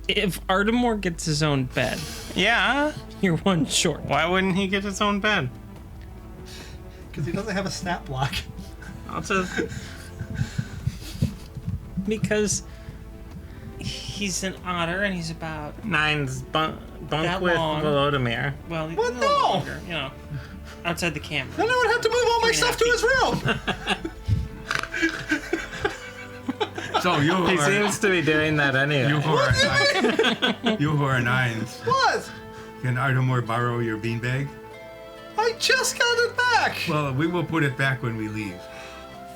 if Ardamore gets his own bed, Yeah. you're 1 short. Why wouldn't he get his own bed? Because he doesn't have a snap block. I'll just. Because he's an otter and he's about, 9's bunk That with long. Volodymyr. well, he's What? a little No! longer, outside the camera. Then I would have to move all my 3.5 stuff to his room. So you He are, seems to be doing that anyway. you who are you who are 9s. What? Can Ardamore borrow your beanbag? I just got it back. Well, we will put it back when we leave.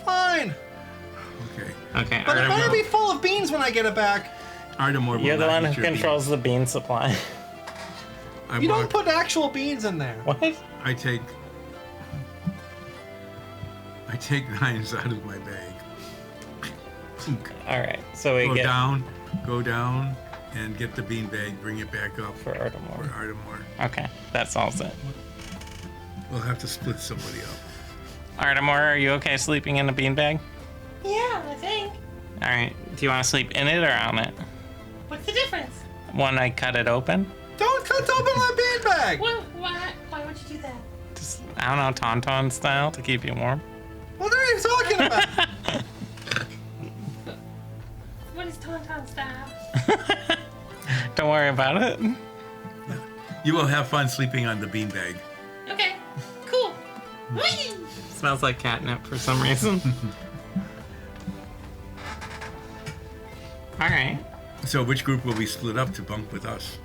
Fine. Okay. Okay, But it better be Ardamore. full of beans when I get it back. Ardamore will You're the not one eat who your controls the bean supply. bean. You don't put actual beans in there. What? I take 9s out of my bag. Alright, so we Go get down, and get the beanbag. Bring it back up for for Ardamore. Ardamore. Okay, that solves it. We'll have to split somebody up. Ardamore, are you okay sleeping in a beanbag? Yeah, I think. Alright, do you want to sleep in it or on it? What's the difference? When I cut it open? Don't cut open my beanbag. Why would you do that? Just, I don't know, tauntaun style to keep you warm. What are you talking about? What is Tauntaun style? Don't worry about it. You will have fun sleeping on the beanbag. Okay, cool. Whee! Smells like catnip for some reason. Alright. So which group will we split up to bunk with us?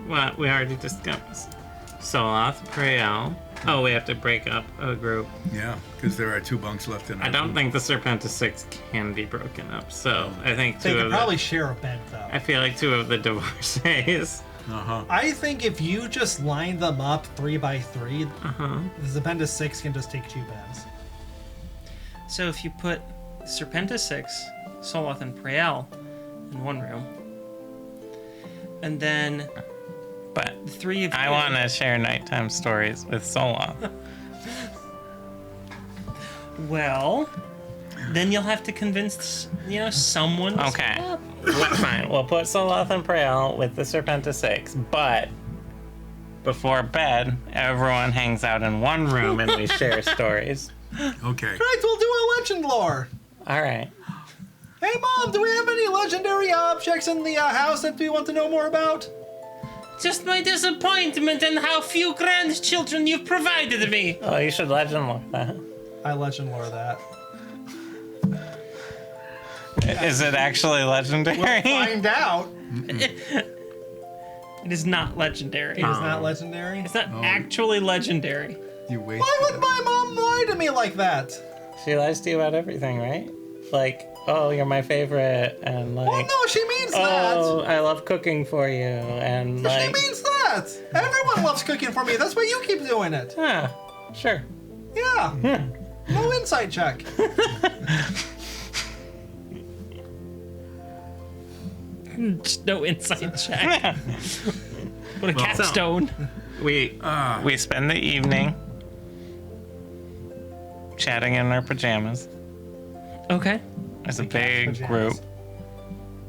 Well, we already discussed. Soloth, Prael. Oh, we have to break up a group. Yeah, because there are 2 bunks left in our I don't group. think the Serpentis 6 can be broken up, so I think They 2 could of probably the... share a bed though. I feel like 2 of the divorcees. Uh-huh. I think if you just line them up 3 by 3, Uh-huh. the Zapenda 6 can just take 2 beds. So if you put Serpentis 6, Soloth, and Prael in 1 room, and then But the 3 of you... I want to share nighttime stories with Soloth. Well, then you'll have to convince, someone to Okay. split up. Well, fine. We'll put Soloth and Prael with the Serpentis 6, but before bed, everyone hangs out in 1 room and we share stories. Okay. Right, we'll do a legend lore. All right. Hey, Mom, do we have any legendary objects in the house that we want to know more about? Just my disappointment and how few grandchildren you've provided me. Oh, you should legend lore that. I legend lore that. Is it actually legendary? Find out. It is not legendary. It is not legendary. It's not actually legendary. You wait. Why would my mom lie to me like that? She lies to you about everything, right? Like, oh, you're my favorite, and like, Well, no, she means oh, that. I love cooking for you, and She like, means that. that. Everyone loves cooking for me. That's why you keep doing it. Yeah, sure. Yeah. No insight check. Just no insight check. What a so- capstone. We spend the evening chatting in our pajamas Okay. as a big pajamas. group,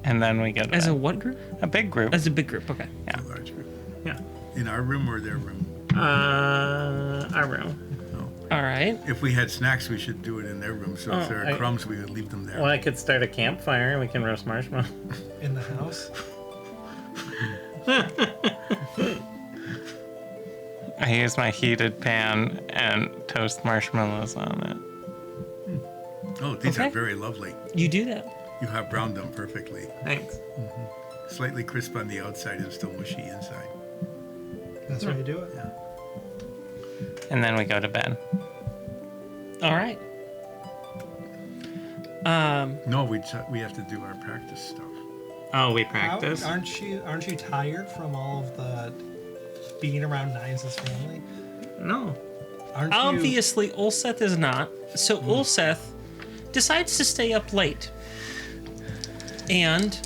and then we get As a what group? a big group. As a big group. Okay. A large group. Yeah. In our room or their room? Our room. All right. If we had snacks, we should do it in their room. So if there are crumbs, we would leave them there. Well, I could start a campfire and we can roast marshmallow. In the house. I use my heated pan and toast marshmallows on it. Oh, these Okay. are very lovely. You do that. You have browned them perfectly. Thanks. Slightly crisp on the outside and still mushy inside. That's how you do it. Yeah. And then we go to bed. All right. No, we have to do our practice stuff. Oh, we practice? Aren't you tired from all of the being around Niles' family? No. Aren't you? Obviously, Ulseth is not. So Ulseth decides to stay up late and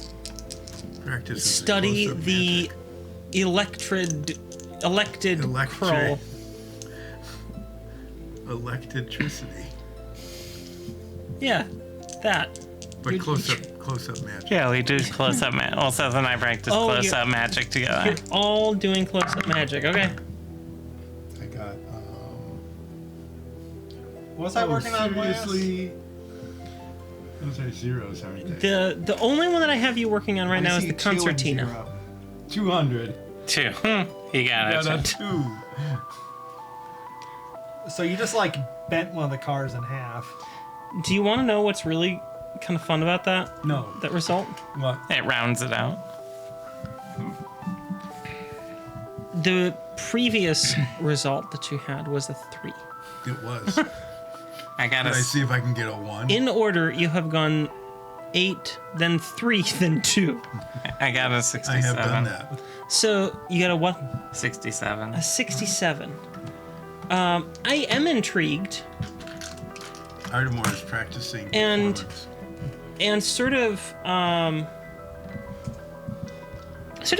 Practice is study explosive the magic. elected Kroll. Electricity. Yeah, that. But You- close up magic. Yeah, we do close up magic. Well, Seth and I practice Oh, close you're- up magic together. You're all doing close-up magic. Okay. I got Was I working on last? seriously? Those are zeros, aren't they? The only one that I have you working on right I now is see the 2 and concertina. 0. 200. 2. You got Got a it. 2. So you just like bent one of the cars in half. Do you want to know what's really kind of fun about that No. result? What? It rounds it out. The previous result that you had was a 3. It was. I got Can I a. see if I can get a 1? In order, you have gone 8, then 3, then 2. I got a I 67. have done that. So you got a what? 67. A 67. I am intrigued Ardmore is practicing And- performance. and sort of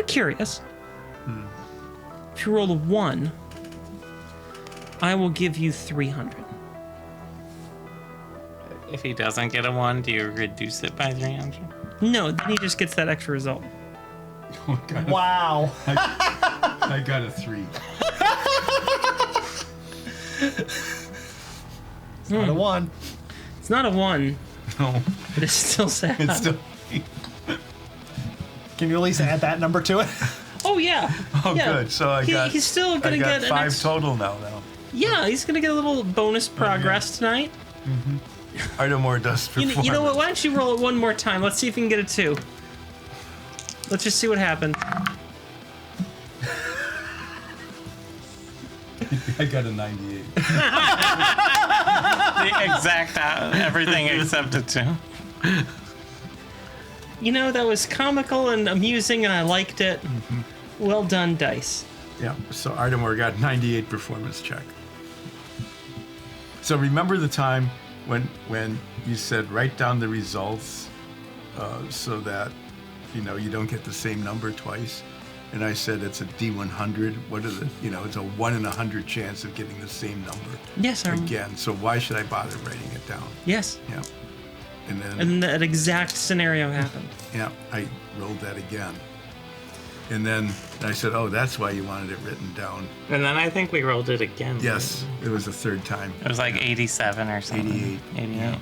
curious. If you roll a 1, I will give you 300. If he doesn't get a 1, do you reduce it by 300? No, then he just gets that extra result. Oh, God. Wow. I got a 3. Not a 1. It's not a 1, No, but it's still sad. it's still. Can you at least add that number to it? Oh yeah. Oh, Yeah. good. So He's still gonna I got get 5 an total now. Yeah, he's gonna get a little bonus progress tonight. Ardmore does perform. You know what? Why don't you roll it one more time? Let's see if you can get a 2. Let's just see what happens. I got a 98. The exact everything except a 2. You know, that was comical and amusing, and I liked it. Well done, dice. Yeah. So Ardmore got 98 performance check. So remember the time when you said write down the results so that you don't get the same number twice, and I said it's a D100. What is it? It's a 1 in 100 chance of getting the same number Yes, I again. So why should I bother writing it down? Yes, Yeah. And then and that exact scenario happened. yeah, I rolled that again. And then I said, oh, that's why you wanted it written down. And then I think we rolled it again. Yes, it was the third time. It was like 87 or something. 88. 88.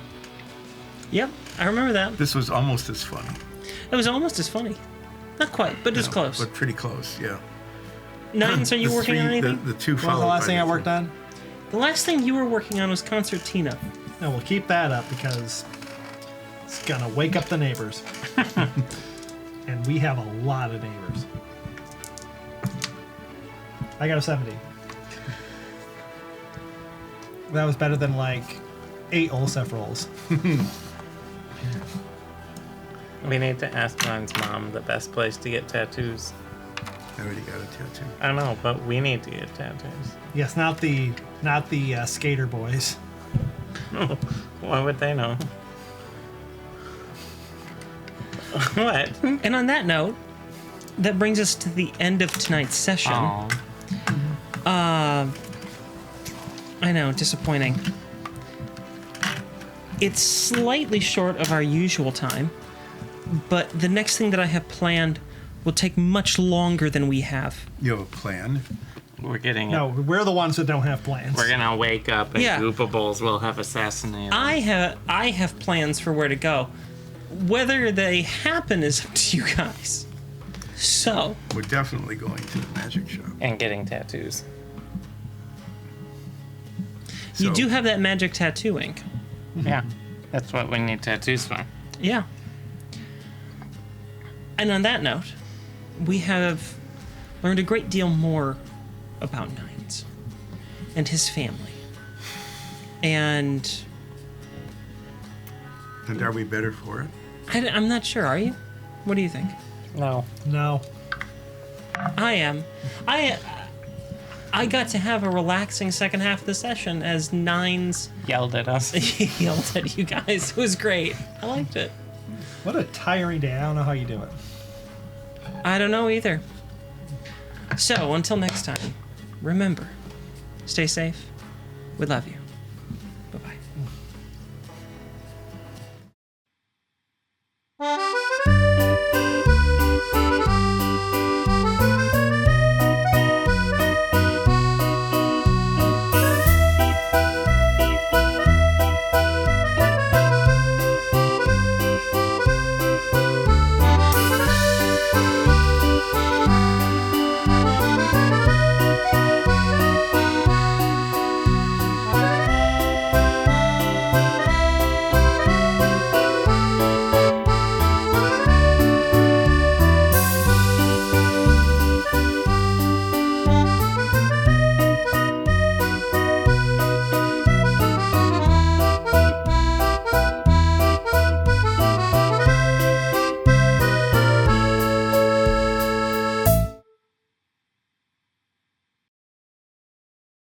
Yep, I remember that. This was almost as funny. It was almost as funny. Not quite, but it's No, close. But pretty close, yeah. Nines, are you The working on three- anything? The 2 What was followed the last by thing I the worked three. on? The last thing you were working on was concertina. No, we'll keep that up because it's gonna wake up the neighbors. And we have a lot of neighbors. I got a 70. That was better than like 8 Olsef rolls. We need to ask Ron's mom the best place to get tattoos. I already got a tattoo. I know, but we need to get tattoos. Yes, not the skater boys. Why would they know? What? And on that note, that brings us to the end of tonight's session. Oh, I know, disappointing. It's slightly short of our usual time, but the next thing that I have planned will take much longer than we have. You have a plan? we're getting No, we're the ones that don't have plans. We're gonna wake up and Yeah. Goopables will have assassinated. I have plans for where to go. Whether they happen is up to you guys. So, We're definitely going to the magic shop. and getting tattoos. you So- do have that magic tattoo ink. Yeah, that's what we need tattoos for. Yeah. And on that note, we have learned a great deal more about Nines and his family. And And are we better for it? I'm not sure, are you? What do you think? No. No. I am. I got to have a relaxing second half of the session as Nines Yelled at us. yelled at you guys. It was great. I liked it. What a tiring day. I don't know how you do it. I don't know either. So, until next time, remember, stay safe. We love you.